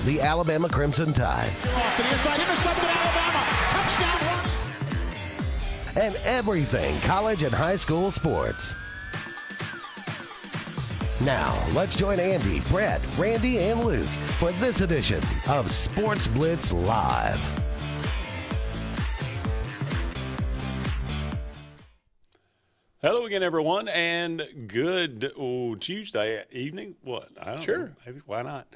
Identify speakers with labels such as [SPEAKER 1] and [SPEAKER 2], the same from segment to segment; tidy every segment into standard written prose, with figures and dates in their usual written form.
[SPEAKER 1] the Alabama Crimson Tide.
[SPEAKER 2] Off to the inside, intercepted Alabama. Touchdown run.
[SPEAKER 1] And everything college and high school sports. Now, let's join Andy, Brett, Randy, and Luke for this edition of Sports Blitz Live.
[SPEAKER 3] Hello again, everyone, and good Tuesday evening. What? I don't know. Maybe. Why not?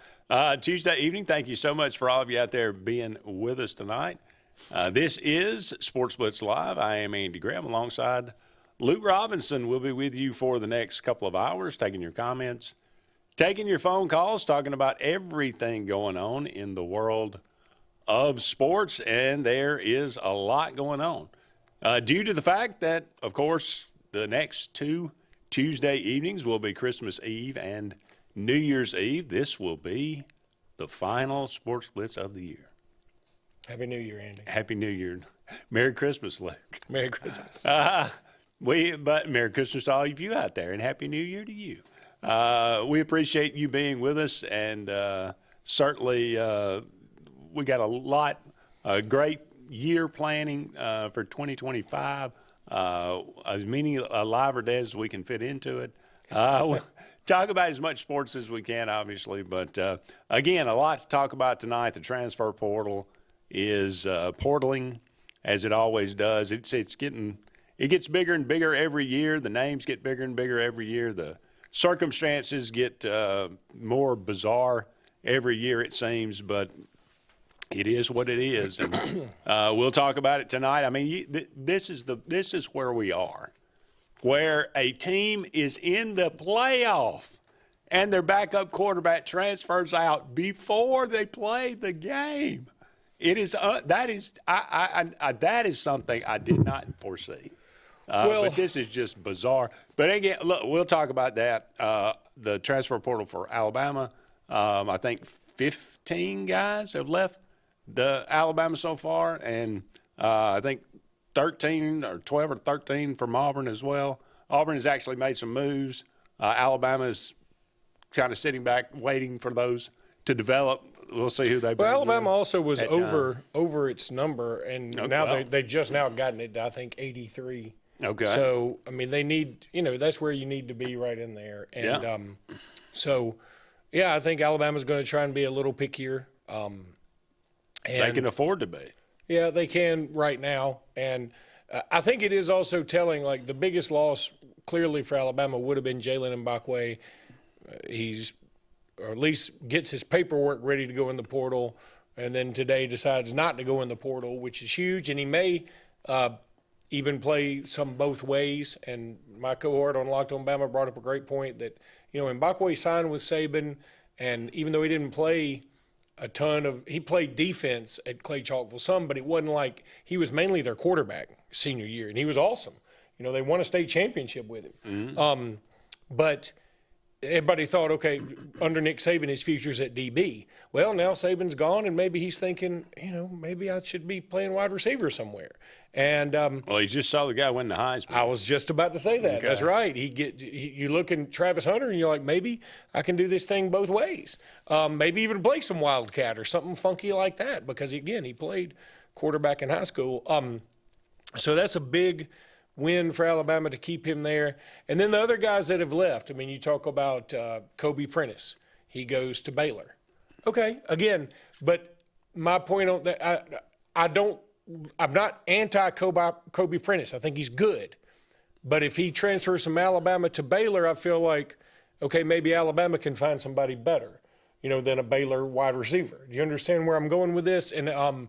[SPEAKER 3] Tuesday evening, thank you so much for all of you out there being with us tonight. This is Sports Blitz Live. I am Andy Graham alongside Luke Robinson. We'll be with you for the next couple of hours, taking your comments, taking your phone calls, talking about everything going on in the world of sports, and there is a lot going on. Due to the fact that, of course, the next two Tuesday evenings will be Christmas Eve and New Year's Eve. This will be the final Sports Blitz of the year.
[SPEAKER 4] Happy New Year, Andy.
[SPEAKER 3] Happy New Year. Merry Christmas, Luke.
[SPEAKER 4] Merry Christmas.
[SPEAKER 3] But Merry Christmas to all of you out there, and Happy New Year to you. We appreciate you being with us, and certainly we got a lot, great year planning for 2025. As many live or dead as we can fit into it. We'll talk about as much sports as we can, obviously. But, again, a lot to talk about tonight. The transfer portal is portaling, as it always does. It gets bigger and bigger every year. The names get bigger and bigger every year. The circumstances get more bizarre every year, it seems. But it is what it is, and we'll talk about it tonight. I mean, this is where we are, where a team is in the playoff, and their backup quarterback transfers out before they play the game. It is that is something I did not foresee. But this is just bizarre. But again, look, we'll talk about that. The transfer portal for Alabama. I think 15 guys have left the Alabama so far, and I think 13 or 12 or 13 from Auburn as well. Auburn has actually made some moves. Alabama's kind of sitting back waiting for those to develop. We'll see who they bring.
[SPEAKER 4] Well, Alabama also was over its number, and now they've just now gotten it to, I think, 83.
[SPEAKER 3] Okay.
[SPEAKER 4] So, I mean, they need, that's where you need to be, right in there. And I think Alabama's going to try and be a little pickier.
[SPEAKER 3] They can afford to be.
[SPEAKER 4] Yeah, they can right now. And I think it is also telling, like, the biggest loss clearly for Alabama would have been Jalen Mbakwe. Or at least gets his paperwork ready to go in the portal, and then today decides not to go in the portal, which is huge. And he may even play some both ways. And my cohort on Locked On Bama brought up a great point that, Mbakwe signed with Saban, and even though he didn't play he played defense at Clay Chalkville some, but it wasn't like he was mainly their quarterback senior year, and he was awesome. They won a state championship with him.
[SPEAKER 3] Mm-hmm.
[SPEAKER 4] But everybody thought, okay, under Nick Saban, his future's at DB. Well, now Saban's gone, and maybe he's thinking, maybe I should be playing wide receiver somewhere. And
[SPEAKER 3] well, you just saw the guy win the Heisman.
[SPEAKER 4] I was just about to say that.
[SPEAKER 3] Okay.
[SPEAKER 4] That's right. You look at Travis Hunter, and you're like, maybe I can do this thing both ways. Maybe even play some Wildcat or something funky like that, because again, he played quarterback in high school. So that's a big win for Alabama to keep him there. And then the other guys that have left, I mean, you talk about Kobe Prentice. He goes to Baylor. Okay, again, but my point on that, I'm not anti-Kobe Prentice. I think he's good. But if he transfers from Alabama to Baylor, I feel like, okay, maybe Alabama can find somebody better, than a Baylor wide receiver. Do you understand where I'm going with this? And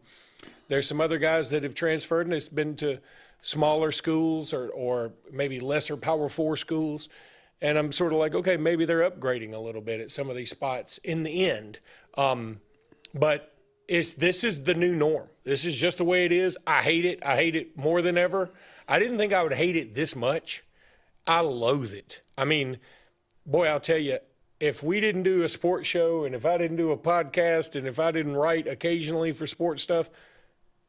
[SPEAKER 4] there's some other guys that have transferred, and it's been to smaller schools or maybe lesser Power 4 schools. And I'm sort of like, okay, maybe they're upgrading a little bit at some of these spots in the end. But this is the new norm. This is just the way it is. I hate it. I hate it more than ever. I didn't think I would hate it this much. I loathe it. I mean, boy, I'll tell you, if we didn't do a sports show and if I didn't do a podcast and if I didn't write occasionally for sports stuff,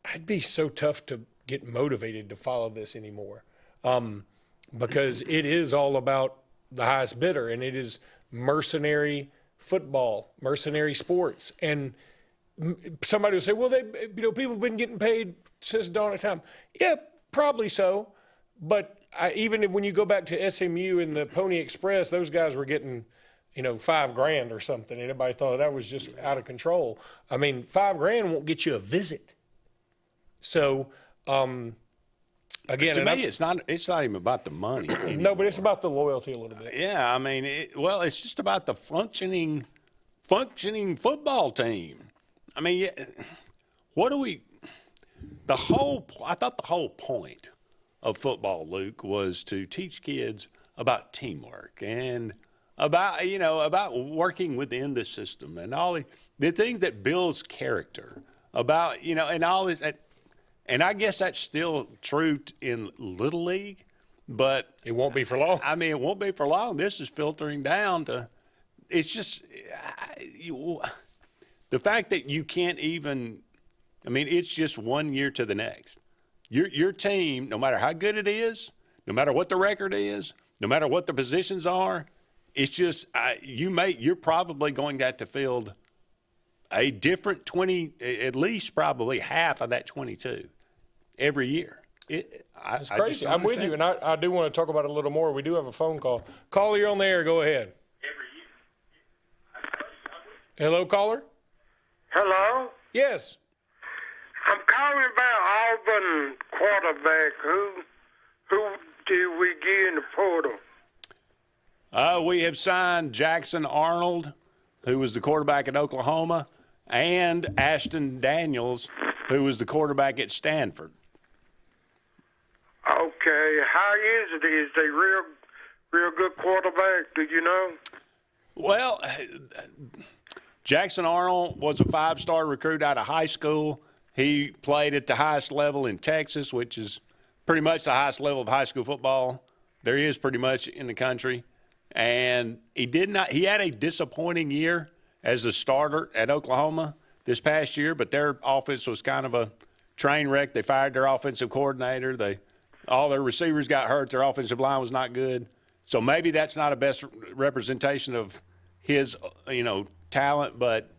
[SPEAKER 4] I'd be so tough to get motivated to follow this anymore. Because it is all about the highest bidder, and it is mercenary football, mercenary sports, and somebody will say, well, people have been getting paid since the dawn of time. Yeah, probably so. But even when you go back to SMU and the Pony Express, those guys were getting, $5,000 or something. And everybody thought that was just out of control. I mean, $5,000 won't get you a visit. So, again,
[SPEAKER 3] to me, it's not even about the money.
[SPEAKER 4] No, but it's about the loyalty a little bit.
[SPEAKER 3] Yeah, I mean, it's just about the functioning football team. I mean, I thought the whole point of football, Luke, was to teach kids about teamwork and about working within the system and all the things that builds character, and all this. And I guess that's still true in Little League, but
[SPEAKER 4] it won't be for long.
[SPEAKER 3] I mean, it won't be for long. This is filtering down to – it's just the fact that you can't even – I mean, it's just 1 year to the next. Your team, no matter how good it is, no matter what the record is, no matter what the positions are, it's just you're probably going to have to field a different 20, at least probably half of that 22 every year.
[SPEAKER 4] It's crazy. I'm with you, and I do want to talk about it a little more. We do have a phone call. Caller, you're on the air. Go ahead. Hello, caller?
[SPEAKER 5] Hello?
[SPEAKER 4] Yes.
[SPEAKER 5] I'm calling about Auburn quarterback. Who did we get in the portal?
[SPEAKER 3] We have signed Jackson Arnold, who was the quarterback at Oklahoma, and Ashton Daniels, who was the quarterback at Stanford.
[SPEAKER 5] Okay. How is it? Is they real good quarterback? Do you know?
[SPEAKER 3] Well, Jackson Arnold was a 5-star recruit out of high school. He played at the highest level in Texas, which is pretty much the highest level of high school football there is pretty much in the country. And he had a disappointing year as a starter at Oklahoma this past year, but their offense was kind of a train wreck. They fired their offensive coordinator. All their receivers got hurt. Their offensive line was not good. So maybe that's not a best representation of his, talent, but,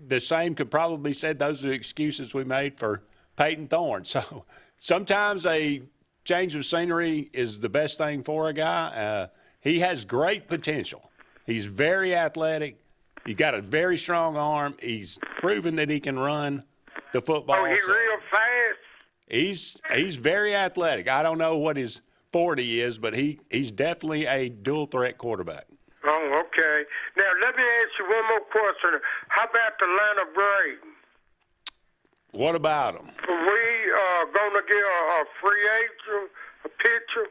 [SPEAKER 3] the same could probably be said. Those are the excuses we made for Peyton Thorne. So sometimes a change of scenery is the best thing for a guy. He has great potential. He's very athletic. He's got a very strong arm. He's proven that he can run the football.
[SPEAKER 5] Oh, he's real fast?
[SPEAKER 3] He's very athletic. I don't know what his 40 is, but he's definitely a dual-threat quarterback.
[SPEAKER 5] Oh, okay. Now, let me ask you one more question. How about the Atlanta Braves?
[SPEAKER 3] What about him?
[SPEAKER 5] Are we going to get a free agent, a pitcher?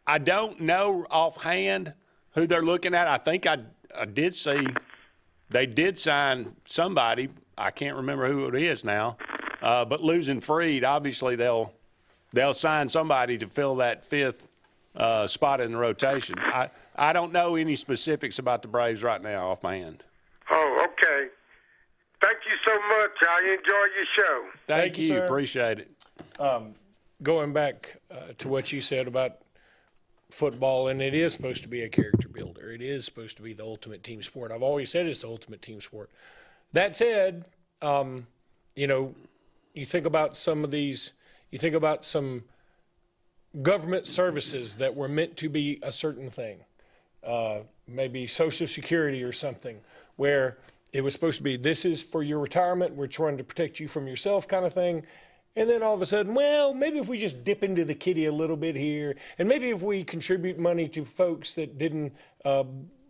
[SPEAKER 3] I don't know offhand who they're looking at. I think I did see they did sign somebody. I can't remember who it is now. But losing Freed, obviously they'll sign somebody to fill that fifth spot in the rotation. I don't know any specifics about the Braves right now off my hand.
[SPEAKER 5] Oh, okay. Thank you so much. I enjoy your show.
[SPEAKER 3] Thank you.
[SPEAKER 4] Sir.
[SPEAKER 3] Appreciate it.
[SPEAKER 4] Going back to what you said about football, and it is supposed to be a character builder. It is supposed to be the ultimate team sport. I've always said it's the ultimate team sport. That said, you think about some of these, you think about some government services that were meant to be a certain thing, maybe Social Security or something, where it was supposed to be, this is for your retirement, we're trying to protect you from yourself kind of thing. And then all of a sudden, well, maybe if we just dip into the kitty a little bit here, and maybe if we contribute money to folks that didn't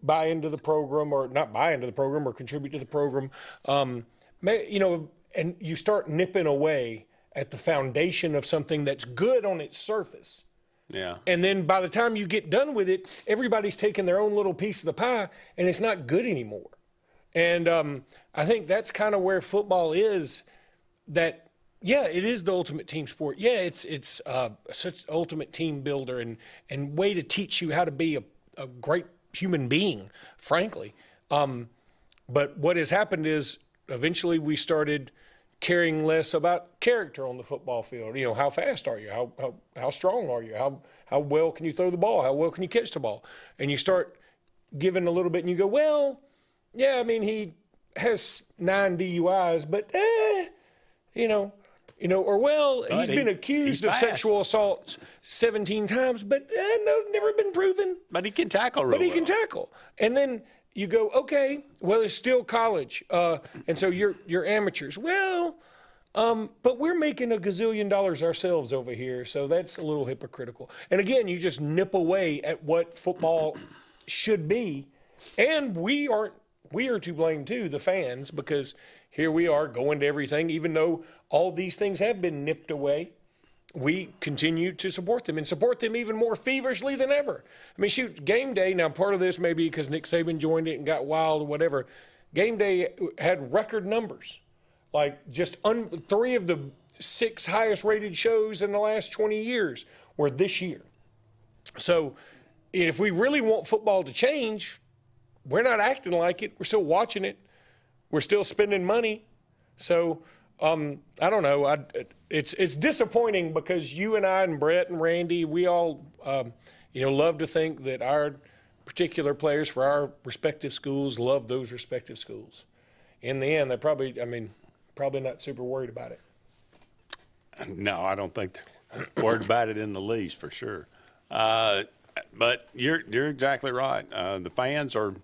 [SPEAKER 4] buy into the program, or not buy into the program, or contribute to the program, and you start nipping away at the foundation of something that's good on its surface.
[SPEAKER 3] Yeah.
[SPEAKER 4] And then by the time you get done with it, everybody's taking their own little piece of the pie, and it's not good anymore. And I think that's kind of where football is, that, yeah, it is the ultimate team sport. Yeah, it's such ultimate team builder and way to teach you how to be a great human being, frankly. But what has happened is eventually we started caring less about character on the football field. You know, how fast are you? How strong are you? How well can you throw the ball? How well can you catch the ball? And you start giving a little bit, and you go, well, yeah, I mean, he has 9 DUIs, but or well, he's been accused of sexual assaults 17 times, but no, never been proven.
[SPEAKER 3] But he can tackle real well.
[SPEAKER 4] But he can tackle. And then you go, okay, well, it's still college. And so you're amateurs. Well, but we're making $1 gazillion ourselves over here, so that's a little hypocritical. And again, you just nip away at what football should be. And we are to blame too, the fans, because here we are going to everything, even though all these things have been nipped away. We continue to support them and support them even more feverishly than ever. I mean, shoot, game day, now part of this may be because Nick Saban joined it and got wild or whatever. Game day had record numbers, like just 3 of the 6 highest rated shows in the last 20 years were this year. So if we really want football to change, we're not acting like it. We're still watching it. We're still spending money. So I don't know. It's disappointing because you and I and Brett and Randy, we all love to think that our particular players for our respective schools love those respective schools. In the end, they're probably not super worried about it.
[SPEAKER 3] No, I don't think they're worried about it in the least, for sure. But you're exactly right. The fans are.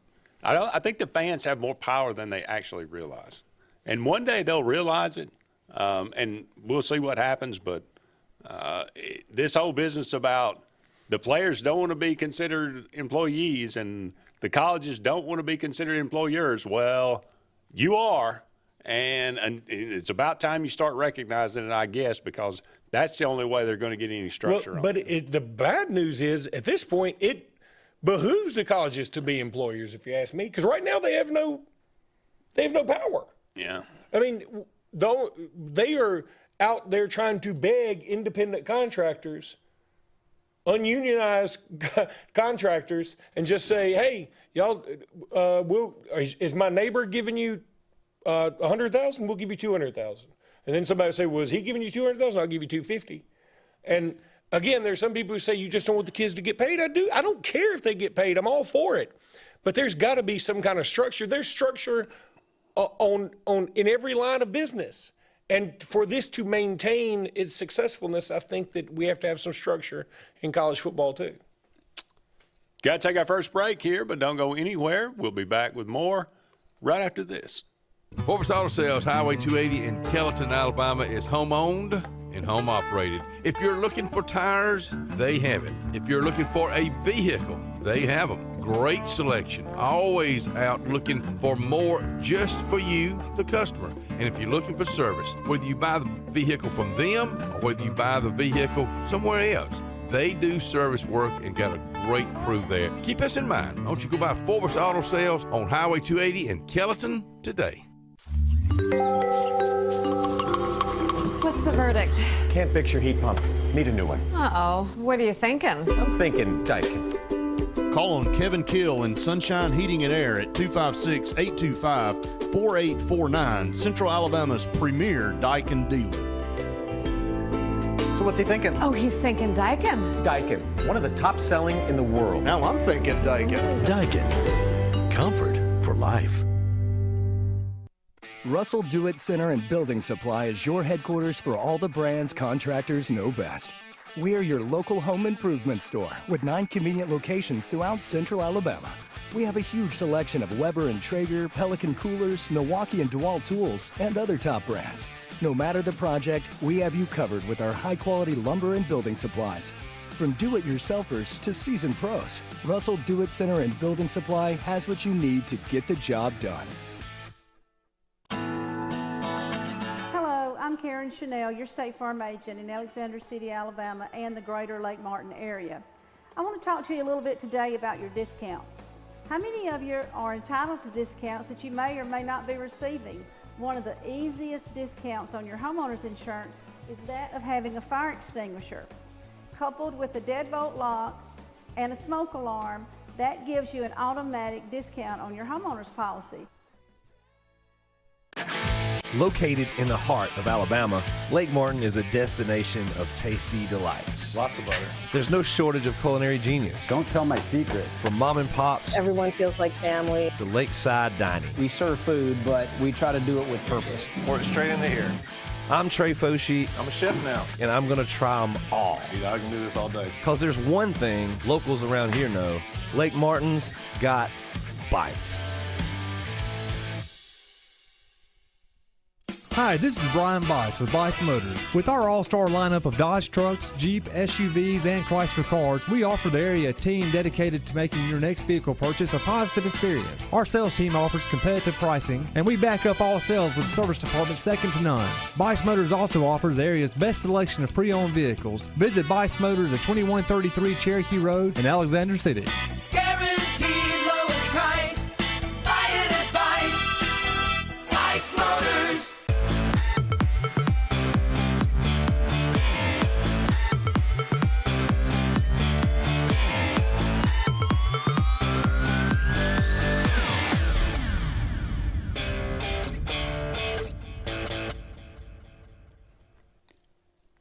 [SPEAKER 3] I think the fans have more power than they actually realize, and one day they'll realize it, and we'll see what happens. But this whole business about the players don't want to be considered employees and the colleges don't want to be considered employers. Well, you are, and it's about time you start recognizing it, I guess, because that's the only way they're going to get any structure on
[SPEAKER 4] but
[SPEAKER 3] it.
[SPEAKER 4] The bad news is, at this point, it behooves the colleges to be employers, if you ask me, because right now they have no power.
[SPEAKER 3] Yeah.
[SPEAKER 4] I mean, though they are out there trying to beg independent contractors, ununionized contractors, and just say, hey, y'all, is my neighbor giving you $100,000? We'll give you $200,000. And then somebody will say, well, is he giving you $200,000? I'll give you $250,000. And again, there's some people who say you just don't want the kids to get paid. I don't care if they get paid. I'm all for it. But there's got to be some kind of structure. There's structure in every line of business. And for this to maintain its successfulness, I think that we have to have some structure in college football too.
[SPEAKER 3] Got to take our first break here, but don't go anywhere. We'll be back with more right after this.
[SPEAKER 6] Sportz Auto Sales, Highway 280 in Kellyton, Alabama is home-owned and home-operated. If you're looking for tires, they have it. If you're looking for a vehicle, they have them. Great selection. Always out looking for more just for you, the customer. And if you're looking for service, whether you buy the vehicle from them or whether you buy the vehicle somewhere else, they do service work and got a great crew there. Keep us in mind. Don't you go by Sportz Auto Sales on Highway 280 in Kellyton today.
[SPEAKER 7] What's the verdict?
[SPEAKER 8] Can't fix your heat pump. Need a new one.
[SPEAKER 7] Uh-oh. What are you thinking?
[SPEAKER 8] I'm thinking Daikin.
[SPEAKER 9] Call on Kevin Kill in Sunshine Heating and Air at 256-825-4849, Central Alabama's premier Daikin dealer.
[SPEAKER 8] So what's he thinking?
[SPEAKER 7] Oh, he's thinking Daikin.
[SPEAKER 8] Daikin, one of the top selling in the world.
[SPEAKER 9] Now I'm thinking Daikin.
[SPEAKER 1] Daikin. Comfort for life.
[SPEAKER 10] Russell Do-It Center and Building Supply is your headquarters for all the brands contractors know best. We are your local home improvement store with 9 convenient locations throughout Central Alabama. We have a huge selection of Weber and Traeger, Pelican coolers, Milwaukee and DeWalt tools, and other top brands. No matter the project, we have you covered with our high-quality lumber and building supplies. From do-it-yourselfers to seasoned pros, Russell Do-It Center and Building Supply has what you need to get the job done.
[SPEAKER 11] I'm Karen Chanel, your State Farm agent in Alexander City, Alabama, and the greater Lake Martin area. I want to talk to you a little bit today about your discounts. How many of you are entitled to discounts that you may or may not be receiving? One of the easiest discounts on your homeowner's insurance is that of having a fire extinguisher. Coupled with a deadbolt lock and a smoke alarm, that gives you an automatic discount on your homeowner's policy.
[SPEAKER 12] Located in the heart of Alabama, Lake Martin is a destination of tasty delights.
[SPEAKER 4] Lots of butter.
[SPEAKER 12] There's no shortage of culinary genius.
[SPEAKER 8] Don't tell my secrets.
[SPEAKER 12] From mom and pops
[SPEAKER 13] Everyone feels like family.
[SPEAKER 12] to lakeside dining.
[SPEAKER 14] We serve food, but we try to do it with purpose.
[SPEAKER 6] Pour it straight in the ear.
[SPEAKER 12] I'm Trey Foshee,
[SPEAKER 6] I'm a chef now.
[SPEAKER 12] and I'm going to try them all.
[SPEAKER 6] I can do this all day.
[SPEAKER 12] Because there's one thing locals around here know. Lake Martin's got bite.
[SPEAKER 15] Hi, this is Brian Bice with Bice Motors. With our all-star lineup of Dodge trucks, Jeep, SUVs, and Chrysler cars, we offer the area a team dedicated to making your next vehicle purchase a positive experience. Our sales team offers competitive pricing, and we back up all sales with a service department second to none. Bice Motors also offers the area's best selection of pre-owned vehicles. Visit Bice Motors at 2133 Cherokee Road in Alexander City.
[SPEAKER 16] Guaranteed lowest price. Buy it at Bice Motors.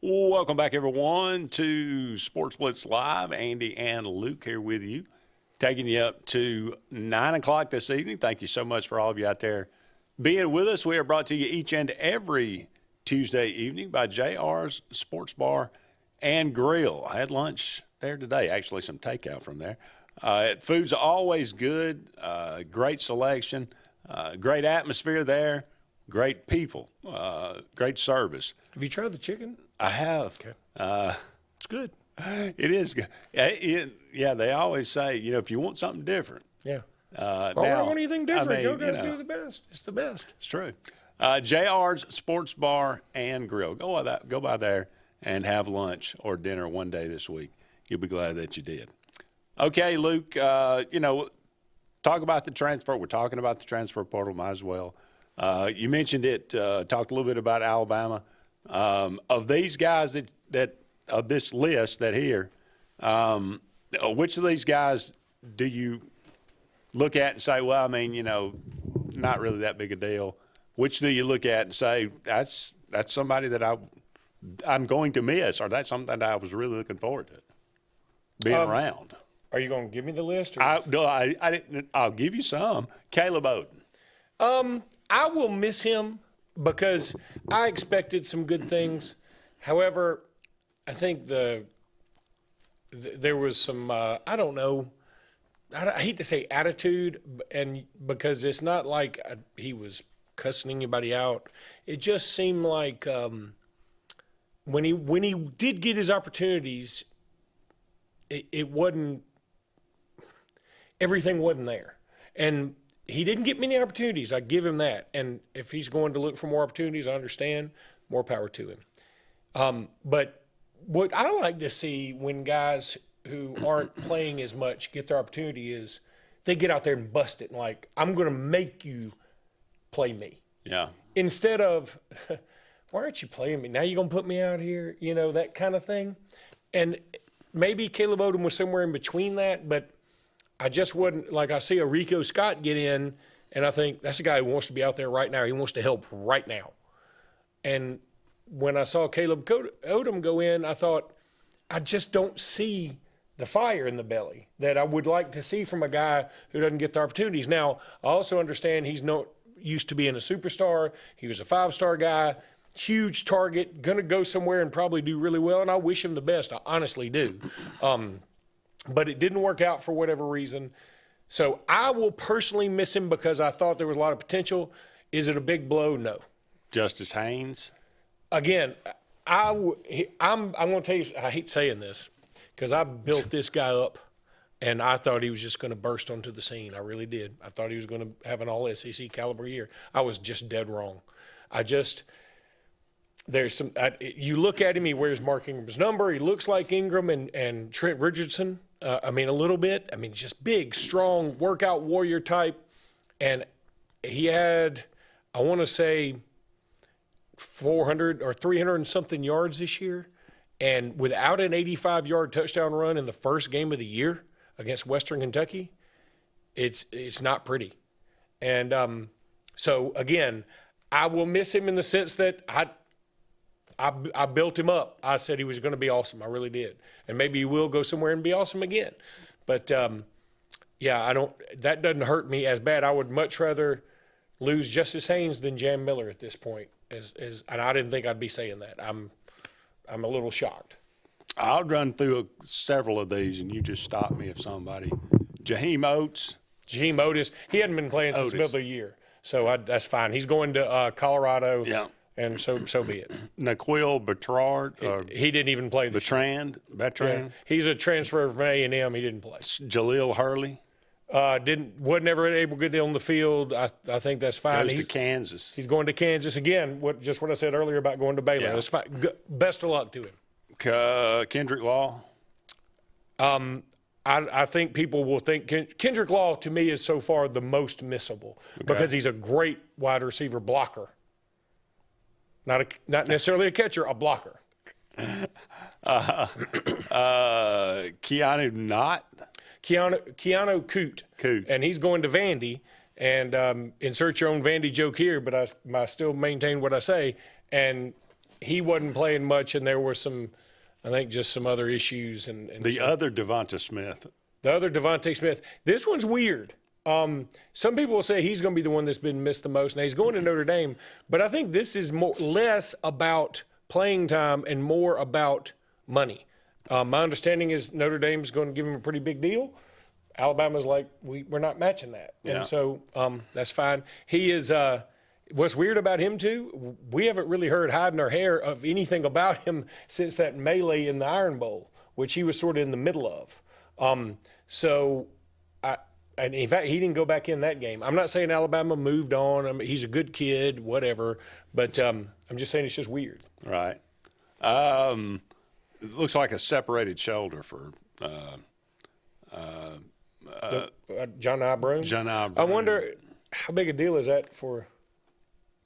[SPEAKER 3] Welcome back, everyone, to Sports Blitz Live. Andy and Luke here with you, taking you up to 9 o'clock this evening. Thank you so much for all of you out there being with us. We are brought to you each and every Tuesday evening by JR's Sports Bar and Grill. I had lunch there today, actually some takeout from there. Food's always good, great selection, great atmosphere there, great people, great service.
[SPEAKER 4] Have you tried the chicken?
[SPEAKER 3] I have.
[SPEAKER 4] Okay.
[SPEAKER 3] It's good. It is good. Yeah, they always say, if you want something different.
[SPEAKER 4] Yeah.
[SPEAKER 3] Now,
[SPEAKER 4] I want anything different. You guys
[SPEAKER 3] you know,
[SPEAKER 4] do the best. It's the best.
[SPEAKER 3] It's true. JR's Sports Bar and Grill. Go by there and have lunch or dinner one day this week. You'll be glad that you did. Okay, Luke, talk about the transfer. We're talking about the transfer portal, might as well. You mentioned it, talked a little bit about Alabama. Of these guys that of this list that here, which of these guys do you look at and say, well, not really that big a deal? Which do you look at and say, that's somebody that I'm going to miss, or that's something that I was really looking forward to being around?
[SPEAKER 4] Are you going to give me the list? Or?
[SPEAKER 3] I didn't. I'll give you some. Caleb Oden.
[SPEAKER 4] I will miss him because I expected some good things. However, I think there was some, I don't know, I hate to say attitude, and because it's not like he was cussing anybody out. It just seemed like when he did get his opportunities, it wasn't, everything wasn't there. And he didn't get many opportunities. I give him that. And if he's going to look for more opportunities, I understand. More power to him. But what I like to see when guys who aren't playing as much get their opportunity is they get out there and bust it. And like, I'm going to make you play me.
[SPEAKER 3] Yeah.
[SPEAKER 4] Instead of, why aren't you playing me? Now you're going to put me out here, that kind of thing. And maybe Caleb Odom was somewhere in between that, but I just wouldn't, like I see a Rico Scott get in, and I think that's a guy who wants to be out there right now. He wants to help right now. And when I saw Caleb Odom go in, I thought, I just don't see the fire in the belly that I would like to see from a guy who doesn't get the opportunities. Now, I also understand he's not used to being a superstar. He was a five-star guy, huge target, going to go somewhere and probably do really well, and I wish him the best. I honestly do. But it didn't work out for whatever reason. So I will personally miss him because I thought there was a lot of potential. Is it a big blow? No.
[SPEAKER 3] Justice Haynes?
[SPEAKER 4] Again, I'm going to tell you, I hate saying this because I built this guy up, and I thought he was just going to burst onto the scene. I really did. I thought he was going to have an all-SEC caliber year. I was just dead wrong. You look at him, he wears Mark Ingram's number. He looks like Ingram and Trent Richardson. A little bit. Just big, strong, workout warrior type. And he had, I want to say, 400 or 300 and something yards this year. And without an 85-yard touchdown run in the first game of the year against Western Kentucky, it's not pretty. And so, again, I will miss him in the sense that I built him up. I said he was going to be awesome. I really did. And maybe he will go somewhere and be awesome again. But, yeah, that doesn't hurt me as bad. I would much rather lose Justice Haynes than Jam Miller at this point. And I didn't think I'd be saying that. I'm a little shocked.
[SPEAKER 3] I'll run through several of these, and you just stop me if somebody. Jaheim Oates.
[SPEAKER 4] Jaheim Otis. He hadn't been playing since the middle of the year, so that's fine. He's going to Colorado. Yeah. And so be it.
[SPEAKER 3] Naquil Bertrand.
[SPEAKER 4] He didn't even play this
[SPEAKER 3] Bertrand.
[SPEAKER 4] Yeah. He's a transfer from A&M. He didn't play.
[SPEAKER 3] Jaleel Hurley.
[SPEAKER 4] Wasn't ever able to get on the field. I think that's fine.
[SPEAKER 3] Goes to Kansas.
[SPEAKER 4] He's going to Kansas again. Just what I said earlier about going to Baylor.
[SPEAKER 3] Yeah.
[SPEAKER 4] That's fine. Best of luck to him.
[SPEAKER 3] Kendrick Law.
[SPEAKER 4] I think people will think Kendrick Law to me is so far the most missable because he's a great wide receiver blocker. Not necessarily a catcher, a blocker. Keanu Coote. And he's going to Vandy. And insert your own Vandy joke here, but I still maintain what I say. And he wasn't playing much, and there were I think just some other issues. And
[SPEAKER 3] other Devonta Smith.
[SPEAKER 4] The other Devonta Smith. This one's weird. Some people will say he's going to be the one that's been missed the most. Now, he's going to Notre Dame, but I think this is less about playing time and more about money. My understanding is Notre Dame's going to give him a pretty big deal. Alabama's like, we're not matching that. Yeah. And so that's fine. He is what's weird about him, too, we haven't really heard hide nor hair of anything about him since that melee in the Iron Bowl, which he was sort of in the middle of. And in fact, he didn't go back in that game. I'm not saying Alabama moved on. I mean, he's a good kid, whatever. But I'm just saying it's just weird.
[SPEAKER 3] Right. It looks like a separated shoulder for
[SPEAKER 4] John Brown.
[SPEAKER 3] John Brown.
[SPEAKER 4] I wonder how big a deal is that for?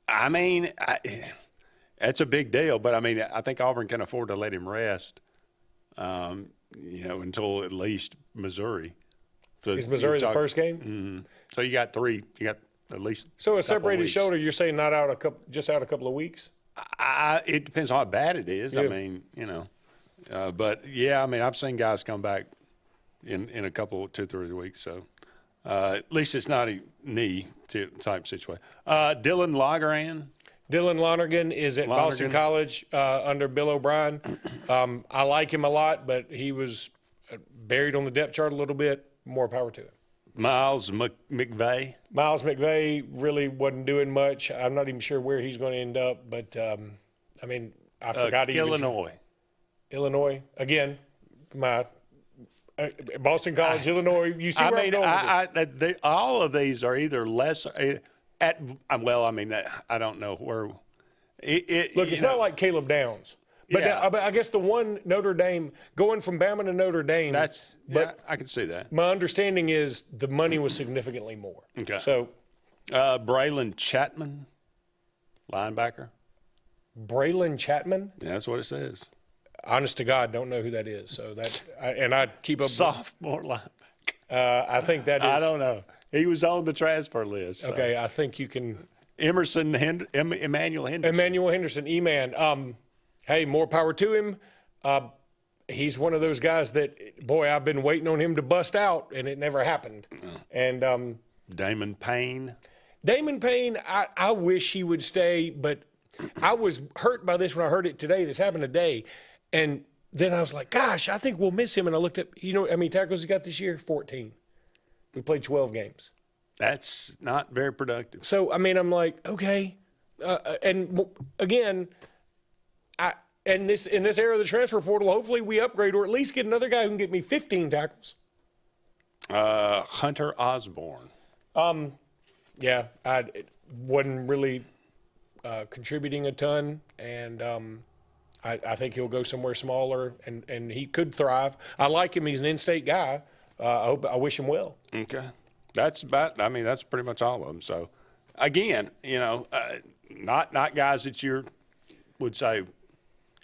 [SPEAKER 3] I mean, that's a big deal. But, I mean, I think Auburn can afford to let him rest, until at least Missouri. So
[SPEAKER 4] is Missouri the first game?
[SPEAKER 3] Mm-hmm. So you got three. You got at least.
[SPEAKER 4] So a separated shoulder, you're saying not out just out a couple of weeks?
[SPEAKER 3] It depends on how bad it is. Yeah. I mean, but yeah, I mean, I've seen guys come back in a couple 2-3 weeks. So at least it's not a knee type situation. Dylan Lonergan.
[SPEAKER 4] Dylan Lonergan is at Boston College under Bill O'Brien. I like him a lot, but he was buried on the depth chart a little bit. More power to him.
[SPEAKER 3] Miles McVay.
[SPEAKER 4] Miles McVay really wasn't doing much. I'm not even sure where he's going to end up, but I mean, I forgot he
[SPEAKER 3] Illinois.
[SPEAKER 4] Illinois again. My Boston College, Illinois. You see where I'm going with this?
[SPEAKER 3] All of these are either less at. Well, I mean, I don't know where.
[SPEAKER 4] Look, it's not like Caleb Downs. But I guess the one Notre Dame, going from Bama to Notre Dame.
[SPEAKER 3] I can see that.
[SPEAKER 4] My understanding is the money was significantly more.
[SPEAKER 3] Okay.
[SPEAKER 4] So.
[SPEAKER 3] Braylon Chapman, linebacker.
[SPEAKER 4] Braylon Chapman?
[SPEAKER 3] Yeah, that's what it says.
[SPEAKER 4] Honest to God, don't know who that is. So I keep up.
[SPEAKER 3] Sophomore linebacker.
[SPEAKER 4] I think that is.
[SPEAKER 3] I don't know. He was on the transfer list. So.
[SPEAKER 4] Okay, I think you can.
[SPEAKER 3] Emmanuel Henderson.
[SPEAKER 4] Emmanuel Henderson, E-Man. Hey, more power to him. He's one of those guys that, boy, I've been waiting on him to bust out, and it never happened. And
[SPEAKER 3] Damon Payne.
[SPEAKER 4] Damon Payne, I wish he would stay, but I was hurt by this when I heard it today. This happened today. And then I was like, gosh, I think we'll miss him. And I looked up, you know how many tackles he got this year? 14. We played 12 games.
[SPEAKER 3] That's not very productive.
[SPEAKER 4] So, I mean, I'm like, okay. And again, in this era of the transfer portal, hopefully we upgrade or at least get another guy who can get me 15 tackles.
[SPEAKER 3] Hunter Osborne.
[SPEAKER 4] Yeah, I wasn't really contributing a ton, and I think he'll go somewhere smaller, and he could thrive. I like him. He's an in-state guy. I wish him well.
[SPEAKER 3] Okay. That's pretty much all of them. So, again, not guys that you would say –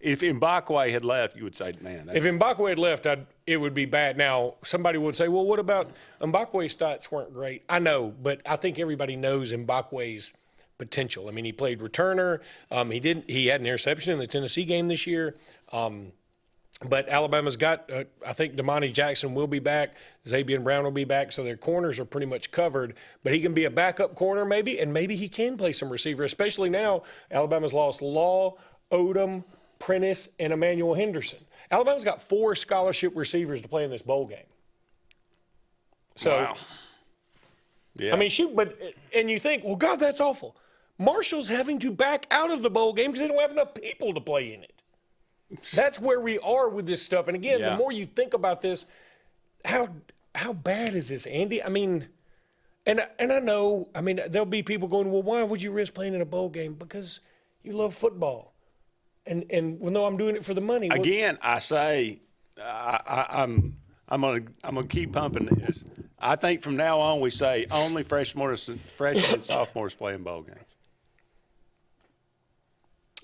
[SPEAKER 3] if Mbakwe had left, you would say, man.
[SPEAKER 4] If Mbakwe had left, it would be bad. Now, somebody would say, well, what about Mbakwe's stats weren't great? I know, but I think everybody knows Mbakwe's potential. I mean, he played returner. He had an interception in the Tennessee game this year. But Alabama's got, I think Damani Jackson will be back. Xavier Brown will be back. So their corners are pretty much covered. But he can be a backup corner maybe, and maybe he can play some receiver, especially now Alabama's lost Law, Odom, Prentice, and Emmanuel Henderson. Alabama's got 4 scholarship receivers to play in this bowl game. So,
[SPEAKER 3] wow. Yeah.
[SPEAKER 4] I mean, and you think, well, God, that's awful. Marshall's having to back out of the bowl game because they don't have enough people to play in it. That's where we are with this stuff. And again, the more you think about this, how bad is this, Andy? I mean, and I know, I mean, there'll be people going, well, why would you risk playing in a bowl game? Because you love football. And well, no, I'm doing it for the money.
[SPEAKER 3] Again, I say, I'm gonna keep pumping this. I think from now on we say only freshmen and sophomores play in bowl games.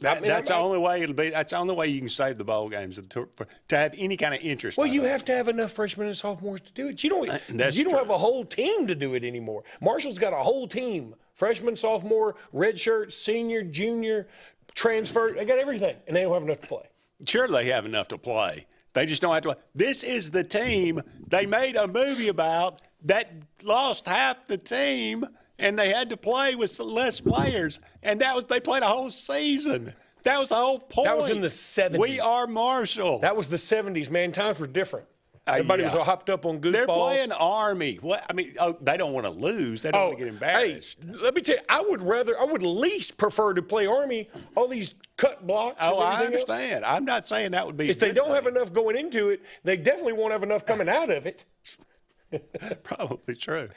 [SPEAKER 3] That's the only way it'll be. That's the only way you can save the bowl games to have any kind of interest.
[SPEAKER 4] Well, you have to have enough freshmen and sophomores to do it. You don't have a whole team to do it anymore. Marshall's got a whole team: freshman, sophomore, redshirt, senior, junior, transfer. They got everything, and they don't have enough to play.
[SPEAKER 3] Sure, they have enough to play. They just don't have to play. This is the team they made a movie about that lost half the team. And they had to play with less players, and they played a whole season. That was the whole point.
[SPEAKER 4] That was in the 70s.
[SPEAKER 3] We are Marshall.
[SPEAKER 4] That was the 70s, man. Times were different. Everybody was all hopped up on goofballs.
[SPEAKER 3] They're playing Army. What? I mean, they don't want to lose. They don't want to get embarrassed.
[SPEAKER 4] Hey, let me tell you, I would least prefer to play Army. All these cut blocks.
[SPEAKER 3] Oh,
[SPEAKER 4] and
[SPEAKER 3] I understand. I'm not saying that would be.
[SPEAKER 4] If they don't have enough going into it, they definitely won't have enough coming out of it.
[SPEAKER 3] Probably true.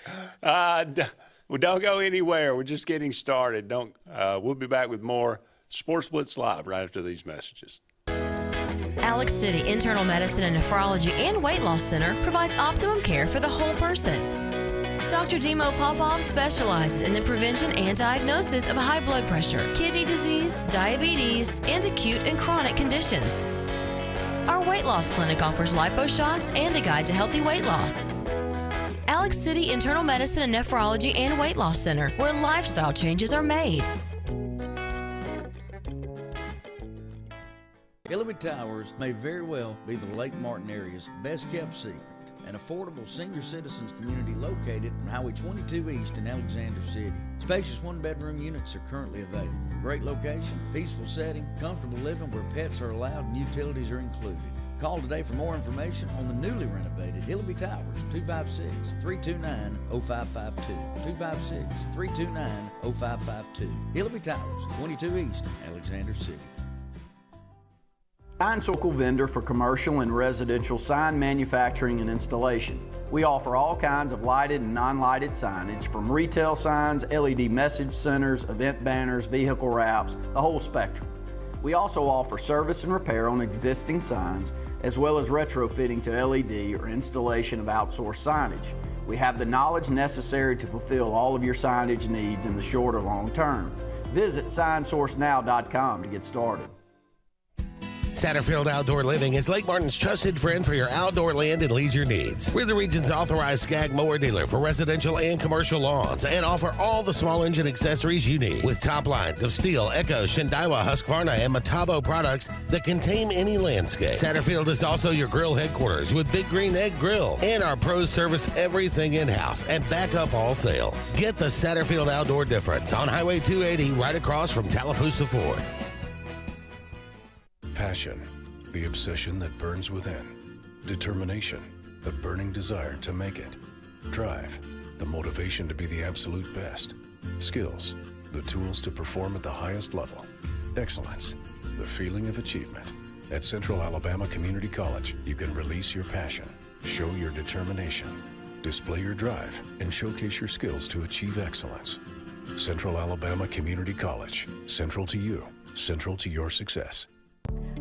[SPEAKER 3] Well, don't go anywhere. We're just getting started. We'll be back with more Sports Blitz Live right after these messages.
[SPEAKER 13] Alex City Internal Medicine and Nephrology and Weight Loss Center provides optimum care for the whole person. Dr. Dimo Popov specializes in the prevention and diagnosis of high blood pressure, kidney disease, diabetes, and acute and chronic conditions. Our weight loss clinic offers lipo shots and a guide to healthy weight loss. Alex City Internal Medicine and Nephrology and Weight Loss Center, where lifestyle changes are made.
[SPEAKER 17] Illinois Towers may very well be the Lake Martin area's best kept secret. An affordable senior citizens community located on Highway 22 East in Alexander City. Spacious 1-bedroom units are currently available. Great location, peaceful setting, comfortable living where pets are allowed and utilities are included. Call today for more information on the newly renovated Hillby Towers, 256-329-0552. 256-329-0552. Hillby Towers, 22 East, Alexander City.
[SPEAKER 14] Sign Circle vendor for commercial and residential sign manufacturing and installation. We offer all kinds of lighted and non-lighted signage, from retail signs, LED message centers, event banners, vehicle wraps, the whole spectrum. We also offer service and repair on existing signs, as well as retrofitting to LED or installation of outsourced signage. We have the knowledge necessary to fulfill all of your signage needs in the short or long term. Visit signsourcenow.com to get started.
[SPEAKER 1] Satterfield Outdoor Living is Lake Martin's trusted friend for your outdoor land and leisure needs. We're the region's authorized Skag mower dealer for residential and commercial lawns and offer all the small engine accessories you need with top lines of Steel, Echo, Shindaiwa, Husqvarna, and Metabo products that can tame any landscape. Satterfield is also your grill headquarters with Big Green Egg Grill, and our pros service everything in-house and back up all sales. Get the Satterfield Outdoor difference on Highway 280 right across from Tallapoosa Ford.
[SPEAKER 18] Passion, the obsession that burns within. Determination, the burning desire to make it. Drive, the motivation to be the absolute best. Skills, the tools to perform at the highest level. Excellence, the feeling of achievement. At Central Alabama Community College, you can release your passion, show your determination, display your drive, and showcase your skills to achieve excellence. Central Alabama Community College, central to you, central to your success.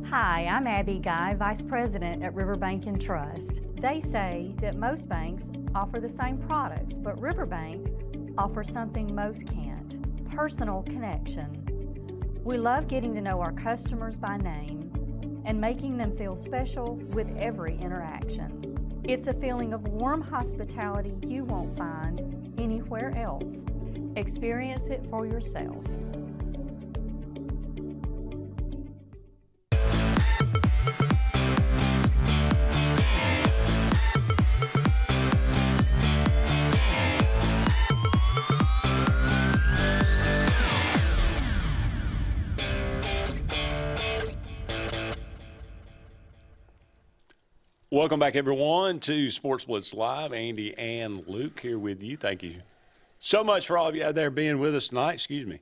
[SPEAKER 19] Hi, I'm Abby Guy, Vice President at Riverbank and Trust. They say that most banks offer the same products, but Riverbank offers something most can't: personal connection. We love getting to know our customers by name and making them feel special with every interaction. It's a feeling of warm hospitality you won't find anywhere else. Experience it for yourself.
[SPEAKER 3] Welcome back, everyone, to Sports Blitz Live. Andy and Luke here with you. Thank you so much for all of you out there being with us tonight. Excuse me.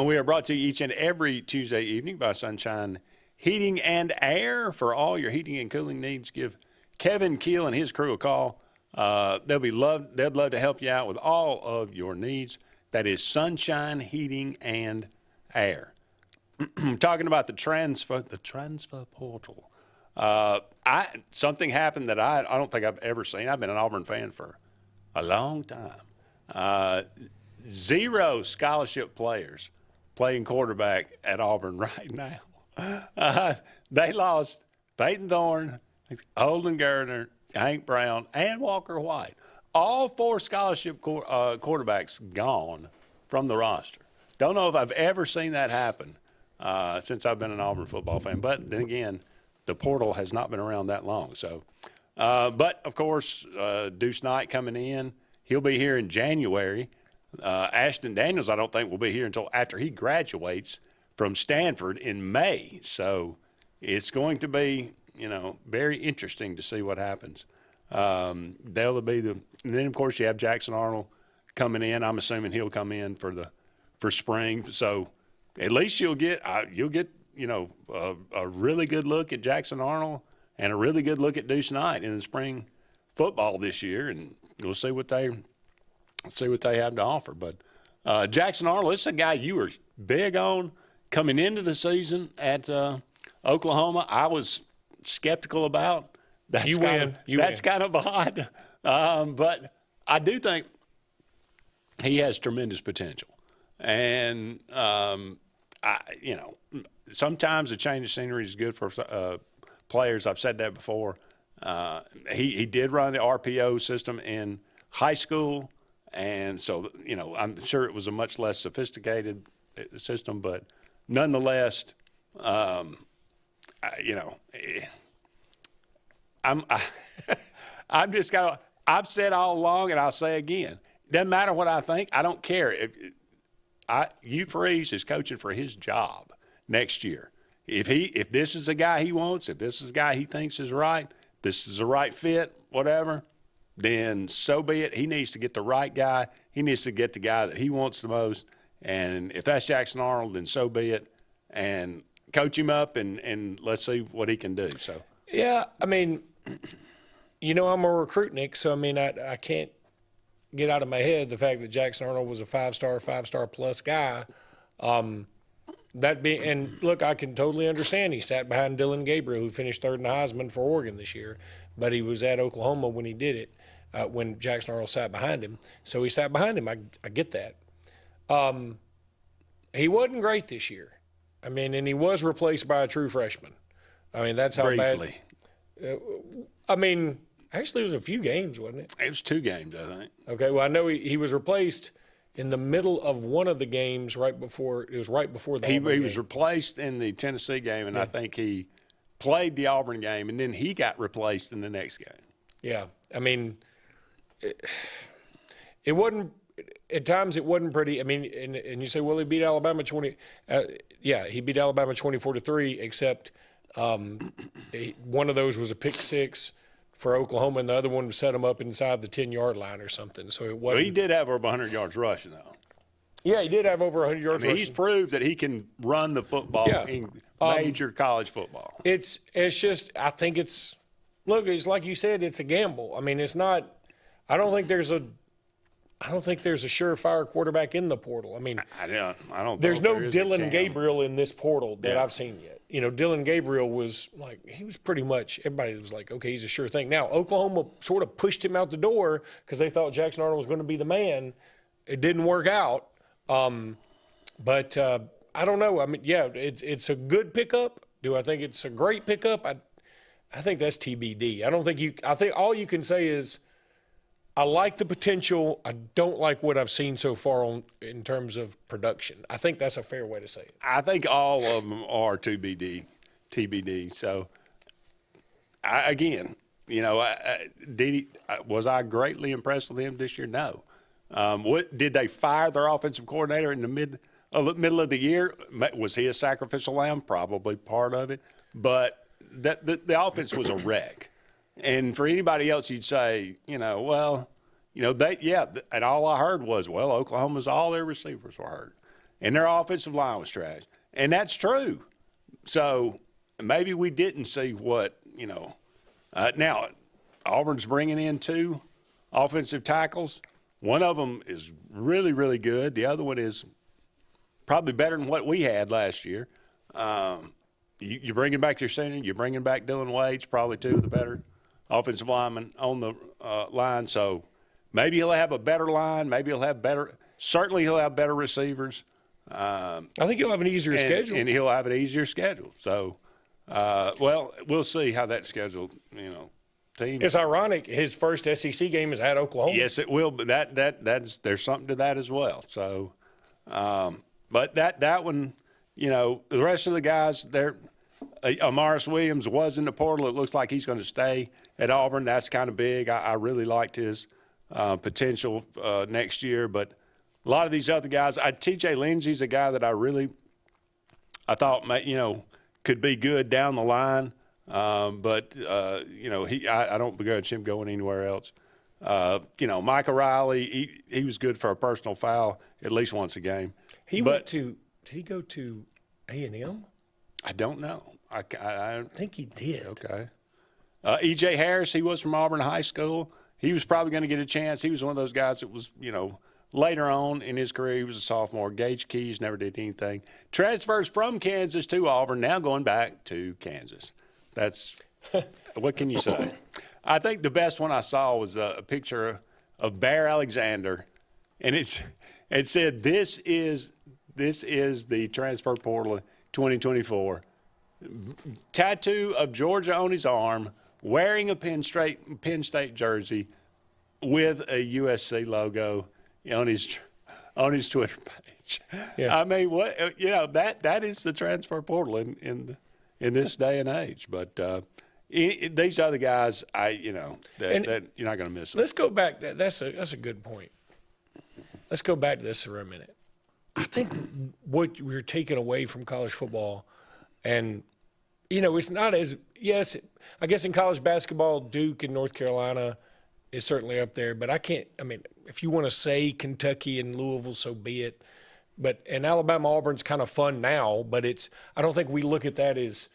[SPEAKER 3] We are brought to you each and every Tuesday evening by Sunshine Heating and Air. For all your heating and cooling needs, give Kevin Keel and his crew a call. They'd love to help you out with all of your needs. That is Sunshine Heating and Air. Talking about the transfer portal. Something happened that I don't think I've ever seen. I've been an Auburn fan for a long time. 0 scholarship players playing quarterback at Auburn right now. They lost Peyton Thorne, Holden Gardner, Hank Brown, and Walker White. All 4 scholarship quarterbacks gone from the roster. Don't know if I've ever seen that happen since I've been an Auburn football fan. But then again, the portal has not been around that long. So, but, of course, Deuce Knight coming in. He'll be here in January. Ashton Daniels, I don't think, will be here until after he graduates from Stanford in May. So it's going to be, very interesting to see what happens. They'll be and then, of course, you have Jackson Arnold coming in. I'm assuming he'll come in for spring. So at least you'll get a really good look at Jackson Arnold and a really good look at Deuce Knight in the spring football this year, and we'll see what they have to offer. But Jackson Arnold, this is a guy you were big on coming into the season at Oklahoma. I was skeptical about. That's kind of odd, but I do think he has tremendous potential, and sometimes a change of scenery is good for players. I've said that before. He did run the RPO system in high school, and so, I'm sure it was a much less sophisticated system, but nonetheless, I'm just I've said all along, and I'll say again, doesn't matter what I think. I don't care. Hugh Freeze is coaching for his job next year. If this is the guy he wants, if this is the guy he thinks is right, this is the right fit, whatever, then so be it. He needs to get the right guy. He needs to get the guy that he wants the most. And if that's Jackson Arnold, then so be it. And coach him up and let's see what he can do. So
[SPEAKER 4] yeah, I'm a recruit, Nick, so I can't get out of my head the fact that Jackson Arnold was a 5-star plus guy. And look, I can totally understand. He sat behind Dylan Gabriel, who finished 3rd in the Heisman for Oregon this year, but he was at Oklahoma when he did it, when Jackson Arnold sat behind him. So he sat behind him. I get that. He wasn't great this year. And he was replaced by a true freshman. That's how
[SPEAKER 3] briefly.
[SPEAKER 4] Bad. Actually, it was a few games, wasn't it?
[SPEAKER 3] It was 2 games, I think.
[SPEAKER 4] Okay, well, I know he was replaced in the middle of one of the games right before the
[SPEAKER 3] he
[SPEAKER 4] Auburn
[SPEAKER 3] was
[SPEAKER 4] game.
[SPEAKER 3] Replaced in the Tennessee game, and yeah. I think he played the Auburn game, and then he got replaced in the next game.
[SPEAKER 4] Yeah, it wasn't – at times it wasn't pretty. And you say, well, he beat Alabama 20 he beat Alabama 24-3, except one of those was a pick six for Oklahoma, and the other one set him up inside the 10-yard line or something. So it wasn't.
[SPEAKER 3] Well, he did have over 100 yards rushing, though.
[SPEAKER 4] Yeah, he did have over 100 yards rushing.
[SPEAKER 3] He's proved that he can run the football in major college football.
[SPEAKER 4] It's just, I think it's like you said, it's a gamble. It's not. I don't think there's a surefire quarterback in the portal.
[SPEAKER 3] I don't.
[SPEAKER 4] There's no Dylan Gabriel in this portal that I've seen yet. Dylan Gabriel was pretty much, everybody was like, okay, he's a sure thing. Now, Oklahoma sort of pushed him out the door because they thought Jackson Arnold was going to be the man. It didn't work out. But I don't know. It's a good pickup. Do I think it's a great pickup? I think that's TBD. I think all you can say is I like the potential. I don't like what I've seen so far in terms of production. I think that's a fair way to say it.
[SPEAKER 3] I think all of them are TBD. So, was I greatly impressed with him this year? No. What did they fire their offensive coordinator in the middle of the year? Was he a sacrificial lamb? Probably part of it. But the offense was a wreck. And for anybody else, you'd say, and all I heard was, Oklahoma's all their receivers were hurt, and their offensive line was trash, and that's true. So maybe we didn't see what now Auburn's bringing in 2 offensive tackles. One of them is really, really good. The other one is probably better than what we had last year. You're bringing back your senior. You're bringing back Dylan Wade's probably 2 of the better offensive linemen on the line. So maybe he'll have a better line. Maybe he'll have certainly he'll have better receivers.
[SPEAKER 4] I think he'll have an easier schedule.
[SPEAKER 3] And he'll have an easier schedule. So, we'll see how that schedule, team.
[SPEAKER 4] It's ironic. His first SEC game is at Oklahoma.
[SPEAKER 3] Yes, it will. But there's something to that as well. So, but that one, the rest of the guys, Amaris Williams was in the portal. It looks like he's going to stay at Auburn. That's kind of big. I really liked his potential next year. But a lot of these other guys, T.J. Lindsey's a guy that I thought could be good down the line. But I don't begrudge him going anywhere else. Mike O'Reilly, he was good for a personal foul at least once a game.
[SPEAKER 4] Did he go to A&M?
[SPEAKER 3] I don't know. I
[SPEAKER 4] think he did.
[SPEAKER 3] Okay. E.J. Harris, he was from Auburn High School. He was probably going to get a chance. He was one of those guys that was, later on in his career, he was a sophomore. Gage Keys never did anything. Transfers from Kansas to Auburn, now going back to Kansas. That's what can you say? I think the best one I saw was a picture of Bear Alexander, and it said, "This is the transfer portal 2024." Tattoo of Georgia on his arm, wearing a Penn State jersey with a USC logo on his Twitter page. Yeah. I mean, that is the transfer portal in this day and age. But these other guys, you're not going to miss them.
[SPEAKER 4] Let's go back. That's a good point. Let's go back to this for a minute. I think what we're taking away from college football, and it's not as I guess in college basketball, Duke and North Carolina is certainly up there. But if you want to say Kentucky and Louisville, so be it. And Alabama Auburn's kind of fun now, but I don't think we look at that as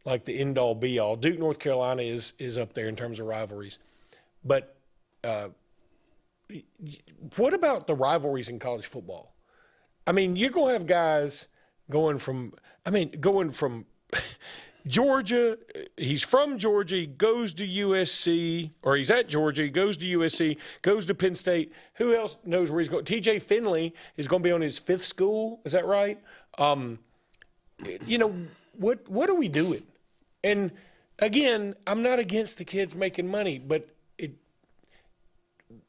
[SPEAKER 4] like the end all be all. Duke North Carolina is up there in terms of rivalries. But what about the rivalries in college football? I mean, you're going to have guys going from Georgia. He's from Georgia. He goes to USC, or he's at Georgia. He goes to USC, goes to Penn State. Who else knows where he's going? TJ Finley is going to be on his 5th school. Is that right? What are we doing? And again, I'm not against the kids making money, but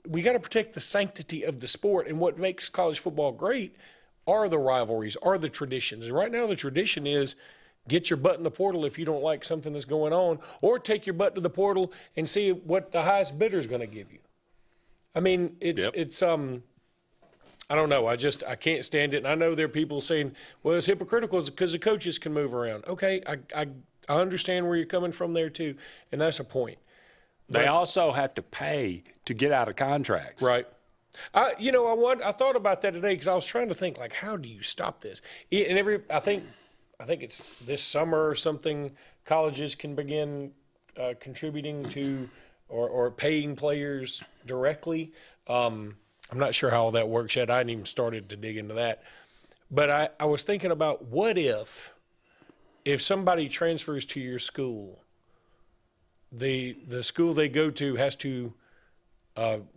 [SPEAKER 4] we got to protect the sanctity of the sport. And what makes college football great are the rivalries, are the traditions. And right now the tradition is get your butt in the portal if you don't like something that's going on, or take your butt to the portal and see what the highest bidder is going to give you. I mean, it's I don't know. I can't stand it. And I know there are people saying, well, it's hypocritical because the coaches can move around. Okay, I understand where you're coming from there too, and that's a point.
[SPEAKER 3] They also have to pay to get out of contracts.
[SPEAKER 4] Right. I thought about that today because I was trying to think, like, how do you stop this? I think it's this summer or something, colleges can begin contributing to or paying players directly. I'm not sure how all that works yet. I hadn't even started to dig into that. But I was thinking about, what if somebody transfers to your school, the school they go to has to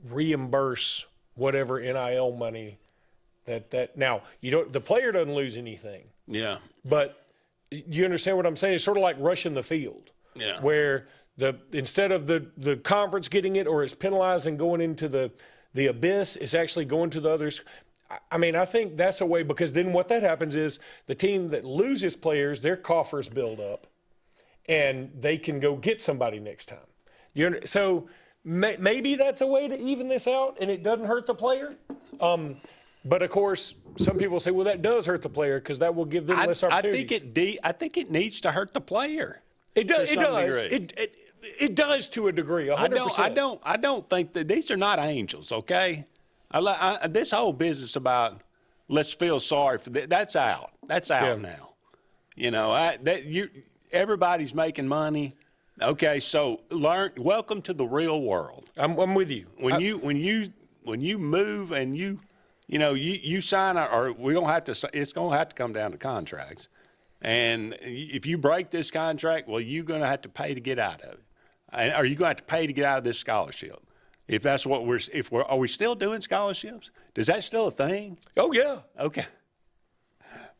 [SPEAKER 4] reimburse whatever NIL money that now the player doesn't lose anything.
[SPEAKER 3] Yeah.
[SPEAKER 4] But you understand what I'm saying? It's sort of like rushing the field.
[SPEAKER 3] Yeah.
[SPEAKER 4] Where instead of the conference getting it or it's penalized and going into the abyss, it's actually going to the others. I mean, I think that's a way, because then what that happens is the team that loses players, their coffers build up, and they can go get somebody next time. So maybe that's a way to even this out, and it doesn't hurt the player. But of course, some people say, well, that does hurt the player because that will give them less opportunities.
[SPEAKER 3] I think it needs to hurt the player.
[SPEAKER 4] It does. It does to a degree. 100%.
[SPEAKER 3] I don't think that these are not angels. Okay, this whole business about let's feel sorry for that's out. That's out now. You know, everybody's making money. Okay, so welcome to the real world.
[SPEAKER 4] I'm with you.
[SPEAKER 3] When you move and you sign, or we're gonna have to. It's gonna have to come down to contracts. And if you break this contract, well, you're going to have to pay to get out of it. Are you going to have to pay to get out of this scholarship? If that's what are we still doing scholarships? Is that still a thing?
[SPEAKER 4] Oh, yeah.
[SPEAKER 3] Okay.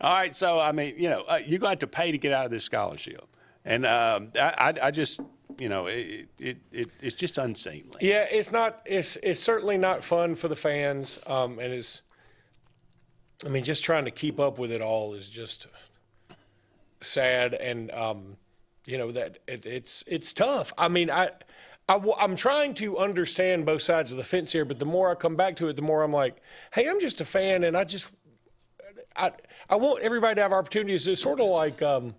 [SPEAKER 3] All right. So, I mean, you're going to have to pay to get out of this scholarship. And I just, it's just unseemly.
[SPEAKER 4] Yeah, it's certainly not fun for the fans. And just trying to keep up with it all is just sad, and that it's tough. I mean, I'm trying to understand both sides of the fence here, but the more I come back to it, the more I'm like, hey, I'm just a fan, and I want everybody to have opportunities. It's sort of like, I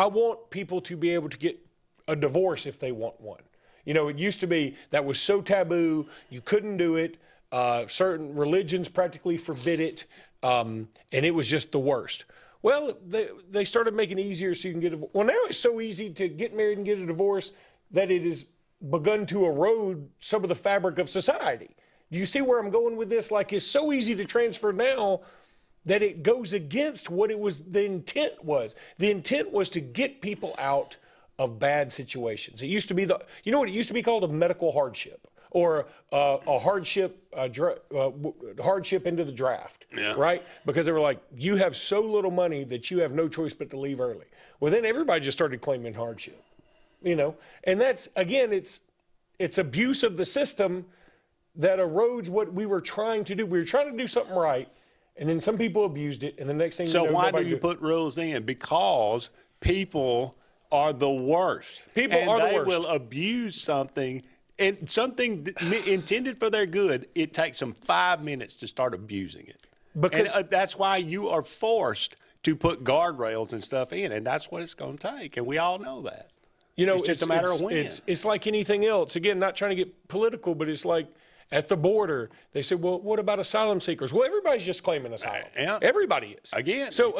[SPEAKER 4] want people to be able to get a divorce if they want one. It used to be that was so taboo, you couldn't do it. Certain religions practically forbid it, and it was just the worst. Well, they started making it easier so you can get a divorce. Well, now it's so easy to get married and get a divorce that it has begun to erode some of the fabric of society. Do you see where I'm going with this? Like, it's so easy to transfer now that it goes against what the intent was. The intent was to get people out of bad situations. It used to be what it used to be called? A medical hardship. Or a hardship into the draft, right? Because they were like, you have so little money that you have no choice but to leave early. Well, then everybody just started claiming hardship, And that's, again, it's abuse of the system that erodes what we were trying to do. We were trying to do something right, and then some people abused it, and the next thing you know,
[SPEAKER 3] why do you put rules in? Because people are the worst.
[SPEAKER 4] People are the worst.
[SPEAKER 3] They will abuse something. And something intended for their good, it takes them 5 minutes to start abusing it. Because that's why you are forced to put guardrails and stuff in, and that's what it's going to take, and we all know that. It's just a matter of when.
[SPEAKER 4] It's like anything else. Again, not trying to get political, but it's like at the border, they said, well, what about asylum seekers? Well, everybody's just claiming asylum.
[SPEAKER 3] Yeah.
[SPEAKER 4] Everybody is.
[SPEAKER 3] Again,
[SPEAKER 4] so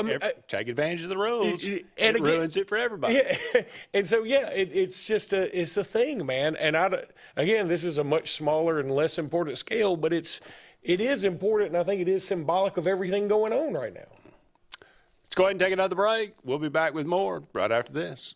[SPEAKER 3] take advantage of the rules.
[SPEAKER 4] It
[SPEAKER 3] ruins it for everybody.
[SPEAKER 4] Yeah. And so, it's just it's a thing, man. And again, this is a much smaller and less important scale, but it is important, and I think it is symbolic of everything going on right now.
[SPEAKER 3] Let's go ahead and take another break. We'll be back with more right after this.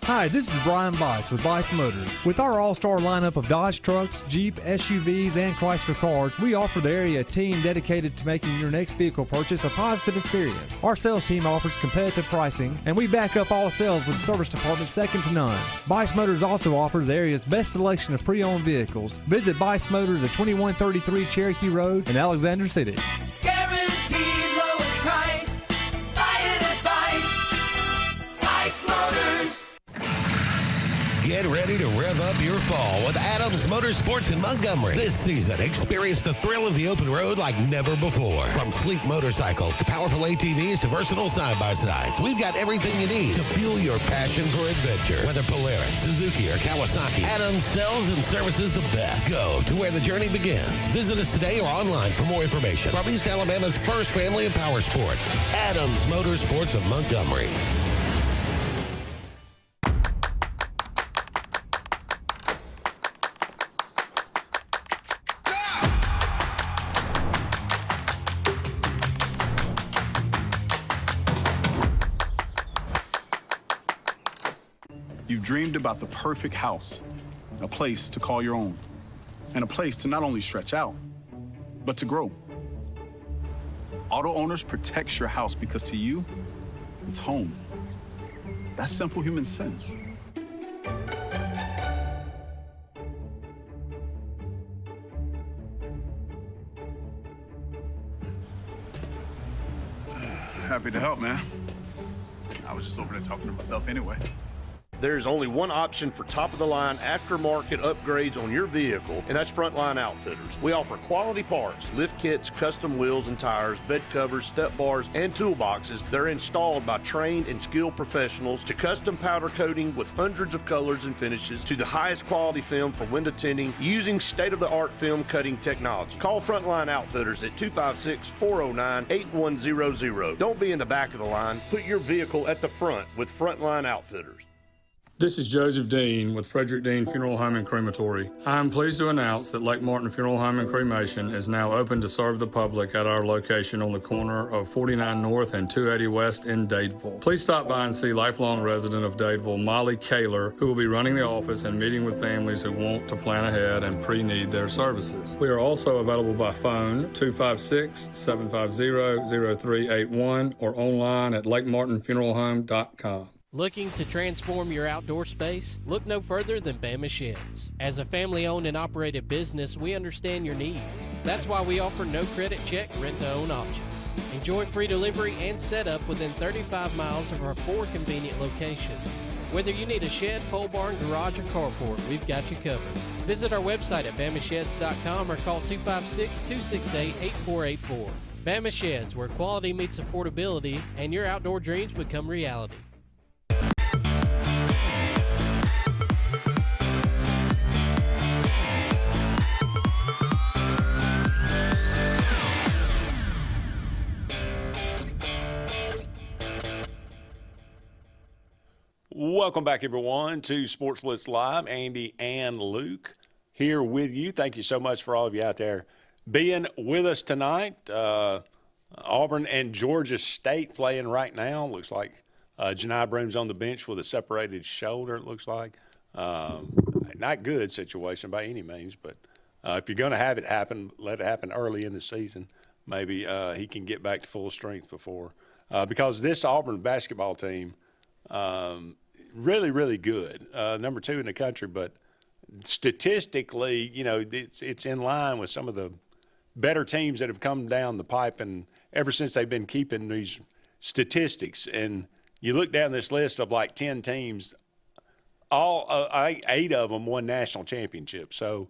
[SPEAKER 15] Hi, this is Brian Bice with Bice Motors. With our all-star lineup of Dodge trucks, Jeep, SUVs, and Chrysler cars, we offer the area team dedicated to making your next vehicle purchase a positive experience. Our sales team offers competitive pricing, and we back up all sales with a service department second to none. Bice Motors also offers the area's best selection of pre-owned vehicles. Visit Bice Motors at 2133 Cherokee Road in Alexander City.
[SPEAKER 16] Guaranteed lowest price. Buy it at Bice Motors.
[SPEAKER 1] Get ready to rev up your fall with Adams Motorsports in Montgomery. This season, experience the thrill of the open road like never before. From sleek motorcycles to powerful ATVs to versatile side-by-sides, we've got everything you need to fuel your passion for adventure. Whether Polaris, Suzuki, or Kawasaki, Adams sells and services the best. Go to where the journey begins. Visit us today or online for more information. From East Alabama's first family of power sports, Adams Motorsports of Montgomery.
[SPEAKER 20] You've dreamed about the perfect house, a place to call your own, and a place to not only stretch out, but to grow. Auto Owners protects your house because to you, it's home. That's simple human sense. Happy to help, man. I was just over there talking to myself anyway.
[SPEAKER 9] There's only one option for top-of-the-line aftermarket upgrades on your vehicle, and that's Frontline Outfitters. We offer quality parts, lift kits, custom wheels and tires, bed covers, step bars, and toolboxes. They're installed by trained and skilled professionals, to custom powder coating with hundreds of colors and finishes, to the highest quality film for window tinting using state-of-the-art film cutting technology. Call Frontline Outfitters at 256-409-8100. Don't be in the back of the line. Put your vehicle at the front with Frontline Outfitters.
[SPEAKER 21] This is Joseph Dean with Frederick Dean Funeral Home and Crematory. I am pleased to announce that Lake Martin Funeral Home and Cremation is now open to serve the public at our location on the corner of 49 North and 280 West in Dadeville. Please stop by and see lifelong resident of Dadeville, Molly Kaler, who will be running the office and meeting with families who want to plan ahead and pre-need their services. We are also available by phone, 256-750-0381, or online at lakemartinfuneralhome.com.
[SPEAKER 22] Looking to transform your outdoor space? Look no further than Bama Sheds. As a family-owned and operated business, we understand your needs. That's why we offer no credit check, rent-to-own options. Enjoy free delivery and setup within 35 miles of our 4 convenient locations. Whether you need a shed, pole barn, garage, or carport, we've got you covered. Visit our website at bamasheds.com or call 256-268-8484. Bama Sheds, where quality meets affordability and your outdoor dreams become reality.
[SPEAKER 3] Welcome back, everyone, to Sports Blitz Live. Andy and Luke here with you. Thank you so much for all of you out there being with us tonight. Auburn and Georgia State playing right now. Looks like Janai Broom's on the bench with a separated shoulder, it looks like. Not good situation by any means, but if you're going to have it happen, let it happen early in the season. Maybe he can get back to full strength before. Because this Auburn basketball team really, really good. Number 2 in the country, but statistically, you know, it's in line with some of the better teams that have come down the pipe, and ever since they've been keeping these statistics. And you look down this list of like 10 teams, all 8 of them won national championships. So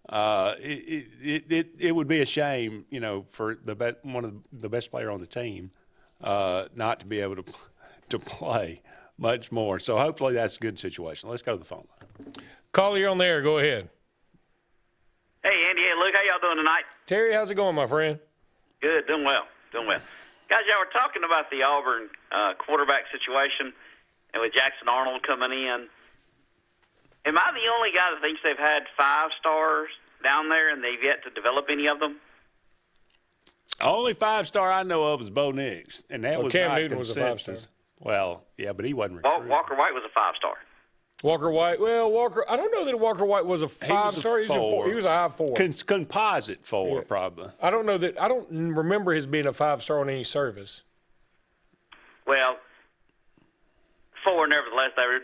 [SPEAKER 3] it would be a shame, you know, for one of the best player on the team not to be able to play much more. So hopefully that's a good situation. Let's go to the phone line.
[SPEAKER 4] Caller, you're on there. Go ahead.
[SPEAKER 23] Hey, Andy. Hey, Luke. How y'all doing tonight?
[SPEAKER 4] Terry, how's it going, my friend?
[SPEAKER 23] Good. Doing well. Guys, y'all were talking about the Auburn quarterback situation and with Jackson Arnold coming in. Am I the only guy that thinks they've had 5 stars down there and they've yet to develop any of them?
[SPEAKER 3] Only 5-star I know of is Bo Nix, and that was
[SPEAKER 4] Cam
[SPEAKER 3] not
[SPEAKER 4] Newton was a 5-star.
[SPEAKER 3] Well, yeah, but he wasn't recruited.
[SPEAKER 23] Walker White was a 5-star.
[SPEAKER 4] Walker White. Well, I don't know that Walker White was a 5-star.
[SPEAKER 3] He was a
[SPEAKER 4] high 4.
[SPEAKER 3] Composite 4, probably.
[SPEAKER 4] I don't know that. I don't remember his being a 5-star on any service.
[SPEAKER 23] Well, 4 nevertheless. They're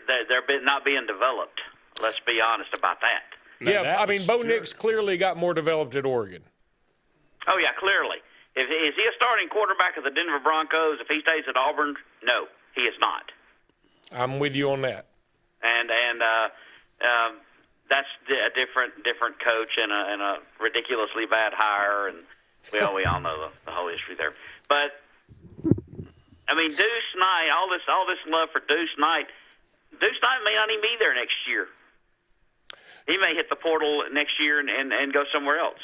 [SPEAKER 23] not being developed. Let's be honest about that.
[SPEAKER 4] Yeah, I mean, Bo Nix clearly got more developed at Oregon.
[SPEAKER 23] Oh, yeah, clearly. Is he a starting quarterback of the Denver Broncos? If he stays at Auburn, no, he is not.
[SPEAKER 4] I'm with you on that.
[SPEAKER 23] And that's a different coach and a ridiculously bad hire, and we all know the whole history there. But I mean, Deuce Knight, all this love for Deuce Knight may not even be there next year. He may hit the portal next year and go somewhere else.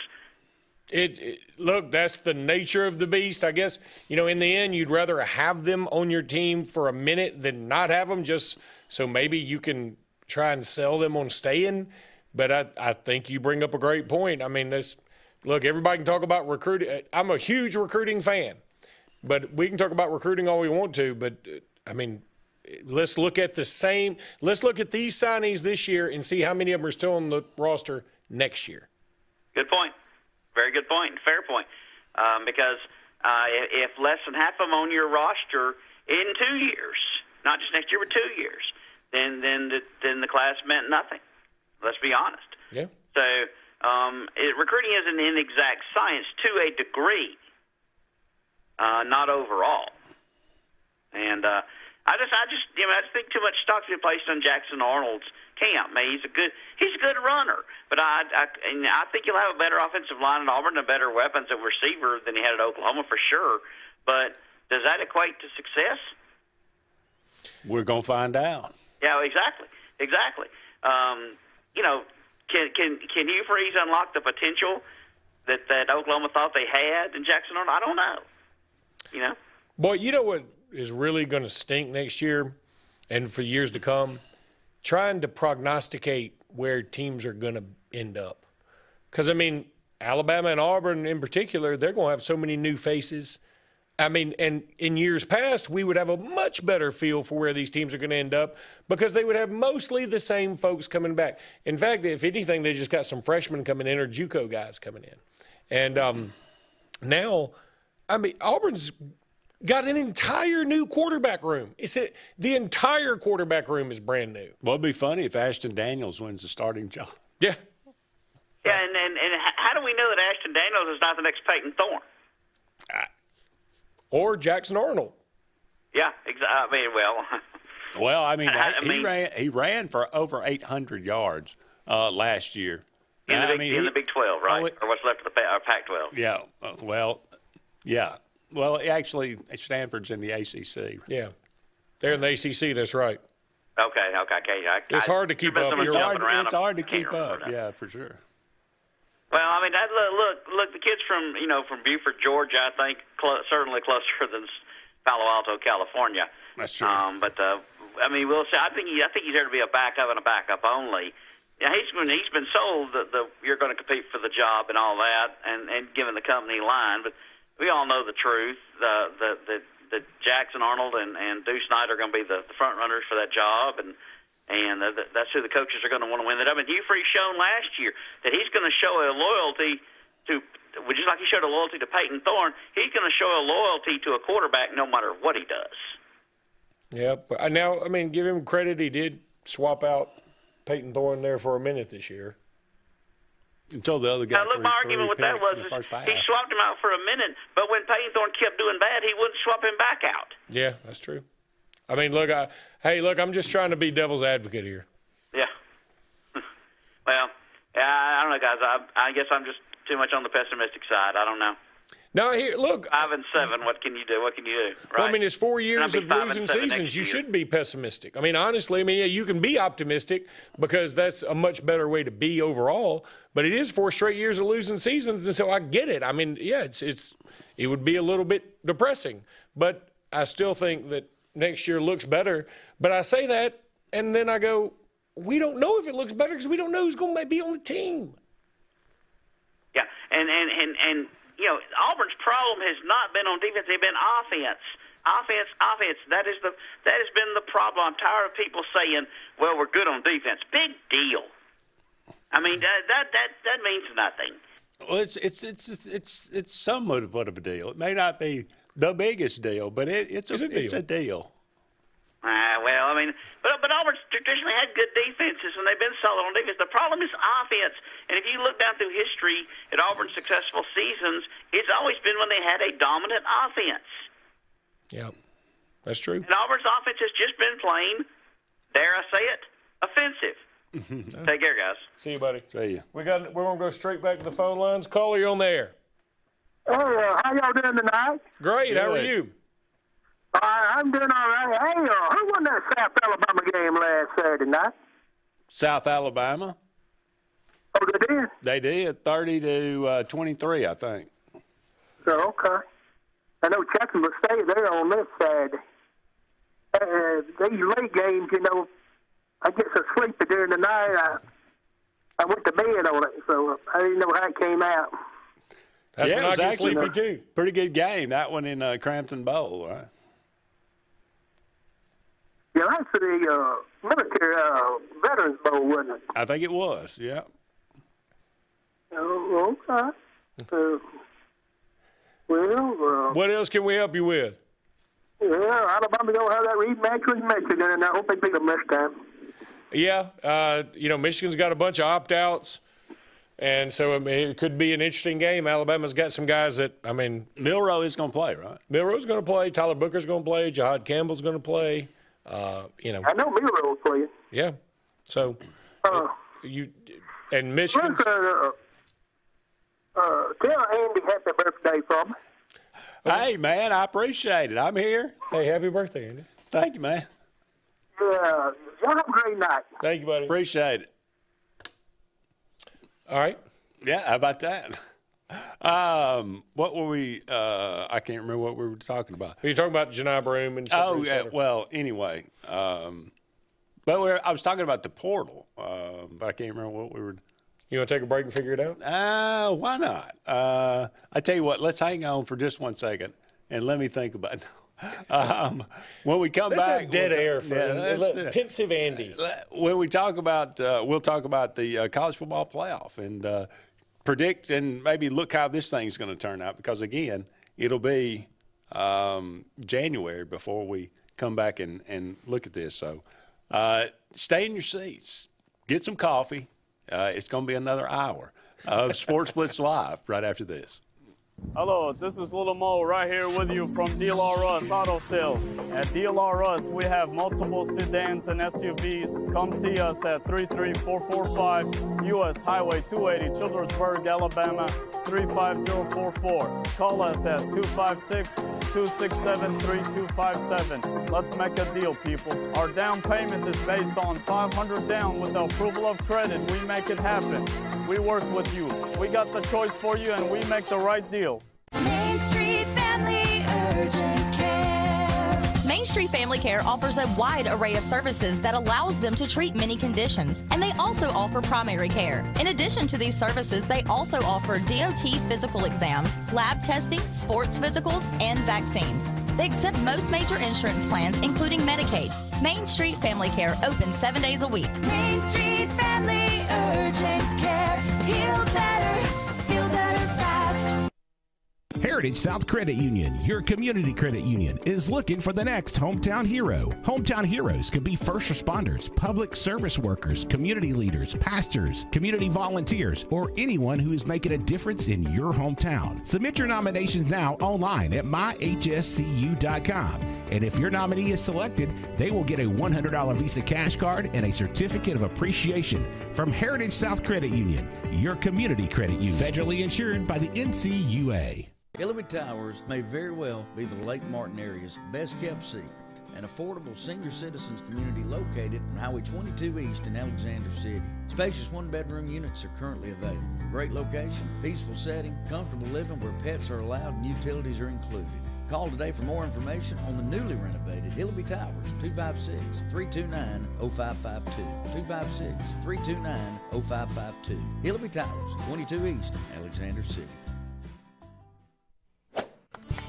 [SPEAKER 4] Look, that's the nature of the beast. I guess, you know, in the end, you'd rather have them on your team for a minute than not have them, just so maybe you can try and sell them on staying. But I think you bring up a great point. I mean, look, everybody can talk about recruiting. I'm a huge recruiting fan, but we can talk about recruiting all we want to. But, I mean, let's look at these signings this year and see how many of them are still on the roster next year.
[SPEAKER 23] Good point. Very good point and fair point. Because if less than half of them on your roster in 2 years, not just next year but 2 years, then the class meant nothing. Let's be honest.
[SPEAKER 4] Yeah.
[SPEAKER 23] So recruiting is an inexact science to a degree, not overall. And I just think too much stock's been placed on Jackson Arnold's camp. I mean, he's a good runner, but I think he'll have a better offensive line at Auburn and better weapons at receiver than he had at Oklahoma for sure. But does that equate to success?
[SPEAKER 3] We're gonna find out.
[SPEAKER 23] Yeah, exactly. Can Hugh Freeze unlock the potential that Oklahoma thought they had in Jackson Arnold? I don't know.
[SPEAKER 4] Boy, you know what is really going to stink next year and for years to come? Trying to prognosticate where teams are going to end up. Because, I mean, Alabama and Auburn in particular, they're going to have so many new faces. I mean, and in years past, we would have a much better feel for where these teams are going to end up because they would have mostly the same folks coming back. In fact, if anything, they just got some freshmen coming in or JUCO guys coming in. And now, I mean, Auburn's got an entire new quarterback room. The entire quarterback room is brand new.
[SPEAKER 3] Well, it'd be funny if Ashton Daniels wins the starting job.
[SPEAKER 4] Yeah.
[SPEAKER 23] Yeah, and how do we know that Ashton Daniels is not the next Peyton Thorne?
[SPEAKER 4] Or Jackson Arnold.
[SPEAKER 23] Yeah, exactly. I mean,
[SPEAKER 3] well, I mean, he ran for over 800 yards last year.
[SPEAKER 23] In the Big 12, right? Or what's left of the Pac-12.
[SPEAKER 3] Yeah. Yeah. Well, actually, Stanford's in the ACC.
[SPEAKER 4] Yeah. They're in the ACC. That's right.
[SPEAKER 23] Okay.
[SPEAKER 4] It's hard to keep up.
[SPEAKER 3] It's hard to keep up. Yeah, for sure.
[SPEAKER 23] Well, I mean, look, the kids from Beaufort, Georgia, I think certainly closer than Palo Alto, California.
[SPEAKER 3] That's true.
[SPEAKER 23] But I mean, we'll see. I think he's there to be a backup and a backup only. Yeah, he's been sold that you're going to compete for the job and all that, and given the company line. But we all know the truth. That Jackson Arnold and Deuce Knight are going to be the front runners for that job, and that's who the coaches are going to want to win it up. And Hugh Freeze shown last year that he's going to show a loyalty to, just like he showed a loyalty to Peyton Thorne, he's going to show a loyalty to a quarterback no matter what he does.
[SPEAKER 4] Yeah. But now, I mean, give him credit. He did swap out Peyton Thorne there for a minute this year.
[SPEAKER 3] Until the other guy.
[SPEAKER 23] Now, look, my argument with that was he swapped him out for a minute, but when Peyton Thorne kept doing bad, he wouldn't swap him back out.
[SPEAKER 4] Yeah, that's true. I mean, look, I'm just trying to be devil's advocate here.
[SPEAKER 23] Yeah. Well, I don't know, guys. I guess I'm just too much on the pessimistic side. I don't know.
[SPEAKER 4] No, here, look.
[SPEAKER 23] 5-7. What can you do? Right?
[SPEAKER 4] Well, I mean, it's 4 years of losing seasons. You should be pessimistic. I mean, honestly, yeah, you can be optimistic because that's a much better way to be overall. But it is 4 straight years of losing seasons, and so I get it. I mean, yeah, it would be a little bit depressing, but I still think that next year looks better. But I say that, and then I go, we don't know if it looks better because we don't know who's going to be on the team.
[SPEAKER 23] Yeah, and Auburn's problem has not been on defense; they've been offense. Offense. That has been the problem. I'm tired of people saying, "Well, we're good on defense." Big deal. I mean, that means nothing.
[SPEAKER 3] Well, it's somewhat of a deal. It may not be the biggest deal, but it's a deal.
[SPEAKER 23] Well, I mean, but Auburn's traditionally had good defenses, and they've been solid on defense. The problem is offense. And if you look down through history at Auburn's successful seasons, it's always been when they had a dominant offense.
[SPEAKER 4] Yeah, that's true.
[SPEAKER 23] And Auburn's offense has just been plain, dare I say it, offensive. Take care, guys.
[SPEAKER 4] See you, buddy.
[SPEAKER 3] See you.
[SPEAKER 4] We're going to go straight back to the phone lines. Caller, you're on the air.
[SPEAKER 2] Hey, how y'all doing tonight?
[SPEAKER 4] Great. How are you?
[SPEAKER 2] I'm doing all right. Hey, who won that South Alabama game last Saturday night?
[SPEAKER 3] South Alabama.
[SPEAKER 2] Oh, they did?
[SPEAKER 3] They did, 30-23, I think.
[SPEAKER 2] Oh, okay. I know Jacksonville State, they're on this side. These late games, I get so sleepy during the night, I went to bed on it, so I didn't know how it came out.
[SPEAKER 4] That's when I get
[SPEAKER 3] actually
[SPEAKER 4] sleepy, too.
[SPEAKER 3] Pretty good game, that one in Crampton Bowl, right?
[SPEAKER 2] Yeah, that's the military Veterans Bowl, wasn't it?
[SPEAKER 3] I think it was, yeah.
[SPEAKER 2] Oh, okay.
[SPEAKER 4] What else can we help you with?
[SPEAKER 2] Yeah, Alabama going to have that rematch with Michigan, and I hope they beat them this time.
[SPEAKER 4] Yeah, Michigan's got a bunch of opt-outs. And so, I mean, it could be an interesting game. Alabama's got some guys that, I mean.
[SPEAKER 3] Milroe is going to play, right?
[SPEAKER 4] Milroe's going to play. Tyler Booker's going to play. Jahad Campbell's going to play. You know.
[SPEAKER 2] I know Milroe will play.
[SPEAKER 4] Yeah. So, and Michigan.
[SPEAKER 2] Tell Andy happy birthday from me.
[SPEAKER 3] Hey, man, I appreciate it. I'm here.
[SPEAKER 4] Hey, happy birthday, Andy.
[SPEAKER 3] Thank you, man.
[SPEAKER 2] Yeah, y'all have a great night.
[SPEAKER 4] Thank you, buddy.
[SPEAKER 3] Appreciate it.
[SPEAKER 4] All right.
[SPEAKER 3] Yeah, how about that? What were we? I can't remember what we were talking about.
[SPEAKER 4] Are you talking about Janai Broom and?
[SPEAKER 3] Oh, yeah. Well, anyway, but I was talking about the portal, but I can't remember what we were.
[SPEAKER 4] You want to take a break and figure it out?
[SPEAKER 3] Why not? I tell you what. Let's hang on for just 1 second and let me think about it. When we come
[SPEAKER 4] let's
[SPEAKER 3] back,
[SPEAKER 4] have dead air for pensive Andy.
[SPEAKER 3] When we talk about, we'll talk about the college football playoff and predict and maybe look how this thing's going to turn out. Because again, it'll be January before we come back and look at this. So stay in your seats, get some coffee. It's going to be another hour of Sports Blitz Live right after this.
[SPEAKER 5] Hello, this is Little Mo right here with you from DLR Us Auto Sales. At DLR Us, we have multiple sedans and SUVs. Come see us at 33445 US Highway 280, Childersburg, Alabama 35044. Call us at 256-267-3257. Let's make a deal, people. Our down payment is based on $500 down. With the approval of credit, we make it happen. We work with you. We got the choice for you, and we make the right deal.
[SPEAKER 7] Main Street Family Urgent Care. Main Street Family Care offers a wide array of services that allows them to treat many conditions, and they also offer primary care. In addition to these services, they also offer DOT physical exams, lab testing, sports physicals, and vaccines. They accept most major insurance plans, including Medicaid. Main Street Family Care opens 7 days a week.
[SPEAKER 16] Main Street Family Urgent Care. Heal better, feel better fast.
[SPEAKER 10] Heritage South Credit Union, your community credit union, is looking for the next hometown hero. Hometown heroes could be first responders, public service workers, community leaders, pastors, community volunteers, or anyone who is making a difference in your hometown. Submit your nominations now online at myhscu.com. And if your nominee is selected, they will get a $100 Visa cash card and a certificate of appreciation from Heritage South Credit Union, your community credit union, federally insured by the NCUA.
[SPEAKER 17] Hillary Towers may very well be the Lake Martin area's best kept secret. An affordable senior citizens community located on Highway 22 East in Alexander City. Spacious one-bedroom units are currently available. Great location, peaceful setting, comfortable living where pets are allowed and utilities are included. Call today for more information on the newly renovated Hillary Towers, 256-329-0552. 256-329-0552. Hillary Towers, 22 East, Alexander City.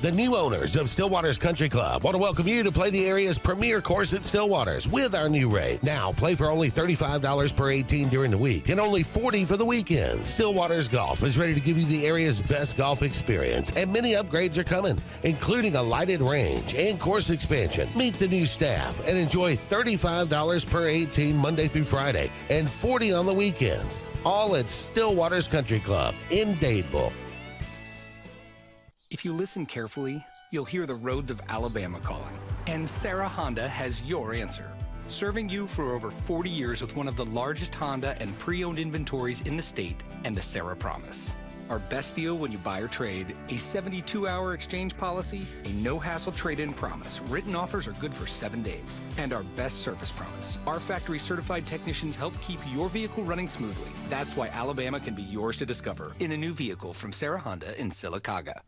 [SPEAKER 1] The new owners of Stillwater's Country Club want to welcome you to play the area's premier course at Stillwater's with our new rate. Now, play for only $35 per 18 during the week and only $40 for the weekend. Stillwater's Golf is ready to give you the area's best golf experience, and many upgrades are coming, including a lighted range and course expansion. Meet the new staff and enjoy $35 per 18 Monday through Friday and $40 on the weekends. All at Stillwater's Country Club in Dadeville.
[SPEAKER 24] If you listen carefully, you'll hear the roads of Alabama calling. And Sarah Honda has your answer. Serving you for over 40 years with one of the largest Honda and pre-owned inventories in the state and the Sarah Promise. Our best deal when you buy or trade, a 72-hour exchange policy, a no-hassle trade-in promise. Written offers are good for 7 days. And our best service promise. Our factory-certified technicians help keep your vehicle running smoothly. That's why Alabama can be yours to discover in a new vehicle from Sarah Honda in Sylacauga.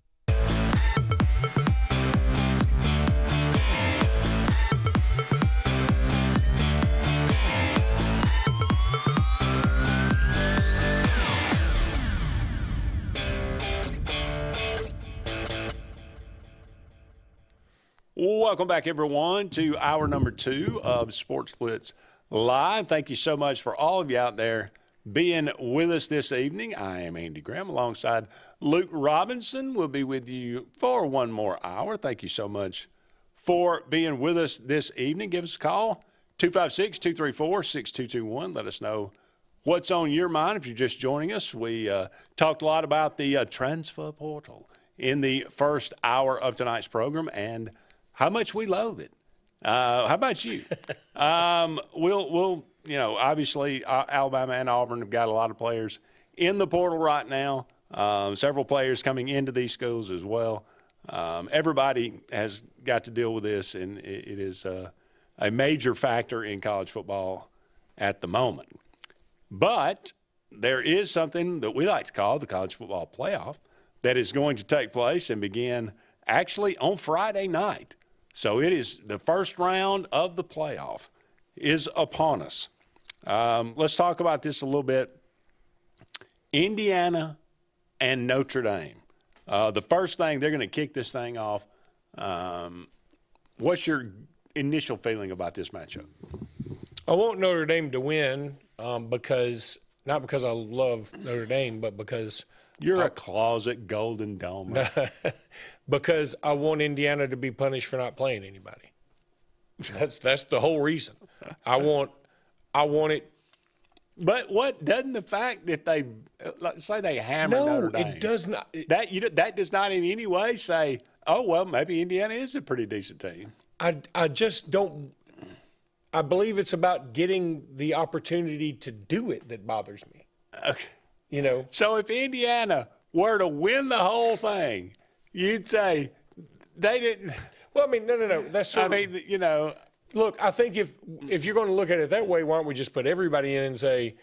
[SPEAKER 3] Welcome back, everyone, to hour number 2 of Sports Blitz Live. Thank you so much for all of you out there being with us this evening. I am Andy Graham alongside Luke Robinson. We'll be with you for one more hour. Thank you so much for being with us this evening. Give us a call, 256-234-6221. Let us know what's on your mind if you're just joining us. We talked a lot about the transfer portal in the first hour of tonight's program and how much we loathe it. How about you? We'll obviously Alabama and Auburn have got a lot of players in the portal right now. Several players coming into these schools as well. Everybody has got to deal with this, and it is a major factor in college football at the moment. But there is something that we like to call the college football playoff that is going to take place and begin actually on Friday night. So it is the first round of the playoff is upon us. Let's talk about this a little bit. Indiana and Notre Dame. The first thing, they're going to kick this thing off. What's your initial feeling about this matchup?
[SPEAKER 4] I want Notre Dame to win because not because I love Notre Dame, but because
[SPEAKER 3] you're a closet Golden Dome.
[SPEAKER 4] Because I want Indiana to be punished for not playing anybody. That's the whole reason. I want it.
[SPEAKER 3] But what doesn't the fact that they say they hammer Notre Dame?
[SPEAKER 4] No, it does not.
[SPEAKER 3] That does not in any way say, oh well, maybe Indiana is a pretty decent team.
[SPEAKER 4] I just don't. I believe it's about getting the opportunity to do it that bothers me.
[SPEAKER 3] Okay. So if Indiana were to win the whole thing, you'd say they didn't.
[SPEAKER 4] Well, I mean, no. That's sort of. Look, I think if you're going to look at it that way, why don't we just put everybody in and say,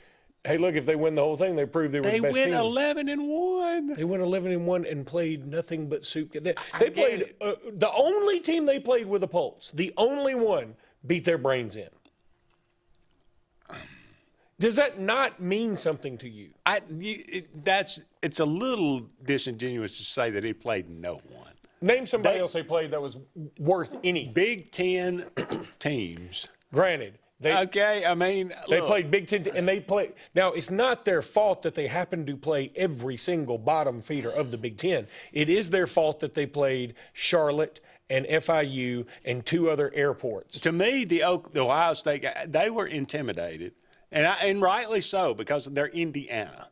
[SPEAKER 4] hey, look, if they win the whole thing, they prove they were the best team.
[SPEAKER 3] They win 11-1.
[SPEAKER 4] They went 11-1 and played nothing but soup. They played the only team they played with a pulse. The only one beat their brains in. Does that not mean something to you?
[SPEAKER 3] It's a little disingenuous to say that he played no one.
[SPEAKER 4] Name somebody else they played that was worth any.
[SPEAKER 3] Big Ten teams.
[SPEAKER 4] Granted. They played Big Ten, and they played. Now, it's not their fault that they happened to play every single bottom feeder of the Big Ten. It is their fault that they played Charlotte and FIU and two other airports.
[SPEAKER 3] To me, the Ohio State guys, they were intimidated, and rightly so because they're Indiana.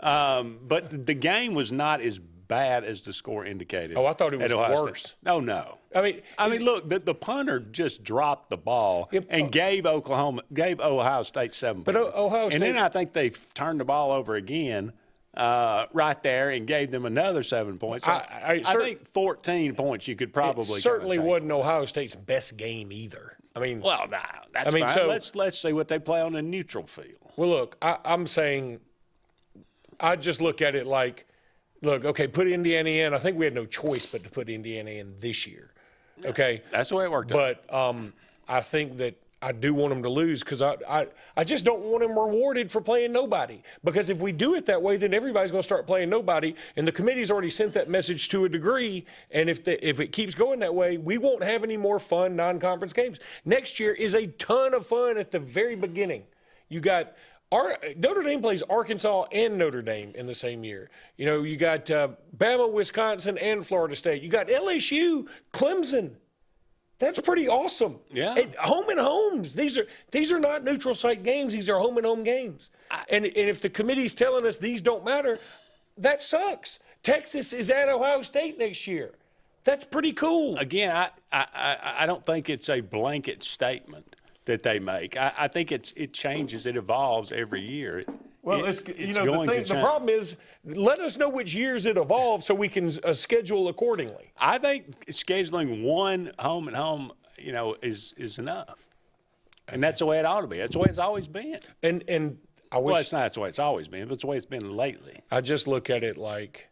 [SPEAKER 3] But the game was not as bad as the score indicated.
[SPEAKER 4] Oh, I thought it was worse.
[SPEAKER 3] No. I mean, look, the punter just dropped the ball and gave Ohio State 7 points.
[SPEAKER 4] But Ohio State,
[SPEAKER 3] and then I think they turned the ball over again right there and gave them another 7 points. So I think 14 points you could probably.
[SPEAKER 4] It certainly wasn't Ohio State's best game either. I mean,
[SPEAKER 3] well, no, that's fine. So let's see what they play on a neutral field.
[SPEAKER 4] Well, look, I'm saying, I just look at it like. Look, okay, put Indiana in. I think we had no choice but to put Indiana in this year. Okay?
[SPEAKER 3] That's the way it worked
[SPEAKER 4] out. But I think that I do want them to lose because I just don't want them rewarded for playing nobody. Because if we do it that way, then everybody's going to start playing nobody. And the committee's already sent that message to a degree. And if it keeps going that way, we won't have any more fun non-conference games. Next year is a ton of fun at the very beginning. You got Notre Dame plays Arkansas and Notre Dame in the same year. You got Bama, Wisconsin, and Florida State. You got LSU, Clemson. That's pretty awesome.
[SPEAKER 3] Yeah.
[SPEAKER 4] Home and homes. These are not neutral site games. These are home and home games. And if the committee's telling us these don't matter, that sucks. Texas is at Ohio State next year. That's pretty cool.
[SPEAKER 3] Again, I don't think it's a blanket statement that they make. I think it changes, it evolves every year.
[SPEAKER 4] Well, the problem is, let us know which years it evolves so we can schedule accordingly.
[SPEAKER 3] I think scheduling one home and home, is enough, and that's the way it ought to be. That's the way it's always been.
[SPEAKER 4] And I wish.
[SPEAKER 3] Well, it's not that's the way it's always been, but it's the way it's been lately.
[SPEAKER 4] I just look at it like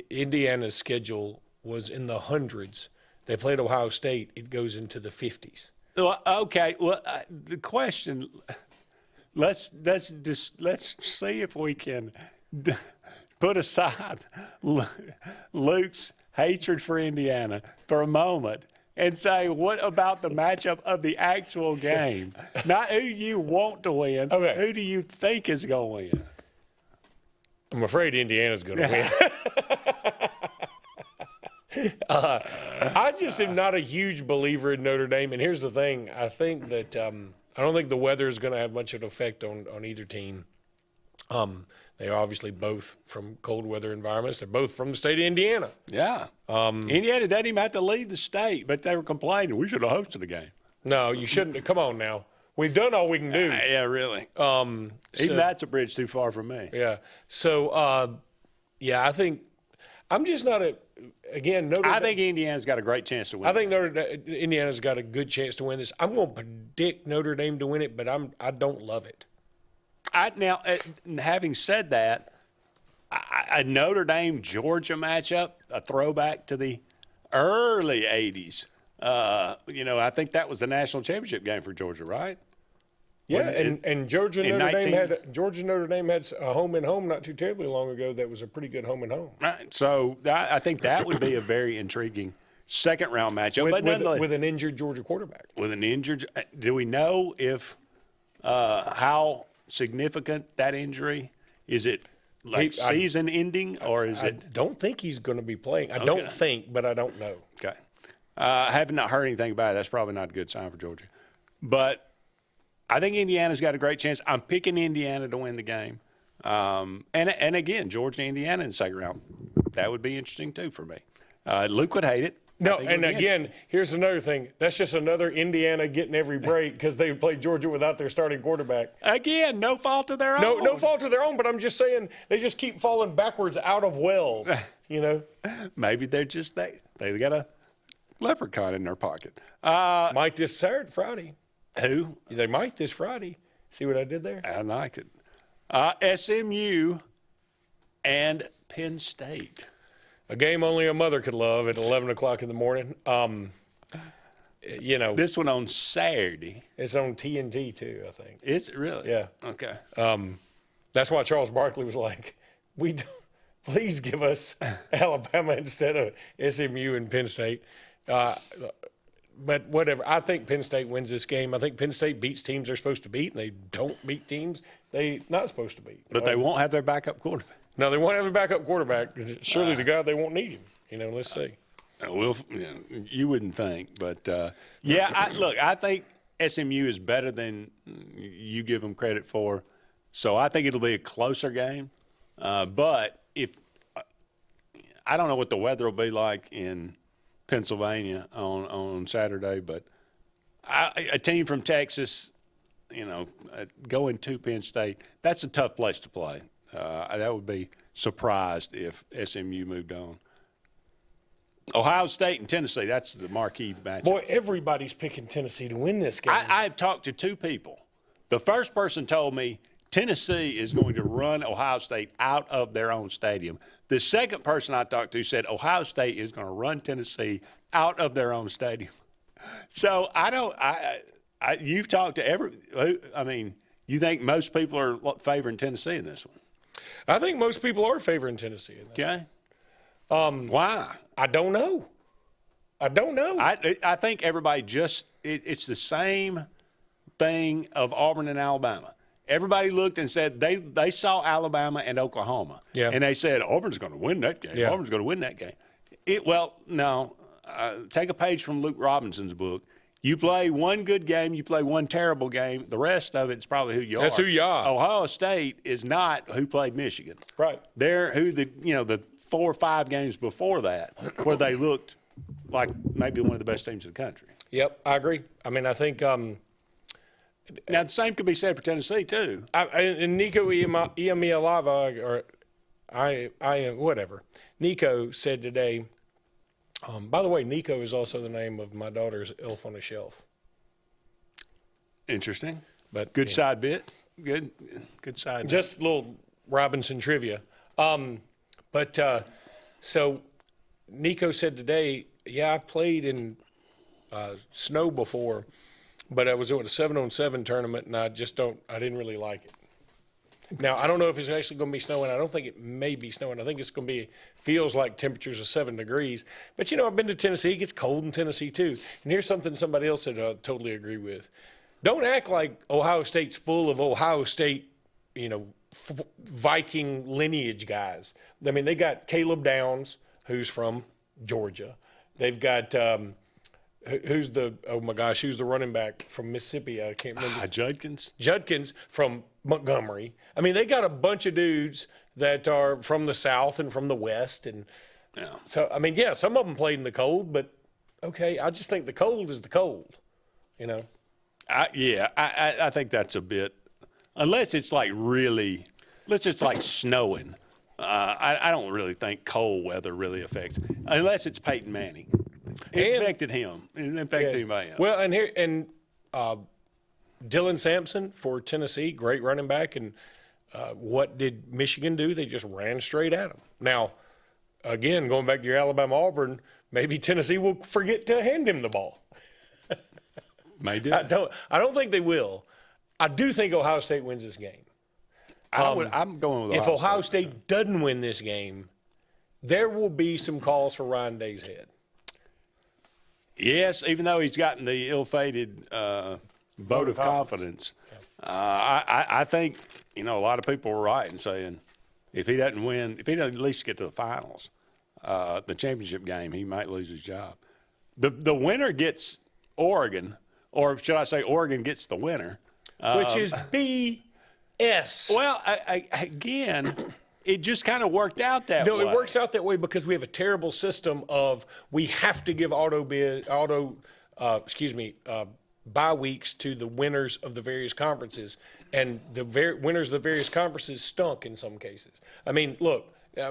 [SPEAKER 4] Indiana's schedule was in the hundreds. They played Ohio State. It goes into the 50s.
[SPEAKER 3] Well, okay. Well, the question. Let's see if we can put aside Luke's hatred for Indiana for a moment and say, what about the matchup of the actual game? Not who you want to win.
[SPEAKER 4] Okay.
[SPEAKER 3] Who do you think is going to win?
[SPEAKER 4] I'm afraid Indiana's going to win. I just am not a huge believer in Notre Dame, and here's the thing: I think that I don't think the weather is going to have much of an effect on either team. They are obviously both from cold weather environments. They're both from the state of Indiana.
[SPEAKER 3] Yeah. Indiana didn't even have to leave the state, but they were complaining we should have hosted the game.
[SPEAKER 4] No, you shouldn't. Come on now. We've done all we can do.
[SPEAKER 3] Yeah, really. Even that's a bridge too far from me.
[SPEAKER 4] Yeah. So, I think I'm just not
[SPEAKER 3] I think Indiana's got a great chance to win.
[SPEAKER 4] I think Indiana's got a good chance to win this. I'm going to predict Notre Dame to win it, but I don't love it.
[SPEAKER 3] Now, having said that, a Notre Dame-Georgia matchup, a throwback to the early 80s, I think that was the national championship game for Georgia, right?
[SPEAKER 4] Yeah, and Georgia Notre Dame had a home and home not too terribly long ago that was a pretty good home and home.
[SPEAKER 3] Right. So I think that would be a very intriguing second-round matchup.
[SPEAKER 4] With an injured Georgia quarterback.
[SPEAKER 3] With an injured – do we know if how significant that injury? Is it season-ending or is it –
[SPEAKER 4] I don't think he's going to be playing. I don't think, but I don't know.
[SPEAKER 3] Okay. I have not heard anything about it. That's probably not a good sign for Georgia. But I think Indiana's got a great chance. I'm picking Indiana to win the game. And again, Georgia and Indiana in the second round. That would be interesting, too, for me. Luke would hate it.
[SPEAKER 4] No, and again, here's another thing. That's just another Indiana getting every break because they played Georgia without their starting quarterback.
[SPEAKER 3] Again, no fault of their own.
[SPEAKER 4] No fault of their own, but I'm just saying they just keep falling backwards out of wells,
[SPEAKER 3] Maybe they're just they got a leprechaun in their pocket.
[SPEAKER 4] Might this Friday.
[SPEAKER 3] Who?
[SPEAKER 4] They might this Friday. See what I did there?
[SPEAKER 3] I like it. SMU and Penn State.
[SPEAKER 4] A game only a mother could love at 11 o'clock in the morning.
[SPEAKER 3] This one on Saturday.
[SPEAKER 4] It's on TNT too, I think.
[SPEAKER 3] Is it really?
[SPEAKER 4] Yeah.
[SPEAKER 3] Okay.
[SPEAKER 4] That's why Charles Barkley was like, please give us Alabama instead of SMU and Penn State. But whatever. I think Penn State wins this game. I think Penn State beats teams they're supposed to beat, and they don't beat teams they're not supposed to beat.
[SPEAKER 3] But they won't have their backup quarterback.
[SPEAKER 4] No, they won't have a backup quarterback. Surely to God they won't need him. Let's see.
[SPEAKER 3] You wouldn't think, but I think SMU is better than you give them credit for. So I think it'll be a closer game. But I don't know what the weather will be like in Pennsylvania on Saturday, but a team from Texas, going to Penn State, that's a tough place to play. That would be surprised if SMU moved on. Ohio State and Tennessee, that's the marquee matchup.
[SPEAKER 4] Boy, everybody's picking Tennessee to win this game.
[SPEAKER 3] I've talked to two people. The first person told me Tennessee is going to run Ohio State out of their own stadium. The second person I talked to said Ohio State is going to run Tennessee out of their own stadium. So you've talked to you think most people are favoring Tennessee in this one?
[SPEAKER 4] I think most people are favoring Tennessee in this
[SPEAKER 3] one. Why?
[SPEAKER 4] I don't know.
[SPEAKER 3] I think everybody it's the same thing of Auburn and Alabama. Everybody looked and said they saw Alabama and Oklahoma.
[SPEAKER 4] Yeah.
[SPEAKER 3] And they said, Auburn's going to win that game.
[SPEAKER 4] Yeah.
[SPEAKER 3] Auburn's going to win that game. No. Take a page from Luke Robinson's book. You play one good game, you play one terrible game. The rest of it's probably who you are.
[SPEAKER 4] That's who you are.
[SPEAKER 3] Ohio State is not who played Michigan.
[SPEAKER 4] Right.
[SPEAKER 3] They're who the 4 or 5 games before that where they looked like maybe one of the best teams in the country.
[SPEAKER 4] Yep, I agree. I mean, I think
[SPEAKER 3] now the same could be said for Tennessee too.
[SPEAKER 4] And Nico Iamaleava, Nico said today. By the way, Nico is also the name of my daughter's elf on a shelf.
[SPEAKER 3] Interesting,
[SPEAKER 4] but
[SPEAKER 3] good side bit. Good side.
[SPEAKER 4] Just a little Robinson trivia. So Nico said today, I've played in snow before, but I was doing a 7-on-7 tournament, and I didn't really like it. Now, I don't know if it's actually going to be snowing. I don't think it may be snowing. I think it's going to feels like temperatures of 7 degrees. But, I've been to Tennessee. It gets cold in Tennessee, too. And here's something somebody else said I totally agree with. Don't act like Ohio State's full of Ohio State, Viking lineage guys. I mean, they got Caleb Downs, who's from Georgia. They've got who's the running back from Mississippi? I can't remember.
[SPEAKER 3] Judkins
[SPEAKER 4] from Montgomery. I mean, they got a bunch of dudes that are from the South and from the West, and so I mean, some of them played in the cold, but okay, I just think the cold is the cold, you know.
[SPEAKER 3] I think that's a bit, unless it's like snowing. I don't really think cold weather really affects, unless it's Peyton Manning. It affected him. It affected anybody else.
[SPEAKER 4] Well, and Dylan Sampson for Tennessee, great running back. And what did Michigan do? They just ran straight at him. Now, again, going back to your Alabama-Auburn, maybe Tennessee will forget to hand him the ball.
[SPEAKER 3] May do.
[SPEAKER 4] I don't think they will. I do think Ohio State wins this game.
[SPEAKER 3] I'm going with
[SPEAKER 4] if Ohio State doesn't win this game, there will be some calls for Ryan Day's head.
[SPEAKER 3] Yes, even though he's gotten the ill-fated vote of confidence. I think, a lot of people were right in saying if he doesn't win, if he doesn't at least get to the finals, the championship game, he might lose his job. The winner gets Oregon, or should I say Oregon gets the winner.
[SPEAKER 4] Which is BS.
[SPEAKER 3] Well, again, it just kind of worked out that way.
[SPEAKER 4] No, it works out that way because we have a terrible system of we have to give bye weeks to the winners of the various conferences, and the winners of the various conferences stunk in some cases. I mean, look,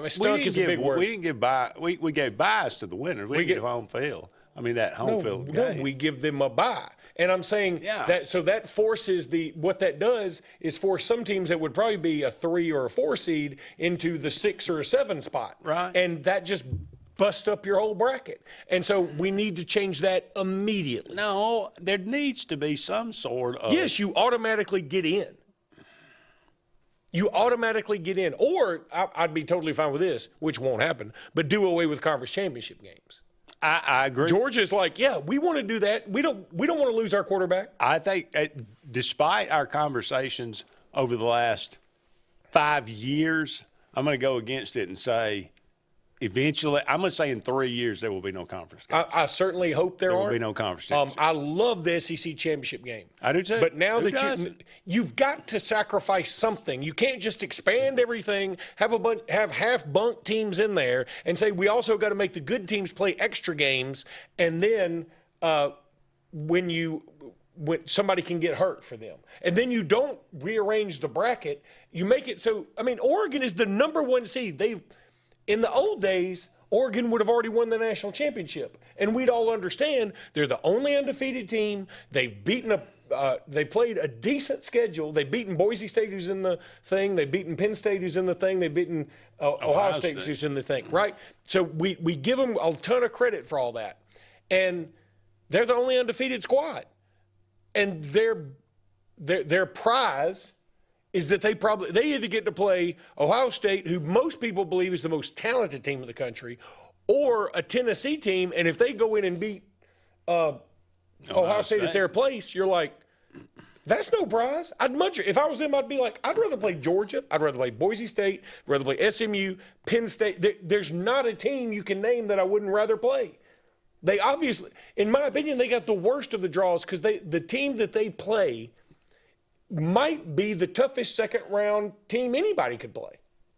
[SPEAKER 4] stunk is a big word.
[SPEAKER 3] We didn't give bye. We gave byes to the winners. We didn't give home field. I mean, that home field game.
[SPEAKER 4] No, we give them a bye. And I'm saying that forces what that does is force some teams that would probably be a 3 or a 4 seed into the 6 or a 7 spot.
[SPEAKER 3] Right.
[SPEAKER 4] And that just busts up your whole bracket. And so we need to change that immediately.
[SPEAKER 3] No, there needs to be some sort of.
[SPEAKER 4] Yes, you automatically get in. You automatically get in. Or I'd be totally fine with this, which won't happen, but do away with conference championship games.
[SPEAKER 3] I agree.
[SPEAKER 4] Georgia's like, we want to do that. We don't want to lose our quarterback.
[SPEAKER 3] I think despite our conversations over the last 5 years, I'm going to go against it and say eventually, I'm going to say in 3 years there will be no conference games.
[SPEAKER 4] I certainly hope there
[SPEAKER 3] will be no conference games.
[SPEAKER 4] I love the SEC championship game.
[SPEAKER 3] I do too.
[SPEAKER 4] But now you've got to sacrifice something. You can't just expand everything, have half bunk teams in there, and say we also got to make the good teams play extra games, and then when somebody can get hurt for them. And then you don't rearrange the bracket. You make it so, Oregon is the number 1 seed. In the old days, Oregon would have already won the national championship. And we'd all understand they're the only undefeated team. They've beaten they played a decent schedule. They've beaten Boise State, who's in the thing. They've beaten Penn State, who's in the thing. They've beaten Ohio State, who's in the thing, right? So we give them a ton of credit for all that. And they're the only undefeated squad. And their prize is that they either get to play Ohio State, who most people believe is the most talented team in the country, or a Tennessee team. And if they go in and beat Ohio State at their place, you're like, that's no prize. If I was them, I'd be like, I'd rather play Georgia. I'd rather play Boise State. I'd rather play SMU, Penn State. There's not a team you can name that I wouldn't rather play. They obviously, in my opinion, they got the worst of the draws because the team that they play might be the toughest second-round team anybody could play.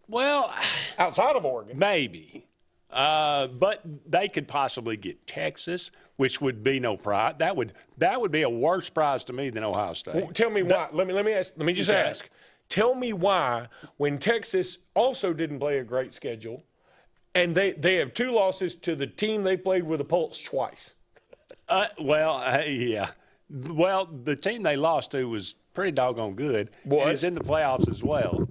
[SPEAKER 3] Well,
[SPEAKER 4] outside of Oregon.
[SPEAKER 3] Maybe. But they could possibly get Texas, which would be no prize. That would be a worse prize to me than Ohio State.
[SPEAKER 4] Well, tell me why. Let me just ask. Tell me why when Texas also didn't play a great schedule, and they have 2 losses to the team they played with a pulse twice.
[SPEAKER 3] Yeah. Well, the team they lost to was pretty doggone good. It's in the playoffs as well.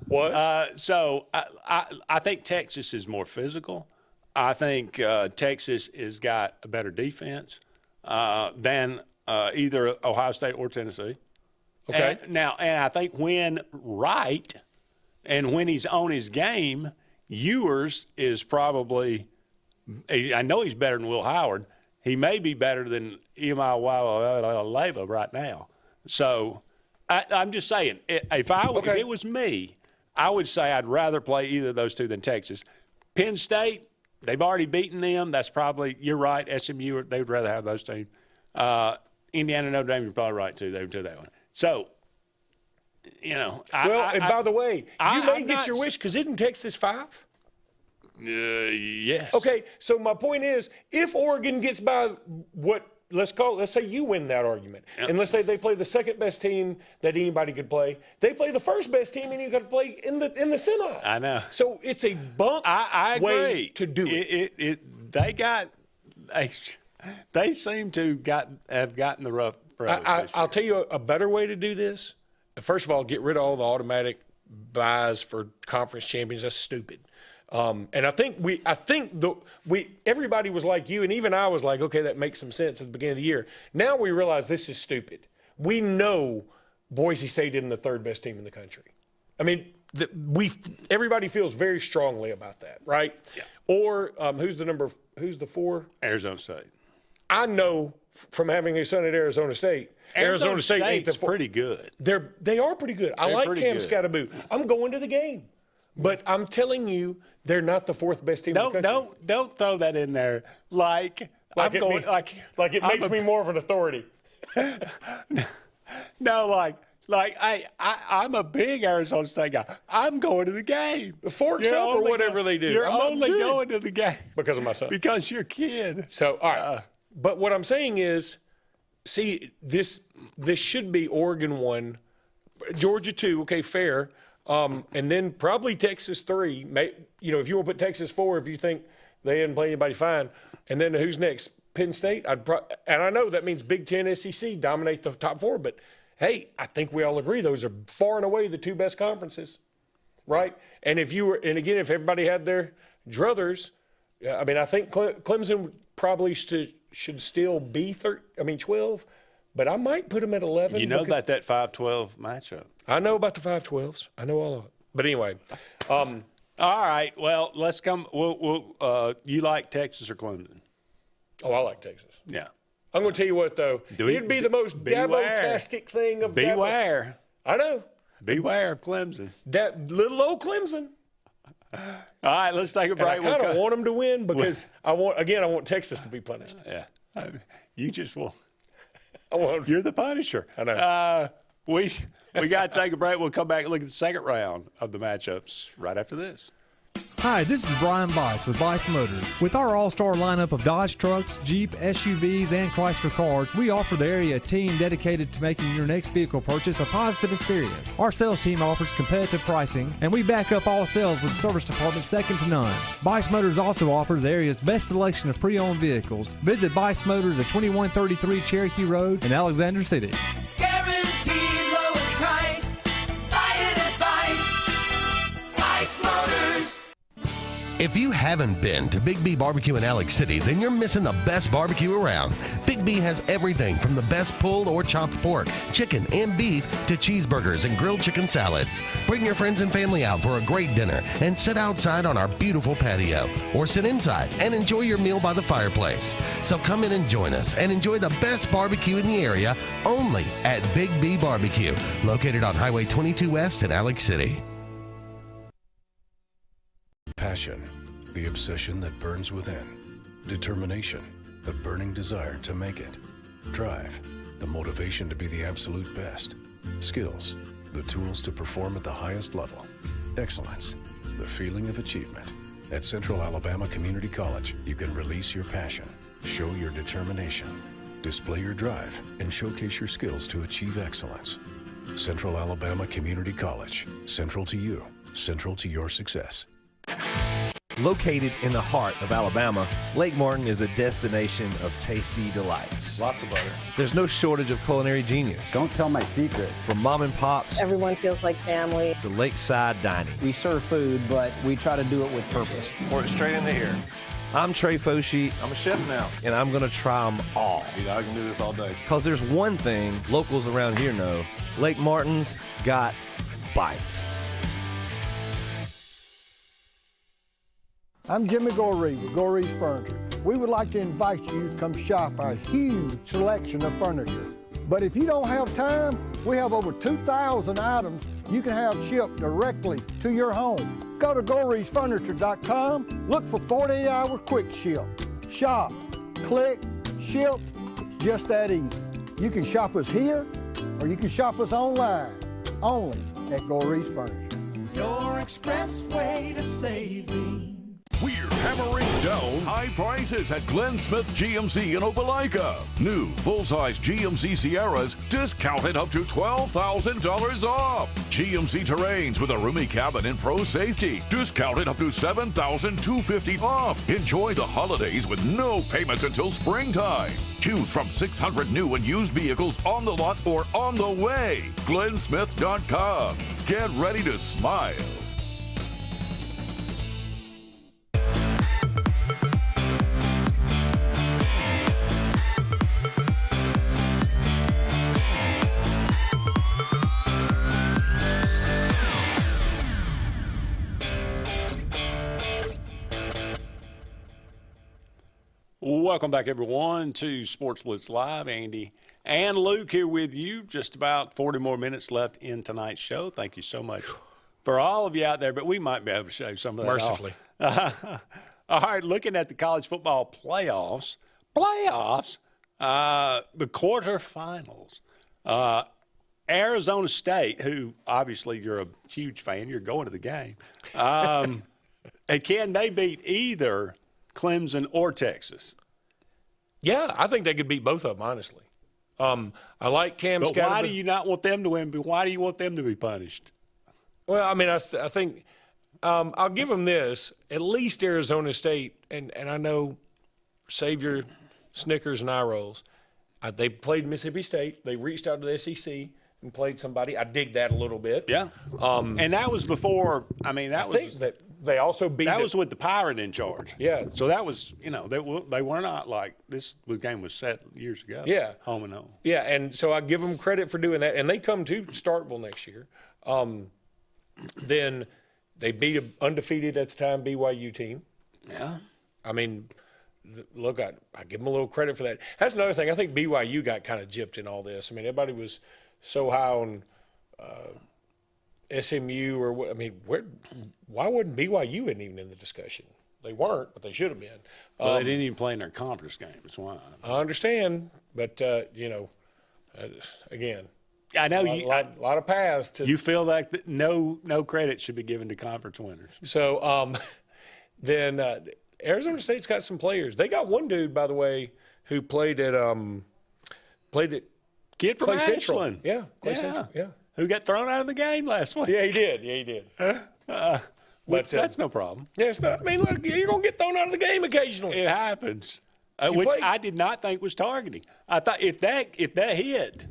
[SPEAKER 3] So I think Texas is more physical. I think Texas has got a better defense than either Ohio State or Tennessee.
[SPEAKER 4] Okay.
[SPEAKER 3] And I think when he's on his game, Ewers is probably – I know he's better than Will Howard. He may be better than Iamaleava right now. So I'm just saying, if it was me, I would say I'd rather play either of those two than Texas. Penn State, they've already beaten them. That's probably – you're right, SMU, they would rather have those teams. Indiana, Notre Dame, you're probably right, too. They would do that one. So, you know.
[SPEAKER 4] By the way, you may get your wish because isn't Texas 5?
[SPEAKER 3] Yes.
[SPEAKER 4] Okay, so my point is, if Oregon gets by let's say you win that argument, and let's say they play the second best team that anybody could play, they play the first best team and you got to play in the semis.
[SPEAKER 3] I know.
[SPEAKER 4] So it's a bunk
[SPEAKER 3] I agree.
[SPEAKER 4] way to do it.
[SPEAKER 3] They seem to have gotten the rough road.
[SPEAKER 4] I'll tell you a better way to do this. First of all, get rid of all the automatic buys for conference champions. That's stupid. And I think everybody was like you, and even I was like, okay, that makes some sense at the beginning of the year. Now we realize this is stupid. We know Boise State isn't the third best team in the country. I mean, everybody feels very strongly about that, right?
[SPEAKER 3] Yeah.
[SPEAKER 4] Or who's the 4?
[SPEAKER 3] Arizona State.
[SPEAKER 4] I know from having a son at Arizona State ain't the
[SPEAKER 3] pretty good.
[SPEAKER 4] They are pretty good. I like Cam Scattaboo. I'm going to the game. But I'm telling you, they're not the fourth best team in the country.
[SPEAKER 3] Don't throw that in there like
[SPEAKER 4] it makes me more of an authority.
[SPEAKER 3] No, I'm a big Arizona State guy. I'm going to the game.
[SPEAKER 4] Forks up or whatever they do.
[SPEAKER 3] You're
[SPEAKER 4] I'm
[SPEAKER 3] only going to the game
[SPEAKER 4] because of my son.
[SPEAKER 3] Because you're a kid.
[SPEAKER 4] So all right. But what I'm saying is, see, this should be Oregon 1, Georgia 2. Okay, fair. And then probably Texas 3. If you want to put Texas 4, if you think they didn't play anybody, fine. And then who's next? Penn State. And I know that means Big Ten, SEC dominate the top 4. But hey, I think we all agree those are far and away the 2 best conferences, right? And if everybody had their druthers, I think Clemson probably should still be 12. But I might put them at 11.
[SPEAKER 3] You know about that 5-12 matchup.
[SPEAKER 4] I know about the 5-12s. I know all of it. But anyway.
[SPEAKER 3] All right. Well, let's come. You like Texas or Clemson?
[SPEAKER 4] Oh, I like Texas.
[SPEAKER 3] Yeah.
[SPEAKER 4] I'm going to tell you what, though. It'd be the most Dabo-tastic thing of
[SPEAKER 3] beware.
[SPEAKER 4] I know.
[SPEAKER 3] Beware of Clemson.
[SPEAKER 4] That little old Clemson.
[SPEAKER 3] All right, let's take a break.
[SPEAKER 4] And I kind of want them to win because I want Texas to be punished.
[SPEAKER 3] Yeah. You just will.
[SPEAKER 4] You're
[SPEAKER 3] the punisher.
[SPEAKER 4] I know.
[SPEAKER 3] We got to take a break. We'll come back and look at the second round of the matchups right after this.
[SPEAKER 15] Hi, this is Brian Bice with Bice Motors. With our all-star lineup of Dodge trucks, Jeep, SUVs, and Chrysler cars, we offer the area team dedicated to making your next vehicle purchase a positive experience. Our sales team offers competitive pricing, and we back up all sales with a service department second to none. Bice Motors also offers the area's best selection of pre-owned vehicles. Visit Bice Motors at 2133 Cherokee Road in Alexander City.
[SPEAKER 16] Guaranteed lowest price. Buy it at Bice Motors.
[SPEAKER 1] If you haven't been to Big B Barbecue in Alex City, then you're missing the best barbecue around. Big B has everything from the best pulled or chopped pork, chicken, and beef to cheeseburgers and grilled chicken salads. Bring your friends and family out for a great dinner and sit outside on our beautiful patio or sit inside and enjoy your meal by the fireplace. So come in and join us and enjoy the best barbecue in the area only at Big B Barbecue, located on Highway 22 West in Alex City.
[SPEAKER 18] Passion, the obsession that burns within. Determination, the burning desire to make it. Drive, the motivation to be the absolute best. Skills, the tools to perform at the highest level. Excellence, the feeling of achievement. At Central Alabama Community College, you can release your passion, show your determination, display your drive, and showcase your skills to achieve excellence. Central Alabama Community College, central to you, central to your success.
[SPEAKER 6] Located in the heart of Alabama, Lake Martin is a destination of tasty delights.
[SPEAKER 8] Lots of butter.
[SPEAKER 6] There's no shortage of culinary genius.
[SPEAKER 8] Don't tell my secrets.
[SPEAKER 6] From mom and pops
[SPEAKER 11] Everyone feels like family.
[SPEAKER 6] to lakeside dining.
[SPEAKER 8] We serve food, but we try to do it with purpose.
[SPEAKER 6] Pour it straight in the ear. I'm Trey Foshee.
[SPEAKER 8] I'm a chef now.
[SPEAKER 6] And I'm going to try them all.
[SPEAKER 8] I can do this all day.
[SPEAKER 6] Because there's one thing locals around here know. Lake Martin's got bite.
[SPEAKER 12] I'm Jimmy Goree with Goree's Furniture. We would like to invite you to come shop our huge selection of furniture. But if you don't have time, we have over 2,000 items you can have shipped directly to your home. Go to GoreesFurniture.com, look for 48-hour quick ship. Shop, click, ship. It's just that easy. You can shop us here or you can shop us online, only at Gorey's Furniture.
[SPEAKER 16] Your expressway to saving.
[SPEAKER 11] We're hammering down high prices at Glenn Smith GMC in Opelika. New full-size GMC Sierras discounted up to $12,000 off. GMC Terrains with a roomy cabin and pro safety discounted up to $7,250 off. Enjoy the holidays with no payments until springtime. Choose from 600 new and used vehicles on the lot or on the way. GlennSmith.com. Get ready to smile.
[SPEAKER 3] Welcome back, everyone, to Sports Blitz Live. Andy and Luke here with you. Just about 40 more minutes left in tonight's show. Thank you so much for all of you out there, but we might be able to shave some of that
[SPEAKER 4] Mercifully.
[SPEAKER 3] off. All right, looking at the college football playoffs, the quarterfinals. Arizona State, who obviously you're a huge fan, you're going to the game. And can they beat either Clemson or Texas?
[SPEAKER 4] Yeah, I think they could beat both of them, honestly. I like Cam
[SPEAKER 3] But
[SPEAKER 4] Scatterman.
[SPEAKER 3] why do you not want them to win? But why do you want them to be punished?
[SPEAKER 4] Well, I mean, I think I'll give them this. At least Arizona State, and I know save your Snickers and eye rolls. They played Mississippi State. They reached out to the SEC and played somebody. I dig that a little bit.
[SPEAKER 3] Yeah. And that was before, I mean, that was.
[SPEAKER 4] think that they also beat
[SPEAKER 3] That was with the Pirate in charge.
[SPEAKER 4] Yeah.
[SPEAKER 3] So that was, they were not like this game was set years ago.
[SPEAKER 4] Yeah.
[SPEAKER 3] Home and home.
[SPEAKER 4] Yeah, and so I give them credit for doing that. And they come to Starkville next year. Then they beat an undefeated at the time BYU team.
[SPEAKER 3] Yeah.
[SPEAKER 4] I mean, look, I give them a little credit for that. That's another thing. I think BYU got kind of gypped in all this. I mean, everybody was so high on SMU or what. I mean, why wasn't BYU even in the discussion? They weren't, but they should have been.
[SPEAKER 3] Well, they didn't even play in their conference game. That's why.
[SPEAKER 4] I understand, but again,
[SPEAKER 3] I know
[SPEAKER 4] a lot of paths to.
[SPEAKER 3] You feel like that no credit should be given to conference winners.
[SPEAKER 4] So then Arizona State's got some players. They got one dude, by the way, who played at
[SPEAKER 3] Kid from
[SPEAKER 4] Clay Central.
[SPEAKER 3] Ashland.
[SPEAKER 4] Yeah, Clay Central. Yeah.
[SPEAKER 3] Who got thrown out of the game last week.
[SPEAKER 4] Yeah, he did.
[SPEAKER 3] Which that's no problem.
[SPEAKER 4] Yeah, it's not. I mean, look, you're gonna get thrown out of the game occasionally.
[SPEAKER 3] It happens. Which I did not think was targeting. I thought if that hit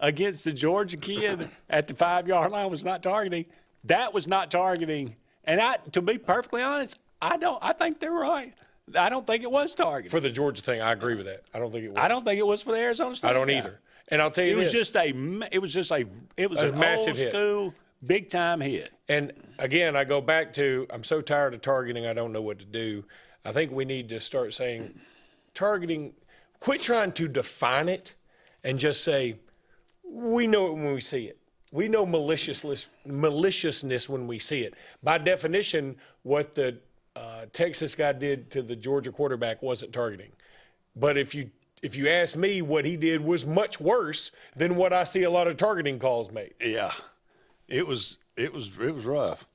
[SPEAKER 3] against the Georgia kid at the 5-yard line was not targeting, that was not targeting. And to be perfectly honest, I think they're right. I don't think it was targeting.
[SPEAKER 4] For the Georgia thing, I agree with that. I don't think it was.
[SPEAKER 3] I don't think it was for the Arizona State.
[SPEAKER 4] I don't
[SPEAKER 3] guy.
[SPEAKER 4] either. And I'll tell you
[SPEAKER 3] it was
[SPEAKER 4] this.
[SPEAKER 3] It was a
[SPEAKER 4] massive
[SPEAKER 3] old
[SPEAKER 4] hit.
[SPEAKER 3] school, big time hit.
[SPEAKER 4] And again, I go back to I'm so tired of targeting. I don't know what to do. I think we need to start saying targeting. Quit trying to define it, and just say we know it when we see it. We know maliciousness when we see it. By definition, what the Texas guy did to the Georgia quarterback wasn't targeting. But if you ask me, what he did was much worse than what I see a lot of targeting calls made.
[SPEAKER 3] Yeah, it was rough.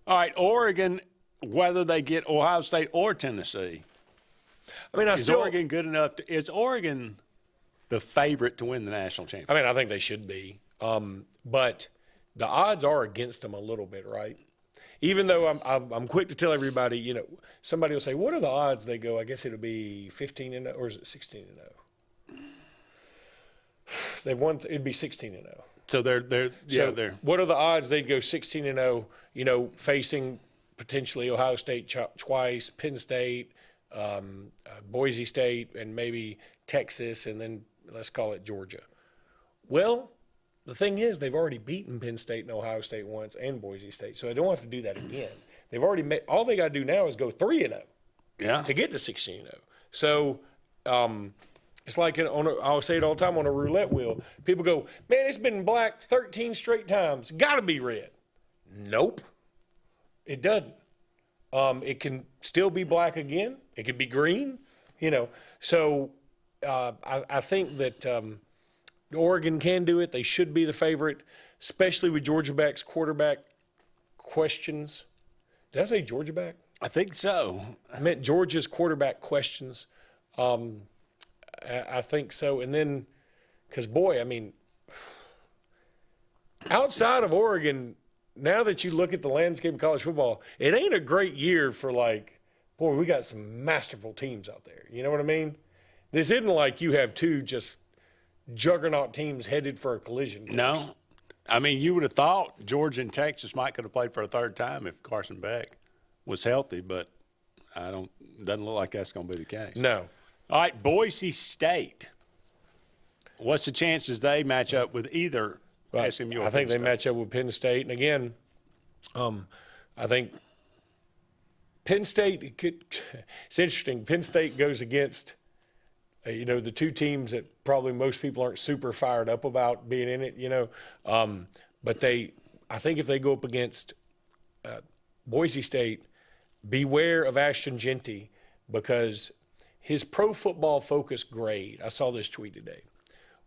[SPEAKER 3] All right, Oregon, whether they get Ohio State or Tennessee.
[SPEAKER 4] I mean,
[SPEAKER 3] is Oregon good enough? Is Oregon the favorite to win the national championship?
[SPEAKER 4] I mean, I think they should be. But the odds are against them a little bit, right? Even though I'm quick to tell everybody, somebody will say, what are the odds they go? I guess it'll be 15-0, or is it 16-0? They've won. It'd be 16-0.
[SPEAKER 3] So they're.
[SPEAKER 4] What are the odds they'd go 16-0? Facing potentially Ohio State twice, Penn State, Boise State, and maybe Texas, and then let's call it Georgia. Well, the thing is, they've already beaten Penn State and Ohio State once, and Boise State, so they don't have to do that again. They've already made. All they got to do now is go 3-0.
[SPEAKER 3] Yeah.
[SPEAKER 4] To get to 16-0. So. It's like I'll say it all the time on a roulette wheel. People go, man, it's been black 13 straight times. Got to be red. Nope. It doesn't. It can still be black again. It could be green. So I think that Oregon can do it. They should be the favorite, especially with Georgia back's quarterback questions. Did I say Georgia back?
[SPEAKER 3] I think so.
[SPEAKER 4] I meant Georgia's quarterback questions. I think so. And then, because, boy, I mean, outside of Oregon, now that you look at the landscape of college football, it ain't a great year for, like, boy, we got some masterful teams out there. You know what I mean? This isn't like you have two just juggernaut teams headed for a collision course.
[SPEAKER 3] No. I mean, you would have thought Georgia and Texas might could have played for a third time if Carson Beck was healthy, but doesn't look like that's going to be the case.
[SPEAKER 4] No.
[SPEAKER 3] All right, Boise State. What's the chances they match up with either SMU or
[SPEAKER 4] I think
[SPEAKER 3] Penn
[SPEAKER 4] they
[SPEAKER 3] State?
[SPEAKER 4] match up with Penn State. And, again, I think Penn State it's interesting. Penn State goes against the two teams that probably most people aren't super fired up about being in it, but I think if they go up against Boise State, beware of Ashton Genty, because his Pro Football Focus grade, I saw this tweet today,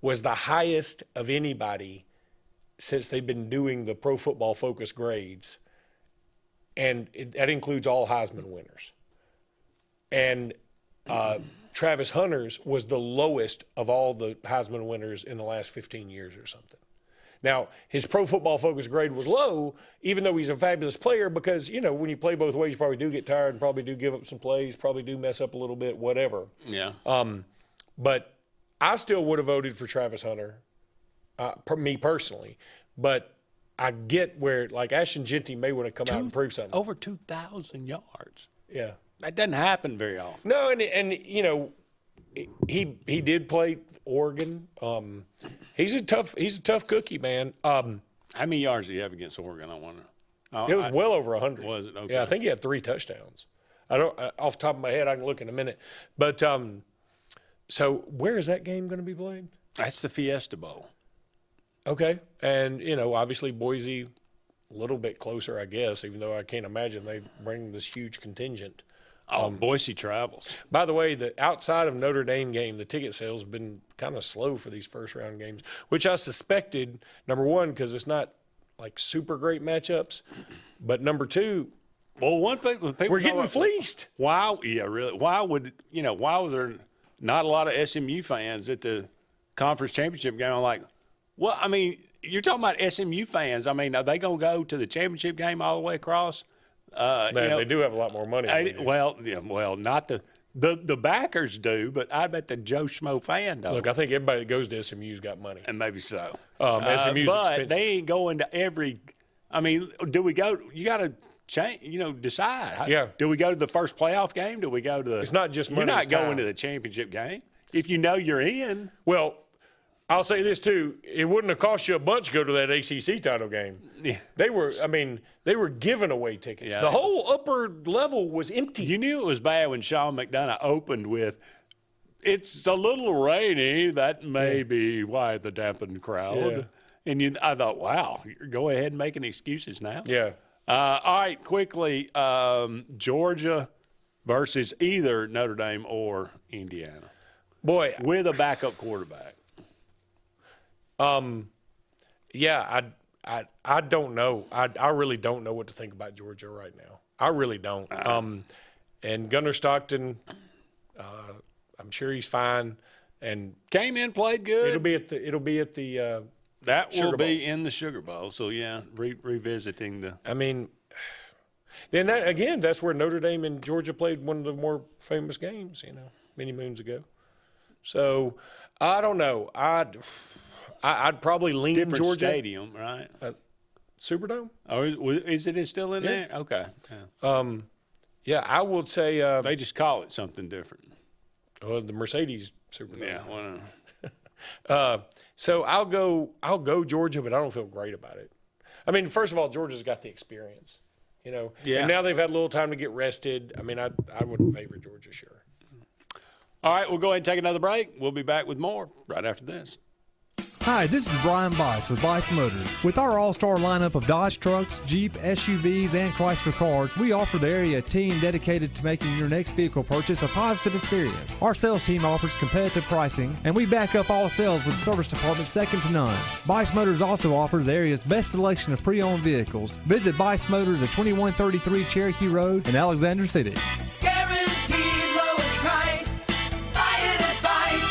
[SPEAKER 4] was the highest of anybody since they've been doing the Pro Football Focus grades, and that includes all Heisman winners. And Travis Hunter's was the lowest of all the Heisman winners in the last 15 years or something. Now, his Pro Football Focus grade was low, even though he's a fabulous player, because, when you play both ways, you probably do get tired and probably do give up some plays, probably do mess up a little bit, whatever.
[SPEAKER 3] Yeah.
[SPEAKER 4] But I still would have voted for Travis Hunter, me personally. But I get where, like, Ashton Genty may want to come out and prove something.
[SPEAKER 3] Over 2,000 yards.
[SPEAKER 4] Yeah.
[SPEAKER 3] That doesn't happen very often.
[SPEAKER 4] No, and he did play Oregon. He's a tough cookie, man.
[SPEAKER 3] How many yards did he have against Oregon, I wonder?
[SPEAKER 4] It was well over 100.
[SPEAKER 3] Was it? Okay.
[SPEAKER 4] Yeah, I think he had 3 touchdowns. I don't off the top of my head. I can look in a minute. But so where is that game going to be played?
[SPEAKER 3] That's the Fiesta Bowl.
[SPEAKER 4] Okay, and obviously Boise, a little bit closer, I guess. Even though I can't imagine they bring this huge contingent.
[SPEAKER 3] Boise travels.
[SPEAKER 4] By the way, the outside of Notre Dame game, the ticket sales have been kind of slow for these first round games, which I suspected, number one, because it's not like super great matchups, but number two,
[SPEAKER 3] well, one thing
[SPEAKER 4] we're getting fleeced.
[SPEAKER 3] Wow, yeah, really. Why was there not a lot of SMU fans at the conference championship game? I'm like, well, I mean, you're talking about SMU fans. I mean, are they going to go to the championship game all the way across?
[SPEAKER 4] They do have a lot more money.
[SPEAKER 3] Not the backers do, but I bet the Joe Schmo fan don't.
[SPEAKER 4] Look, I think everybody that goes to SMU's got money,
[SPEAKER 3] and maybe so.
[SPEAKER 4] SMU's
[SPEAKER 3] but
[SPEAKER 4] expensive.
[SPEAKER 3] They ain't going to every. I mean, do we go? You got to change. Decide.
[SPEAKER 4] Yeah.
[SPEAKER 3] Do we go to the first playoff game? Do we go to the?
[SPEAKER 4] It's not just money.
[SPEAKER 3] You're not
[SPEAKER 4] it's
[SPEAKER 3] going
[SPEAKER 4] time.
[SPEAKER 3] to the championship game if you know you're in.
[SPEAKER 4] Well, I'll say this too: it wouldn't have cost you a bunch to go to that ACC title game.
[SPEAKER 3] Yeah.
[SPEAKER 4] They were giving away tickets.
[SPEAKER 3] Yeah,
[SPEAKER 4] the whole upper level was empty.
[SPEAKER 3] You knew it was bad when Sean McDonough opened with, "It's a little rainy. That may be why the dampened crowd."
[SPEAKER 4] Yeah.
[SPEAKER 3] And I thought, wow, you're go ahead and making excuses now.
[SPEAKER 4] Yeah.
[SPEAKER 3] All right, quickly, Georgia versus either Notre Dame or Indiana.
[SPEAKER 4] Boy,
[SPEAKER 3] with a backup quarterback.
[SPEAKER 4] Yeah, I don't know. I really don't know what to think about Georgia right now. I really don't. And Gunnar Stockton, I'm sure he's fine. And
[SPEAKER 3] came in, played good.
[SPEAKER 4] It'll be at the
[SPEAKER 3] that
[SPEAKER 4] Sugar
[SPEAKER 3] will be
[SPEAKER 4] Bowl.
[SPEAKER 3] in the Sugar Bowl. So yeah, revisiting the.
[SPEAKER 4] I mean, then that's where Notre Dame and Georgia played one of the more famous games, many moons ago. So I don't know. I'd probably lean
[SPEAKER 3] Different
[SPEAKER 4] Georgia.
[SPEAKER 3] Stadium, right?
[SPEAKER 4] Superdome?
[SPEAKER 3] Or is it still in there? Okay.
[SPEAKER 4] Yeah. I would say
[SPEAKER 3] they just call it something different.
[SPEAKER 4] Well, the Mercedes Superdome.
[SPEAKER 3] Yeah.
[SPEAKER 4] So I'll go Georgia, but I don't feel great about it. I mean, first of all, Georgia's got the experience, Yeah. And now they've had a little time to get rested. I mean, I would favor Georgia, sure.
[SPEAKER 3] All right, we'll go ahead and take another break. We'll be back with more right after this.
[SPEAKER 15] Hi, this is Brian Bice with Bice Motors. With our all-star lineup of Dodge trucks, Jeep, SUVs, and Chrysler cars, we offer the area team dedicated to making your next vehicle purchase a positive experience. Our sales team offers competitive pricing, and we back up all sales with a service department second to none. Bice Motors also offers the area's best selection of pre-owned vehicles. Visit Bice Motors at 2133 Cherokee Road in Alexander City.
[SPEAKER 16] Guaranteed lowest price. Buy it at Bice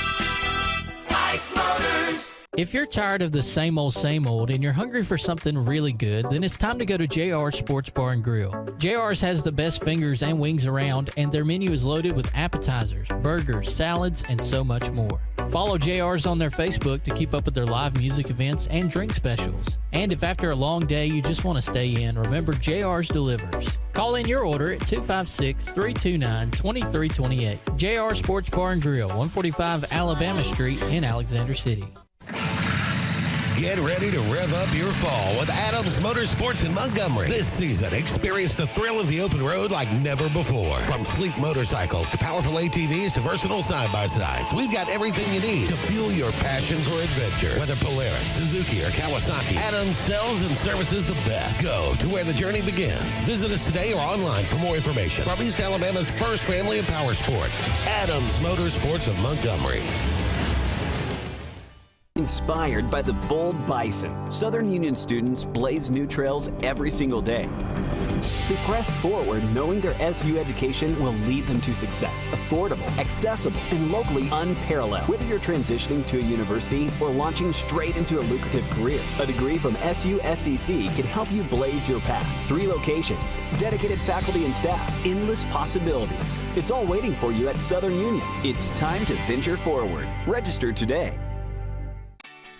[SPEAKER 16] Motors.
[SPEAKER 22] If you're tired of the same old and you're hungry for something really good, then it's time to go to JR's Sports Bar and Grill. JR's has the best fingers and wings around, and their menu is loaded with appetizers, burgers, salads, and so much more. Follow JR's on their Facebook to keep up with their live music events and drink specials. And if after a long day you just want to stay in, remember JR's delivers. Call in your order at 256-329-2328. JR Sports Bar and Grill, 145 Alabama Street in Alexander City.
[SPEAKER 1] Get ready to rev up your fall with Adams Motorsports in Montgomery. This season, experience the thrill of the open road like never before. From sleek motorcycles to powerful ATVs to versatile side-by-sides, we've got everything you need to fuel your passion for adventure. Whether Polaris, Suzuki, or Kawasaki, Adams sells and services the best. Go to where the journey begins. Visit us today or online for more information. From East Alabama's first family of power sports, Adams Motorsports of Montgomery.
[SPEAKER 13] Inspired by the bold bison, Southern Union students blaze new trails every single day. They press forward knowing their SU education will lead them to success. Affordable, accessible, and locally unparalleled. Whether you're transitioning to a university or launching straight into a lucrative career, a degree from SU SEC can help you blaze your path. 3 locations, dedicated faculty and staff, endless possibilities. It's all waiting for you at Southern Union. It's time to venture forward. Register today.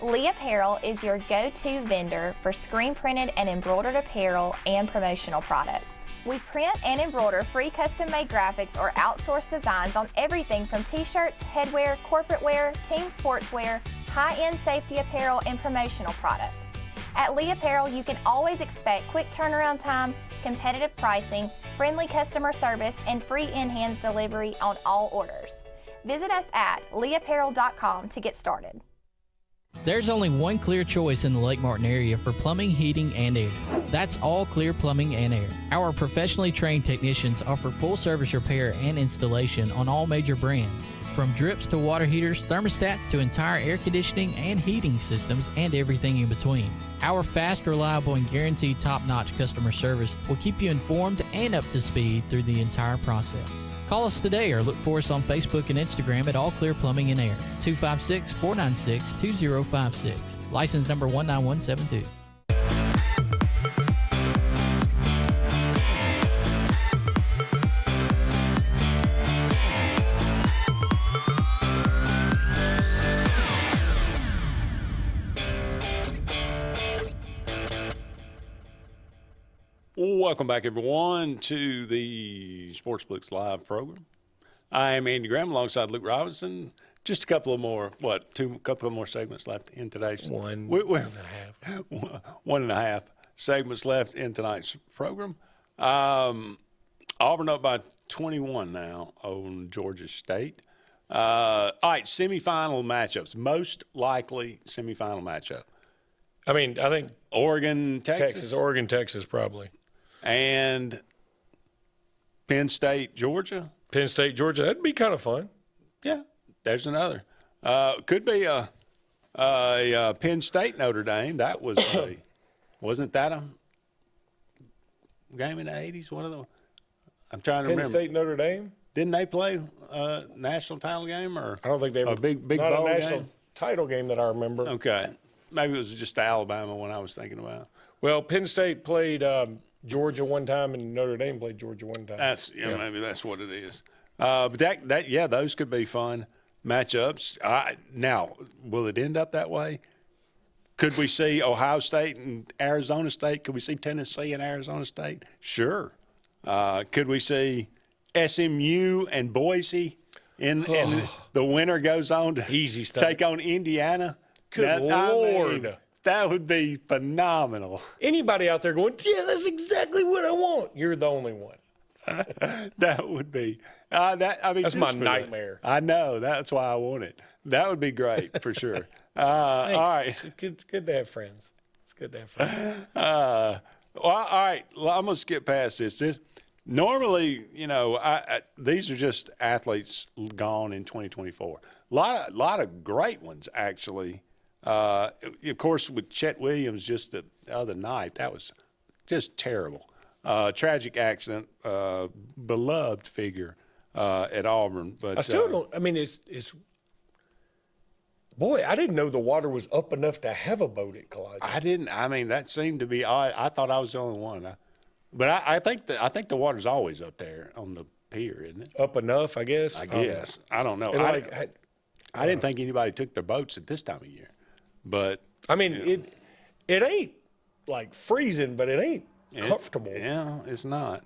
[SPEAKER 14] Lee Apparel is your go-to vendor for screen printed and embroidered apparel and promotional products. We print and embroider free custom-made graphics or outsourced designs on everything from t-shirts, headwear, corporate wear, team sportswear, high-end safety apparel, and promotional products. At Lee Apparel, you can always expect quick turnaround time, competitive pricing, friendly customer service, and free in-hands delivery on all orders. Visit us at leeapparel.com to get started.
[SPEAKER 22] There's only one clear choice in the Lake Martin area for plumbing, heating, and air. That's All Clear Plumbing and Air. Our professionally trained technicians offer full service repair and installation on all major brands. From drips to water heaters, thermostats to entire air conditioning and heating systems, and everything in between. Our fast, reliable, and guaranteed top-notch customer service will keep you informed and up to speed through the entire process. Call us today or look for us on Facebook and Instagram at All Clear Plumbing and Air, 256-496-2056. License number 19172.
[SPEAKER 3] Welcome back, everyone, to the Sports Blitz Live program. I am Andy Graham alongside Luke Robinson. Just a couple of more, couple of more segments left in today's
[SPEAKER 4] one and a half
[SPEAKER 3] segments left in tonight's program. Auburn up by 21 now on Georgia State. All right, semifinal matchups. Most likely semifinal matchup.
[SPEAKER 4] I mean, I think
[SPEAKER 3] Oregon, Texas.
[SPEAKER 4] Oregon, Texas, probably.
[SPEAKER 3] And Penn State, Georgia.
[SPEAKER 4] Penn State, Georgia. That'd be kind of fun.
[SPEAKER 3] Yeah, there's another. Could be a Penn State, Notre Dame. That was wasn't that a game in the 80s? One of them. I'm trying to remember.
[SPEAKER 4] Penn State, Notre Dame.
[SPEAKER 3] Didn't they play a national title game or?
[SPEAKER 4] I don't think they were
[SPEAKER 3] a big
[SPEAKER 4] not
[SPEAKER 3] bowl
[SPEAKER 4] a national
[SPEAKER 3] game?
[SPEAKER 4] title game that I remember.
[SPEAKER 3] Okay, maybe it was just the Alabama one I was thinking about.
[SPEAKER 4] Well, Penn State played Georgia one time, and Notre Dame played Georgia one time.
[SPEAKER 3] Maybe that's what it is. But those could be fun matchups. Now, will it end up that way? Could we see Ohio State and Arizona State? Could we see Tennessee and Arizona State? Sure. Could we see SMU and Boise? And the winner goes on to
[SPEAKER 4] easy stuff.
[SPEAKER 3] Take on Indiana?
[SPEAKER 4] Good Lord.
[SPEAKER 3] That would be phenomenal.
[SPEAKER 4] Anybody out there going, yeah, that's exactly what I want. You're the only one.
[SPEAKER 3] That would be. That's
[SPEAKER 4] my nightmare.
[SPEAKER 3] I know. That's why I want it. That would be great for sure. All right.
[SPEAKER 4] It's good to have friends. It's good to have friends.
[SPEAKER 3] Well, all right. Well, I'm going to skip past this. Normally, these are just athletes gone in 2024. A lot of great ones, actually. Of course, with Chet Williams just the other night, that was just terrible. Tragic accident, beloved figure at Auburn. But
[SPEAKER 4] I still don't. I mean, it's. Boy, I didn't know the water was up enough to have a boat at Kalijah.
[SPEAKER 3] I didn't. I mean, that seemed to be. I thought I was the only one. But I think the water's always up there on the pier, isn't it?
[SPEAKER 4] Up enough, I guess.
[SPEAKER 3] I guess. I don't know. I didn't think anybody took their boats at this time of year. But
[SPEAKER 4] I mean, it ain't like freezing, but it ain't comfortable.
[SPEAKER 3] Yeah, it's not.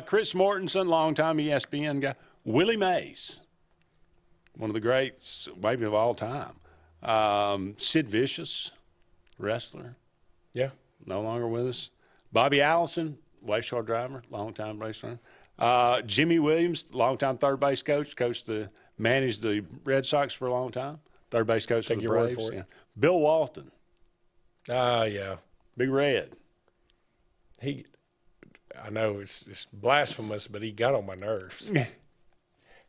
[SPEAKER 3] Chris Mortensen, longtime ESPN guy. Willie Mays, one of the greats, maybe of all time. Sid Vicious, wrestler.
[SPEAKER 4] Yeah.
[SPEAKER 3] No longer with us. Bobby Allison, Wayshore driver, longtime race runner. Jimmy Williams, longtime third base coach, managed the Red Sox for a long time. Third base coach for the Braves. Yeah. Bill Walton.
[SPEAKER 4] Yeah.
[SPEAKER 3] Big Red.
[SPEAKER 4] I know it's blasphemous, but he got on my nerves.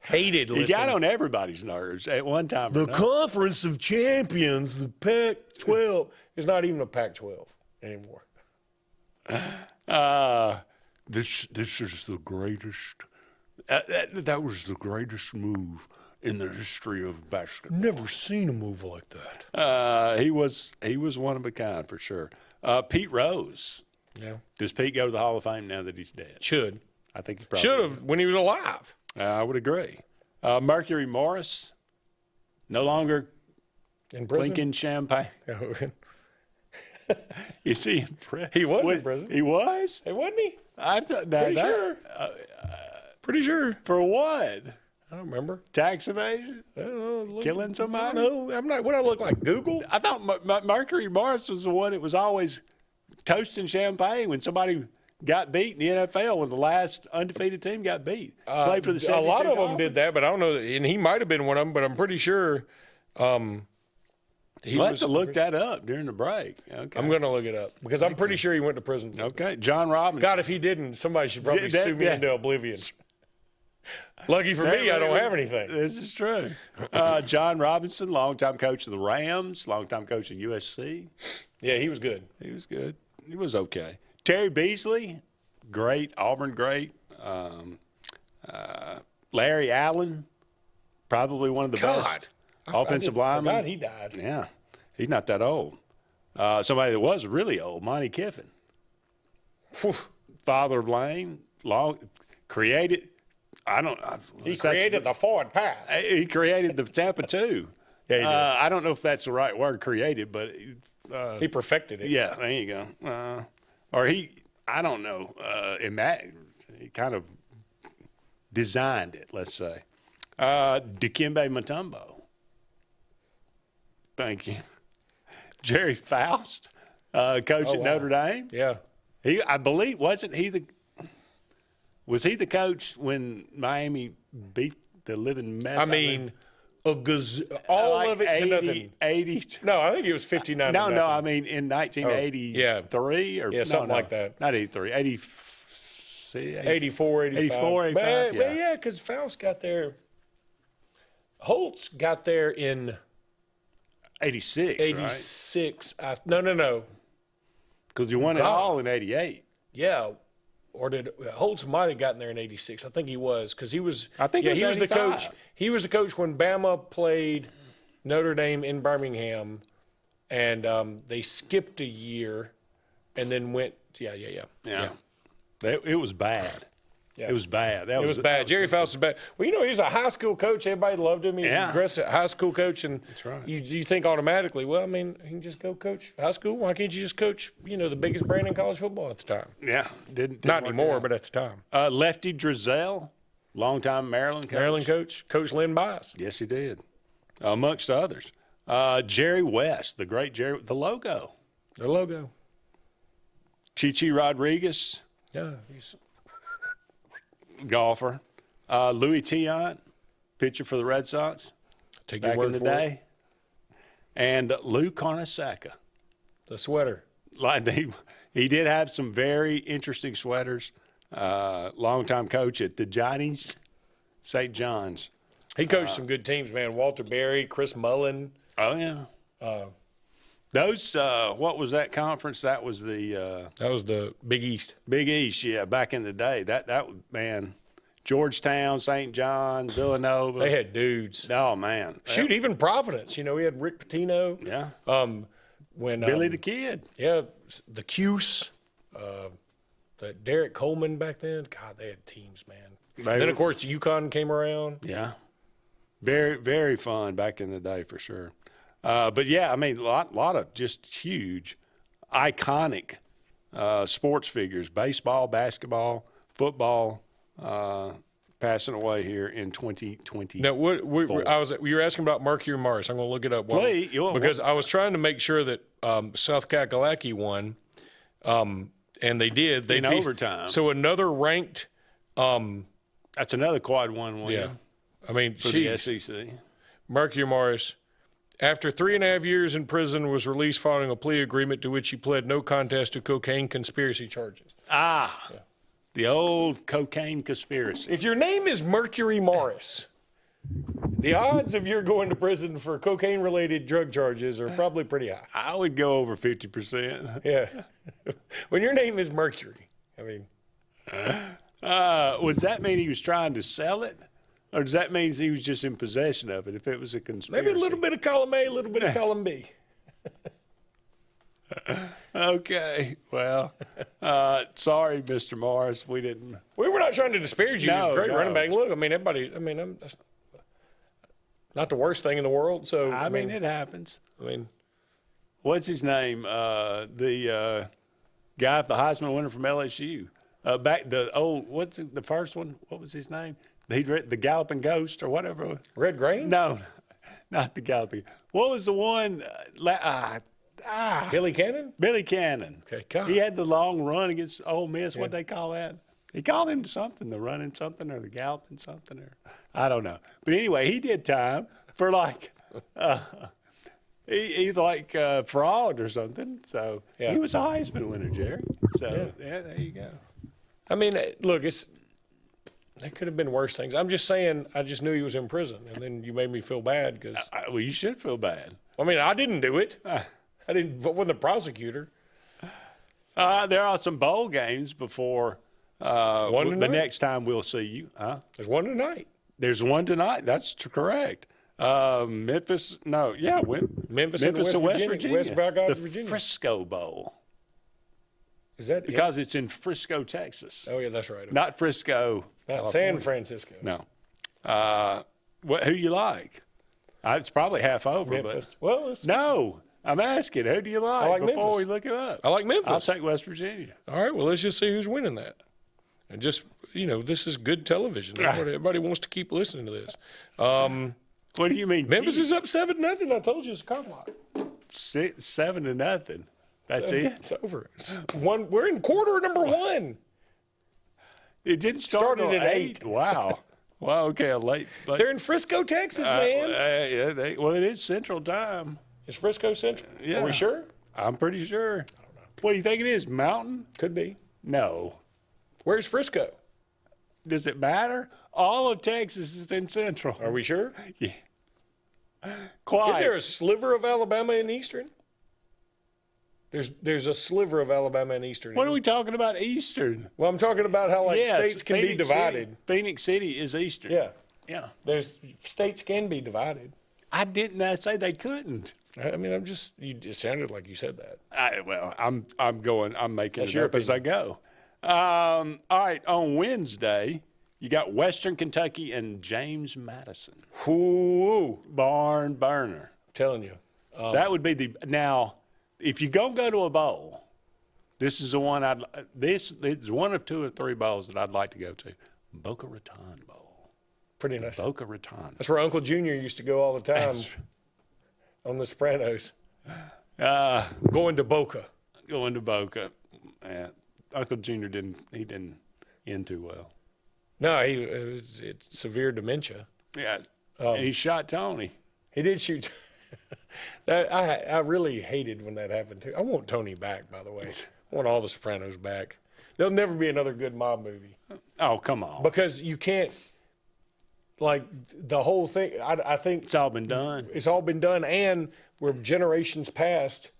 [SPEAKER 4] Hated listening.
[SPEAKER 3] He got on everybody's nerves at one time.
[SPEAKER 4] The Conference of Champions, the Pac-12. It's not even a Pac-12 anymore.
[SPEAKER 3] This is the greatest. That was the greatest move in the history of basketball.
[SPEAKER 4] Never seen a move like that.
[SPEAKER 3] He was one of a kind for sure. Pete Rose.
[SPEAKER 4] Yeah.
[SPEAKER 3] Does Pete go to the Hall of Fame now that he's dead?
[SPEAKER 4] Should.
[SPEAKER 3] I think he probably
[SPEAKER 4] should have when he was alive.
[SPEAKER 3] I would agree. Mercury Morris, no longer
[SPEAKER 4] in prison?
[SPEAKER 3] clinking champagne. Is he in prison?
[SPEAKER 4] He was in prison.
[SPEAKER 3] He was?
[SPEAKER 4] Hey, wasn't he?
[SPEAKER 3] I thought
[SPEAKER 4] Pretty sure. Pretty sure.
[SPEAKER 3] For what?
[SPEAKER 4] I don't remember.
[SPEAKER 3] Tax evasion? Killing somebody?
[SPEAKER 4] No, I'm not. What I look like? Google?
[SPEAKER 3] I thought Mercury Morris was the one that was always toasting champagne when somebody got beat in the NFL when the last undefeated team got beat. Played for the 72
[SPEAKER 4] a lot of them
[SPEAKER 3] Dolphins.
[SPEAKER 4] did that, but I don't know. And he might have been one of them, but I'm pretty sure.
[SPEAKER 3] We'll have to look that up during the break. Okay.
[SPEAKER 4] I'm going to look it up because I'm pretty sure he went to prison.
[SPEAKER 3] Okay. John Robinson.
[SPEAKER 4] God, if he didn't, somebody should probably sue me into oblivion. Lucky for me, I don't have anything.
[SPEAKER 3] This is true. John Robinson, longtime coach of the Rams, longtime coach of USC.
[SPEAKER 4] Yeah, he was good.
[SPEAKER 3] He was good. He was okay. Terry Beasley, great, Auburn great. Larry Allen, probably one of the best offensive linemen.
[SPEAKER 4] I forgot he died.
[SPEAKER 3] Yeah, he's not that old. Somebody that was really old, Monty Kiffin. Father of Lane, created.
[SPEAKER 4] He created the forward pass.
[SPEAKER 3] He created the Tampa 2.
[SPEAKER 4] Yeah, he did.
[SPEAKER 3] I don't know if that's the right word, created, but
[SPEAKER 4] he perfected it.
[SPEAKER 3] Yeah, there you go. I don't know. He kind of designed it, let's say. Dikembe Mutombo. Thank you. Jerry Faust, coach at Notre Dame.
[SPEAKER 4] Yeah.
[SPEAKER 3] I believe, was he the coach when Miami beat the living mess?
[SPEAKER 4] I mean, all of it to nothing.
[SPEAKER 3] 80.
[SPEAKER 4] No, I think it was 59.
[SPEAKER 3] No, I mean in 1983 or
[SPEAKER 4] something like that.
[SPEAKER 3] Not 83,
[SPEAKER 4] 84, 85.
[SPEAKER 3] 84, 85.
[SPEAKER 4] But yeah, because Faust got there. Holtz got there in
[SPEAKER 3] 86.
[SPEAKER 4] 86. Right? No.
[SPEAKER 3] Because you won it all in 88.
[SPEAKER 4] Yeah. Or did Holtz might have gotten there in 86? I think he was because he was.
[SPEAKER 3] I think
[SPEAKER 4] he was the coach. He was the coach when Bama played Notre Dame in Birmingham, and they skipped a year, and then went. Yeah.
[SPEAKER 3] It was bad.
[SPEAKER 4] Yeah.
[SPEAKER 3] It was bad.
[SPEAKER 4] It was bad. Jerry Faust was bad. Well, he was a high school coach. Everybody loved him. He's an aggressive high school coach, and
[SPEAKER 3] that's right.
[SPEAKER 4] You think automatically, well, I mean, he can just go coach high school. Why can't you just coach, the biggest brand in college football at the time?
[SPEAKER 3] Yeah, didn't
[SPEAKER 4] not anymore, but at the time.
[SPEAKER 3] Lefty Drizel, longtime Maryland coach.
[SPEAKER 4] Maryland coach, Coach Lynn Bias.
[SPEAKER 3] Yes, he did, amongst others. Jerry West, the great Jerry, the logo. Chi Rodriguez.
[SPEAKER 4] Yeah,
[SPEAKER 3] golfer. Louis Tiant, pitcher for the Red Sox.
[SPEAKER 4] Take
[SPEAKER 3] back
[SPEAKER 4] your word
[SPEAKER 3] in the
[SPEAKER 4] for
[SPEAKER 3] day. and Lou Carnesecca.
[SPEAKER 4] The sweater.
[SPEAKER 3] Like he did have some very interesting sweaters. Longtime coach at the Johnny's, St. John's.
[SPEAKER 4] He coached some good teams, man. Walter Berry, Chris Mullen.
[SPEAKER 3] Oh yeah. Those what was that conference? That was
[SPEAKER 4] the Big East.
[SPEAKER 3] Big East, yeah, back in the day. That man, Georgetown, St. John, Villanova.
[SPEAKER 4] They had dudes.
[SPEAKER 3] Oh man.
[SPEAKER 4] Shoot, even Providence. You know, we had Rick Pitino.
[SPEAKER 3] Yeah.
[SPEAKER 4] When
[SPEAKER 3] Billy the Kid.
[SPEAKER 4] Yeah, the Cuse. That Derek Coleman back then. God, they had teams, man. Then of course UConn came around.
[SPEAKER 3] Yeah. Very, very fun back in the day for sure. But yeah, I mean, a lot of just huge, iconic sports figures: baseball, basketball, football, passing away here in 2020.
[SPEAKER 4] Now, you were asking about Mercury Morris. I'm going to look it up.
[SPEAKER 3] Please,
[SPEAKER 4] because I was trying to make sure that South Kakalaki won, and they did. They
[SPEAKER 3] in
[SPEAKER 4] beat,
[SPEAKER 3] overtime.
[SPEAKER 4] So another ranked.
[SPEAKER 3] That's another quad one win.
[SPEAKER 4] Yeah, I mean,
[SPEAKER 3] for the SEC.
[SPEAKER 4] Mercury Morris. After 3.5 years in prison, was released following a plea agreement to which he pled no contest to cocaine conspiracy charges.
[SPEAKER 3] The old cocaine conspiracy.
[SPEAKER 4] If your name is Mercury Morris, the odds of your going to prison for cocaine-related drug charges are probably pretty high.
[SPEAKER 3] I would go over 50%.
[SPEAKER 4] Yeah. When your name is Mercury, I mean.
[SPEAKER 3] Does that mean he was trying to sell it? Or does that mean he was just in possession of it if it was a conspiracy?
[SPEAKER 4] Maybe a little bit of column A, a little bit of column B.
[SPEAKER 3] Okay. Well, sorry, Mr. Morris. We
[SPEAKER 4] were not trying to disparage you.
[SPEAKER 3] No,
[SPEAKER 4] He was a great
[SPEAKER 3] no.
[SPEAKER 4] running back. Look, I mean, that's not the worst thing in the world. So
[SPEAKER 3] I mean, it happens.
[SPEAKER 4] I mean,
[SPEAKER 3] what's his name? The guy, the Heisman winner from LSU. What's the first one? What was his name? The Galloping Ghost or whatever.
[SPEAKER 4] Red Grange?
[SPEAKER 3] No, not the Galloping. What was the one?
[SPEAKER 4] Billy Cannon?
[SPEAKER 3] Billy Cannon.
[SPEAKER 4] Okay, God.
[SPEAKER 3] He had the long run against Ole Miss. What they call that? He called him something, the running something or the galloping something, or I don't know. But anyway, he did time for fraud or something. So he was a Heisman winner, Jerry. So yeah, there you go.
[SPEAKER 4] I mean, look, that could have been worse things. I'm just saying, I just knew he was in prison, and then you made me feel bad because.
[SPEAKER 3] Well, you should feel bad.
[SPEAKER 4] I mean, I didn't do it. I wasn't the prosecutor.
[SPEAKER 3] There are some bowl games before the next time we'll see you.
[SPEAKER 4] There's one tonight.
[SPEAKER 3] There's one tonight. That's correct. Memphis and West Virginia.
[SPEAKER 4] West Virginia.
[SPEAKER 3] The Frisco Bowl.
[SPEAKER 4] Is that
[SPEAKER 3] because it's in Frisco, Texas?
[SPEAKER 4] Oh yeah, that's right. Okay.
[SPEAKER 3] Not Frisco,
[SPEAKER 4] not San Francisco.
[SPEAKER 3] No. Who you like? It's probably half over.
[SPEAKER 4] Memphis.
[SPEAKER 3] No, I'm asking. Who do you like?
[SPEAKER 4] I like
[SPEAKER 3] before
[SPEAKER 4] Memphis.
[SPEAKER 3] we look it up?
[SPEAKER 4] I like Memphis.
[SPEAKER 3] I'll take West Virginia.
[SPEAKER 4] All right. Well, let's just see who's winning that. And just this is good television. Everybody wants to keep listening to this.
[SPEAKER 3] What do you mean?
[SPEAKER 4] Memphis is up 7-0. I told you it's a cock lock.
[SPEAKER 3] 7-0. That's it.
[SPEAKER 4] It's over. We're in quarter number one.
[SPEAKER 3] It didn't start
[SPEAKER 4] Started at 8.
[SPEAKER 3] Wow. Wow. Okay. Late.
[SPEAKER 4] They're in Frisco, Texas, man.
[SPEAKER 3] It is Central Time.
[SPEAKER 4] Is Frisco Central?
[SPEAKER 3] Yeah.
[SPEAKER 4] Are we sure?
[SPEAKER 3] I'm pretty sure. I don't know. What do you think it is? Mountain?
[SPEAKER 4] Could be.
[SPEAKER 3] No.
[SPEAKER 4] Where's Frisco?
[SPEAKER 3] Does it matter? All of Texas is in Central.
[SPEAKER 4] Are we sure?
[SPEAKER 3] Yeah. Quiet.
[SPEAKER 4] Is there a sliver of Alabama in Eastern? There's a sliver of Alabama in Eastern.
[SPEAKER 3] What are we talking about Eastern?
[SPEAKER 4] Well, I'm talking about how states can be divided.
[SPEAKER 3] Phoenix City is Eastern.
[SPEAKER 4] Yeah.
[SPEAKER 3] Yeah.
[SPEAKER 4] There's states can be divided.
[SPEAKER 3] I didn't say they couldn't.
[SPEAKER 4] I mean, it sounded like you said that.
[SPEAKER 3] I'm making it up as I go. All right, on Wednesday, you got Western Kentucky and James Madison.
[SPEAKER 4] Ooh,
[SPEAKER 3] barn burner.
[SPEAKER 4] I'm telling you.
[SPEAKER 3] That would be now, if you're going to go to a bowl, this is the one this is one of 2 or 3 bowls that I'd like to go to. Boca Raton Bowl.
[SPEAKER 4] Pretty nice.
[SPEAKER 3] Boca Raton.
[SPEAKER 4] That's where Uncle Junior used to go all the time on The Sopranos. Going to Boca.
[SPEAKER 3] Going to Boca. Yeah. Uncle Junior didn't end too well.
[SPEAKER 4] No, it's severe dementia.
[SPEAKER 3] Yeah. And he shot Tony.
[SPEAKER 4] He did shoot. I really hated when that happened too. I want Tony back, by the way. I want all the Sopranos back. There'll never be another good mob movie.
[SPEAKER 3] Oh, come on.
[SPEAKER 4] Because you can't, like, the whole thing, I think.
[SPEAKER 3] It's all been done.
[SPEAKER 4] It's all been done, and we're generations past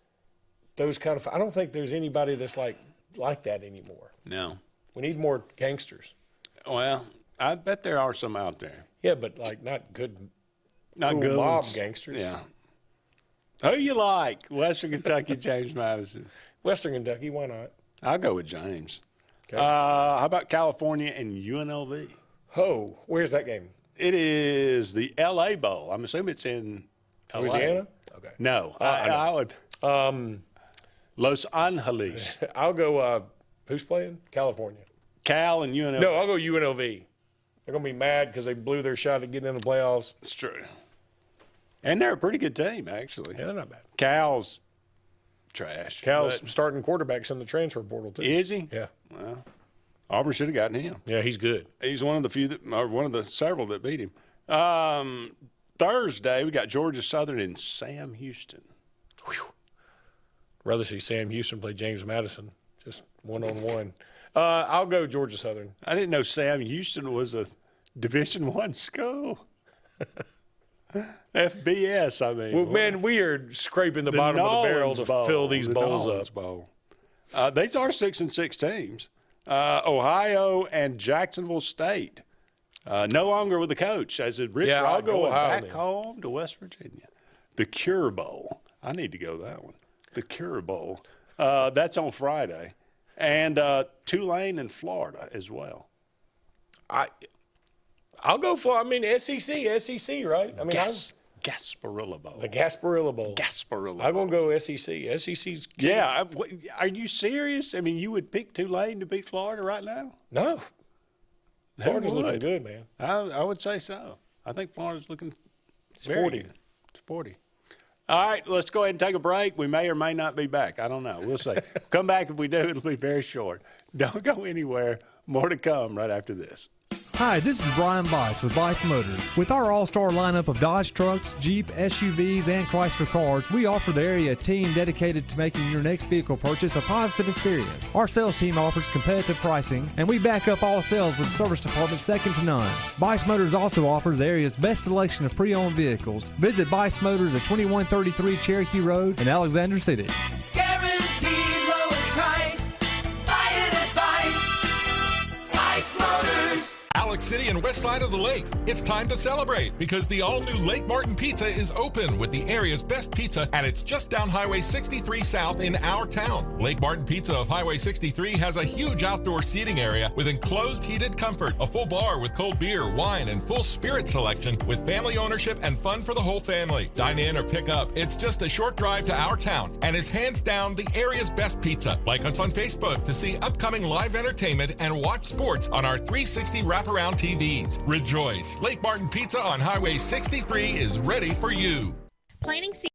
[SPEAKER 4] those kind of, I don't think there's anybody that's like that anymore.
[SPEAKER 3] No.
[SPEAKER 4] We need more gangsters.
[SPEAKER 3] Well, I bet there are some out there.
[SPEAKER 4] Yeah, but like not good,
[SPEAKER 3] Not
[SPEAKER 4] cool
[SPEAKER 3] good
[SPEAKER 4] mob
[SPEAKER 3] ones.
[SPEAKER 4] gangsters.
[SPEAKER 3] Yeah. Who you like? Western Kentucky, James Madison.
[SPEAKER 4] Western Kentucky, why not?
[SPEAKER 3] I'll go with James.
[SPEAKER 4] Okay.
[SPEAKER 3] How about California and UNLV?
[SPEAKER 4] Oh, where's that game?
[SPEAKER 3] It is the L.A. Bowl. I'm assuming it's in
[SPEAKER 4] Louisiana? Okay.
[SPEAKER 3] No, I would. Los Angeles.
[SPEAKER 4] I'll go, who's playing? California.
[SPEAKER 3] Cal and UNLV.
[SPEAKER 4] No, I'll go UNLV. They're going to be mad because they blew their shot at getting in the playoffs.
[SPEAKER 3] It's true. And they're a pretty good team, actually.
[SPEAKER 4] Yeah, they're not bad.
[SPEAKER 3] Cal's trash.
[SPEAKER 4] Cal's
[SPEAKER 3] but
[SPEAKER 4] starting quarterbacks in the transfer portal, too.
[SPEAKER 3] Is he?
[SPEAKER 4] Yeah.
[SPEAKER 3] Well, Auburn should have gotten him.
[SPEAKER 4] Yeah, he's good.
[SPEAKER 3] He's one of the few or one of the several that beat him. Thursday, we got Georgia Southern and Sam Houston.
[SPEAKER 4] Whew. Rather see Sam Houston play James Madison, just one-on-one. I'll go Georgia Southern.
[SPEAKER 3] I didn't know Sam Houston was a Division I school. FBS, I mean.
[SPEAKER 4] Well, man, we are scraping the bottom of the barrel to fill these bowls up.
[SPEAKER 3] Bowl. These are 6-6 teams. Ohio and Jacksonville State. No longer with the coach, as it Rich
[SPEAKER 4] I'll
[SPEAKER 3] Rod
[SPEAKER 4] go
[SPEAKER 3] going
[SPEAKER 4] Ohio
[SPEAKER 3] back
[SPEAKER 4] then.
[SPEAKER 3] home to West Virginia. The Cure Bowl. I need to go that one. The Cure Bowl. That's on Friday. And Tulane and Florida as well.
[SPEAKER 4] I'll go for, SEC, right? I mean,
[SPEAKER 3] Gasparilla Bowl.
[SPEAKER 4] The Gasparilla Bowl.
[SPEAKER 3] Gasparilla
[SPEAKER 4] I'm going to go SEC. SEC's good.
[SPEAKER 3] Yeah. Are you serious? I mean, you would pick Tulane to beat Florida right now?
[SPEAKER 4] No. Florida's
[SPEAKER 3] Who would?
[SPEAKER 4] looking good, man.
[SPEAKER 3] I would say so. I think Florida's looking
[SPEAKER 4] Sporty.
[SPEAKER 3] Sporty. All right, let's go ahead and take a break. We may or may not be back. I don't know. We'll see. Come back. If we do, it'll be very short. Don't go anywhere. More to come right after this.
[SPEAKER 15] Hi, this is Brian Bice with Bice Motors. With our all-star lineup of Dodge trucks, Jeep, SUVs, and Chrysler cars, we offer the area team dedicated to making your next vehicle purchase a positive experience. Our sales team offers competitive pricing, and we back up all sales with service department second to none. Bice Motors also offers the area's best selection of pre-owned vehicles. Visit Bice Motors at 2133 Cherokee Road in Alexander City.
[SPEAKER 16] Guaranteed lowest price. Buy it at Bice Motors.
[SPEAKER 9] Alex City and west side of the lake. It's time to celebrate because the all-new Lake Martin Pizza is open with the area's best pizza, and it's just down Highway 63 South in our town. Lake Martin Pizza of Highway 63 has a huge outdoor seating area with enclosed heated comfort, a full bar with cold beer, wine, and full spirit selection with family ownership and fun for the whole family. Dine in or pick up. It's just a short drive to our town and is hands down the area's best pizza. Like us on Facebook to see upcoming live entertainment and watch sports on our 360 wraparound TVs. Rejoice! Lake Martin Pizza on Highway 63 is ready for you.
[SPEAKER 19] Planting season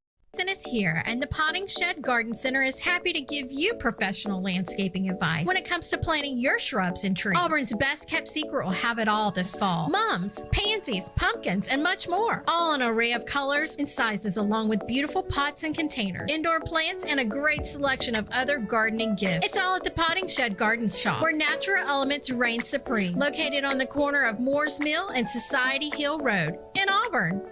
[SPEAKER 19] is here, and the Potting Shed Garden Center is happy to give you professional landscaping advice when it comes to planting your shrubs and trees. Auburn's best kept secret will have it all this fall. Mums, pansies, pumpkins, and much more. All in an array of colors and sizes, along with beautiful pots and containers, indoor plants, and a great selection of other gardening gifts. It's all at the Potting Shed Garden Shop, where natural elements reign supreme. Located on the corner of Moore's Mill and Society Hill Road in Auburn.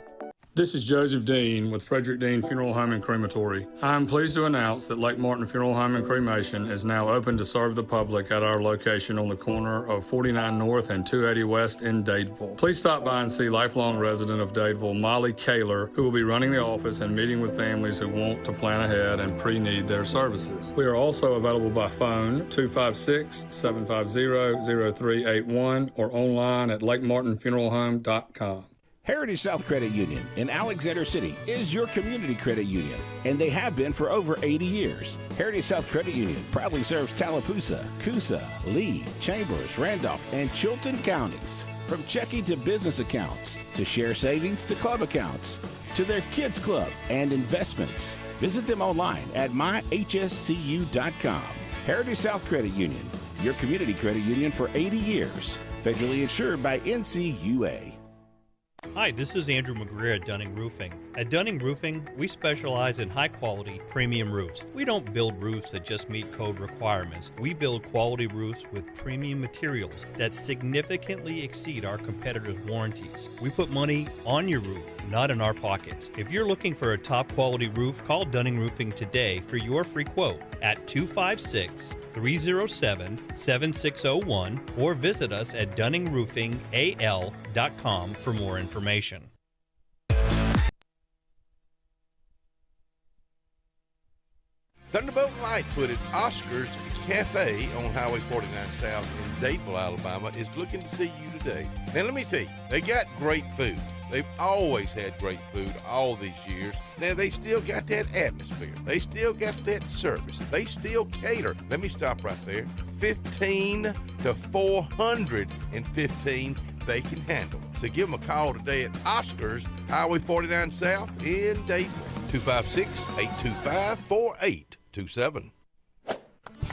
[SPEAKER 20] This is Joseph Dean with Frederick Dean Funeral Home and Crematory. I am pleased to announce that Lake Martin Funeral Home and Cremation is now open to serve the public at our location on the corner of 49 North and 280 West in Dadeville. Please stop by and see lifelong resident of Dadeville, Molly Kaler, who will be running the office and meeting with families who want to plan ahead and pre-need their services. We are also available by phone 256-750-0381 or online at lakemartinfuneralhome.com.
[SPEAKER 10] Heritage South Credit Union in Alexander City is your community credit union, and they have been for over 80 years. Heritage South Credit Union proudly serves Tallapoosa, Coosa, Lee, Chambers, Randolph, and Chilton counties. From checking to business accounts, to share savings to club accounts, to their kids club and investments. Visit them online at myhscu.com. Heritage South Credit Union, your community credit union for 80 years. Federally insured by NCUA.
[SPEAKER 2] Hi, this is Andrew McGreer at Dunning Roofing. At Dunning Roofing, we specialize in high-quality, premium roofs. We don't build roofs that just meet code requirements. We build quality roofs with premium materials that significantly exceed our competitors' warranties. We put money on your roof, not in our pockets. If you're looking for a top-quality roof, call Dunning Roofing today for your free quote at 256-307-7601 or visit us at DunningRoofingAL.com for more information.
[SPEAKER 5] Thunderbolt Lightfoot at Oscar's Cafe on Highway 49 South in Dadeville, Alabama is looking to see you today. Now let me tell you, they got great food. They've always had great food all these years. Now they still got that atmosphere. They still got that service. They still cater. Let me stop right there. 15 to 415 they can handle. So give them a call today at Oscar's, Highway 49 South in Dadeville. 256-825-4827.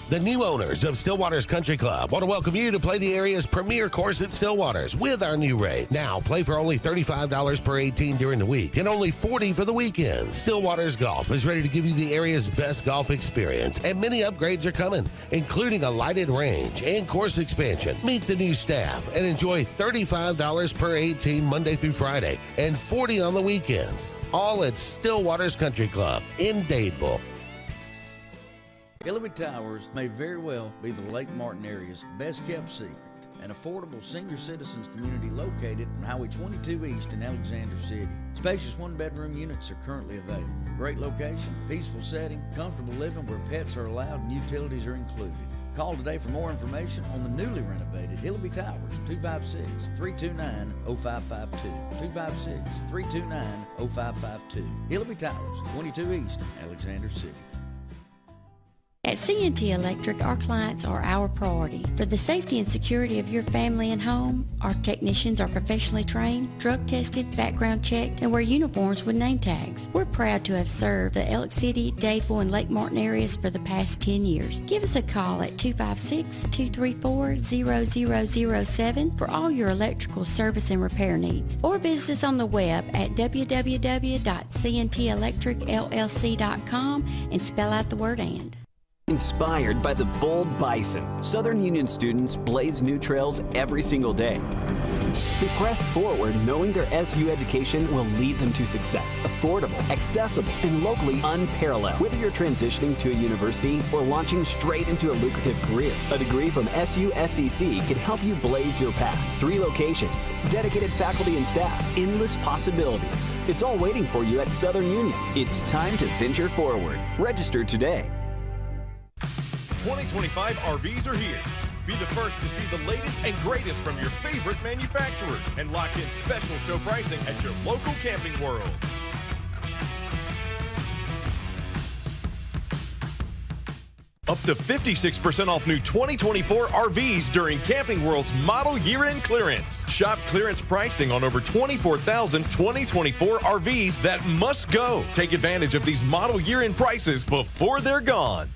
[SPEAKER 1] The new owners of Stillwater's Country Club want to welcome you to play the area's premier course at Stillwater's with our new rate. Now, play for only $35 per 18 during the week and only $40 for the weekend. Stillwater's Golf is ready to give you the area's best golf experience, and many upgrades are coming, including a lighted range and course expansion. Meet the new staff and enjoy $35 per 18 Monday through Friday and $40 on the weekends. All at Stillwater's Country Club in Dadeville.
[SPEAKER 17] Hillary Towers may very well be the Lake Martin area's best kept secret. An affordable senior citizens community located on Highway 22 East in Alexander City. Spacious one-bedroom units are currently available. Great location, peaceful setting, comfortable living where pets are allowed and utilities are included. Call today for more information on the newly renovated Hillary Towers, 256-329-0552. 256-329-0552. Hillary Towers, 22 East, Alexander City.
[SPEAKER 21] At C&T Electric, our clients are our priority. For the safety and security of your family and home, our technicians are professionally trained, drug tested, background checked, and wear uniforms with name tags. We're proud to have served the Elk City, Dadeville, and Lake Martin areas for the past 10 years. Give us a call at 256-234-0007 for all your electrical service and repair needs, or visit us on the web at www.cntelectricllc.com and spell out the word "and."
[SPEAKER 13] Inspired by the bold bison, Southern Union students blaze new trails every single day. They press forward knowing their SU education will lead them to success. Affordable, accessible, and locally unparalleled. Whether you're transitioning to a university or launching straight into a lucrative career, a degree from SU SDC can help you blaze your path. 3 locations, dedicated faculty and staff, endless possibilities. It's all waiting for you at Southern Union. It's time to venture forward. Register today.
[SPEAKER 23] 2025 RVs are here. Be the first to see the latest and greatest from your favorite manufacturers and lock in special show pricing at your local Camping World. Up to 56% off new 2024 RVs during Camping World's Model Year-End Clearance. Shop clearance pricing on over 24,000 2024 RVs that must go. Take advantage of these Model Year-End prices before they're gone.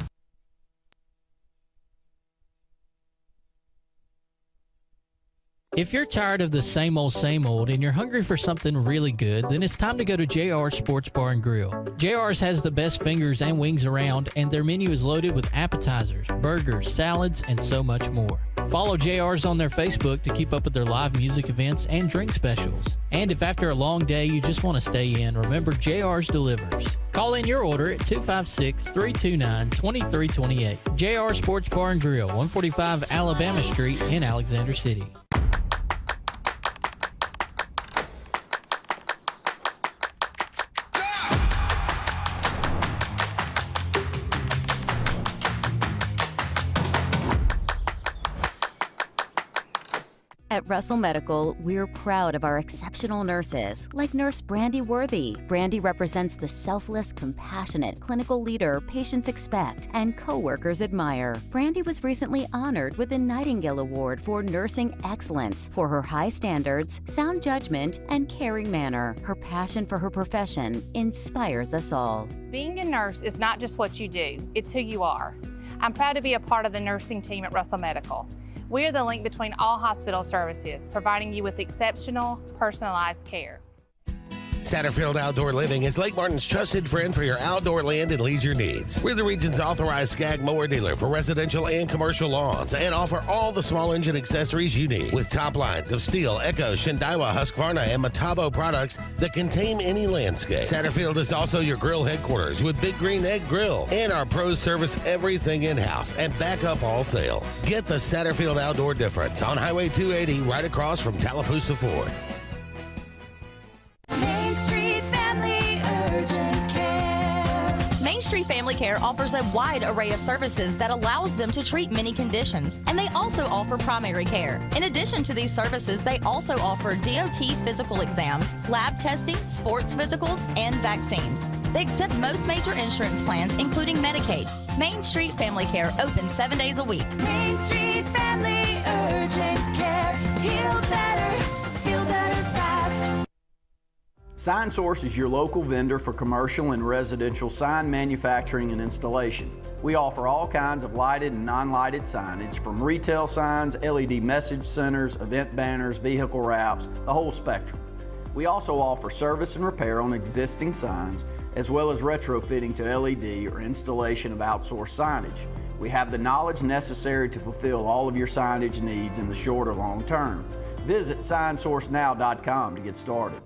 [SPEAKER 22] If you're tired of the same old and you're hungry for something really good, then it's time to go to JR's Sports Bar and Grill. JR's has the best fingers and wings around, and their menu is loaded with appetizers, burgers, salads, and so much more. Follow JR's on their Facebook to keep up with their live music events and drink specials. And if after a long day you just want to stay in, remember JR's delivers. Call in your order at 256-329-2328. JR Sports Bar and Grill, 145 Alabama Street in Alexander City.
[SPEAKER 25] At Russell Medical, we're proud of our exceptional nurses, like Nurse Brandy Worthy. Brandy represents the selfless, compassionate clinical leader patients expect and coworkers admire. Brandy was recently honored with the Nightingale Award for Nursing Excellence for her high standards, sound judgment, and caring manner. Her passion for her profession inspires us all.
[SPEAKER 26] Being a nurse is not just what you do, it's who you are. I'm proud to be a part of the nursing team at Russell Medical.
[SPEAKER 6] We are the link between all hospital services, providing you with exceptional, personalized care.
[SPEAKER 1] Satterfield Outdoor Living is Lake Martin's trusted friend for your outdoor land and leisure needs. We're the region's authorized Skag mower dealer for residential and commercial lawns and offer all the small engine accessories you need. With top lines of Steel, Echo, Shindaiwa, Husqvarna, and Metabo products that can tame any landscape. Satterfield is also your grill headquarters with Big Green Egg Grill. And our pros service everything in-house and back up all sales. Get the Satterfield Outdoor difference on Highway 280 right across from Tallapoosa Ford.
[SPEAKER 16] Main Street Family Urgent Care.
[SPEAKER 7] Main Street Family Care offers a wide array of services that allows them to treat many conditions, and they also offer primary care. In addition to these services, they also offer DOT physical exams, lab testing, sports physicals, and vaccines. They accept most major insurance plans, including Medicaid. Main Street Family Care opens 7 days a week.
[SPEAKER 16] Main Street Family Urgent Care. Heal better, feel better fast.
[SPEAKER 8] SignSource is your local vendor for commercial and residential sign manufacturing and installation. We offer all kinds of lighted and non-lighted signage, from retail signs, LED message centers, event banners, vehicle wraps, the whole spectrum. We also offer service and repair on existing signs, as well as retrofitting to LED or installation of outsourced signage. We have the knowledge necessary to fulfill all of your signage needs in the short or long term. Visit signsourcenow.com to get started.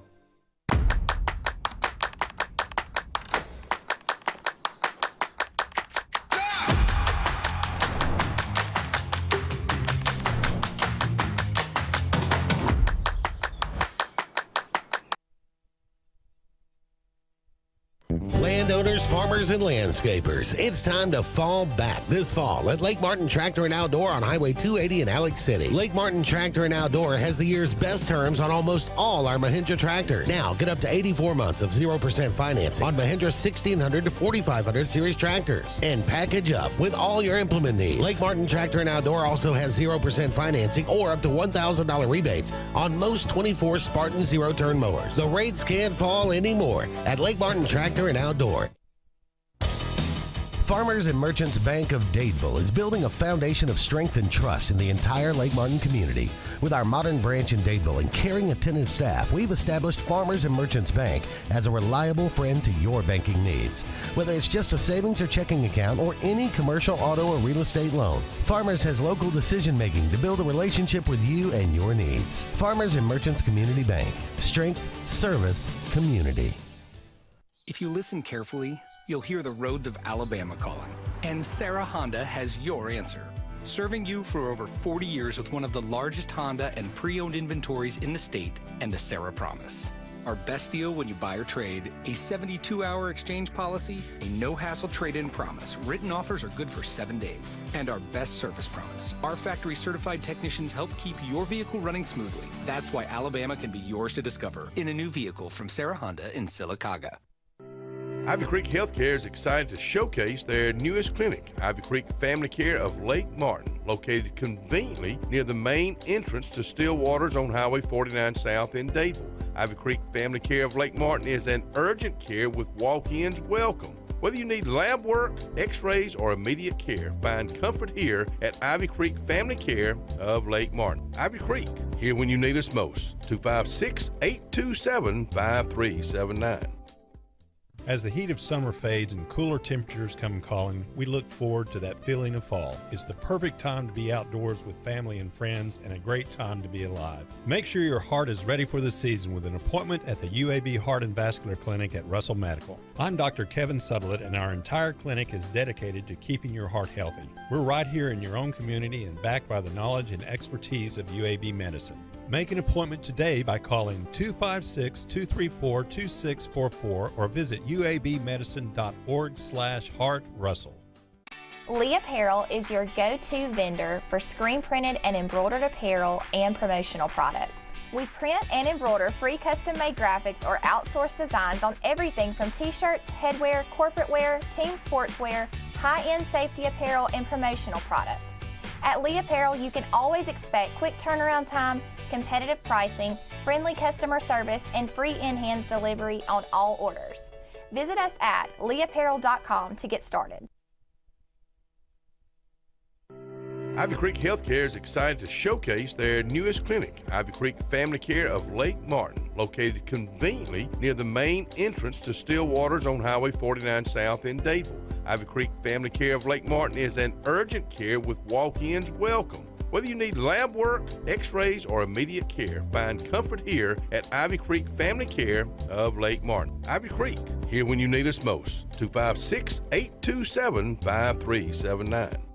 [SPEAKER 1] Landowners, farmers, and landscapers, it's time to fall back this fall at Lake Martin Tractor and Outdoor on Highway 280 in Alex City. Lake Martin Tractor and Outdoor has the year's best terms on almost all our Mahindra tractors. Now, get up to 84 months of 0% financing on Mahindra 1600 to 4500 series tractors. And package up with all your implement needs. Lake Martin Tractor and Outdoor also has 0% financing or up to $1,000 rebates on most 24 Spartan zero-turn mowers. The rates can't fall anymore at Lake Martin Tractor and Outdoor. Farmers and Merchants Bank of Dadeville is building a foundation of strength and trust in the entire Lake Martin community. With our modern branch in Dadeville and caring, attentive staff, we've established Farmers and Merchants Bank as a reliable friend to your banking needs. Whether it's just a savings or checking account or any commercial, auto, or real estate loan, Farmers has local decision making to build a relationship with you and your needs. Farmers and Merchants Community Bank. Strength, service, community.
[SPEAKER 18] If you listen carefully, you'll hear the roads of Alabama calling. And Sarah Honda has your answer. Serving you for over 40 years with one of the largest Honda and pre-owned inventories in the state, and the Sarah Promise. Our best deal when you buy or trade, a 72-hour exchange policy, a no-hassle trade-in promise. Written offers are good for 7 days. And our best service promise. Our factory-certified technicians help keep your vehicle running smoothly. That's why Alabama can be yours to discover in a new vehicle from Sarah Honda in Sylacauga.
[SPEAKER 5] Ivy Creek Healthcare is excited to showcase their newest clinic, Ivy Creek Family Care of Lake Martin, located conveniently near the main entrance to Stillwater's on Highway 49 South in Dadeville. Ivy Creek Family Care of Lake Martin is an urgent care with walk-ins welcome. Whether you need lab work, x-rays, or immediate care, find comfort here at Ivy Creek Family Care of Lake Martin. Ivy Creek, here when you need us most. 256-827-5379.
[SPEAKER 2] As the heat of summer fades and cooler temperatures come calling, we look forward to that feeling of fall. It's the perfect time to be outdoors with family and friends and a great time to be alive. Make sure your heart is ready for the season with an appointment at the UAB Heart and Vascular Clinic at Russell Medical. I'm Dr. Kevin Sutherland, and our entire clinic is dedicated to keeping your heart healthy. We're right here in your own community and backed by the knowledge and expertise of UAB Medicine. Make an appointment today by calling 256-234-2644 or visit uabmedicine.org/heartrussell.
[SPEAKER 14] Lee Apparel is your go-to vendor for screen printed and embroidered apparel and promotional products. We print and embroider free custom-made graphics or outsourced designs on everything from t-shirts, headwear, corporate wear, team sportswear, high-end safety apparel, and promotional products. At Lee Apparel, you can always expect quick turnaround time, competitive pricing, friendly customer service, and free in-hands delivery on all orders. Visit us at leeapparel.com to get started.
[SPEAKER 5] Ivy Creek Healthcare is excited to showcase their newest clinic, Ivy Creek Family Care of Lake Martin, located conveniently near the main entrance to Stillwater's on Highway 49 South in Dadeville. Ivy Creek Family Care of Lake Martin is an urgent care with walk-ins welcome. Whether you need lab work, x-rays, or immediate care, find comfort here at Ivy Creek Family Care of Lake Martin. Ivy Creek, here when you need us most. 256-827-5379.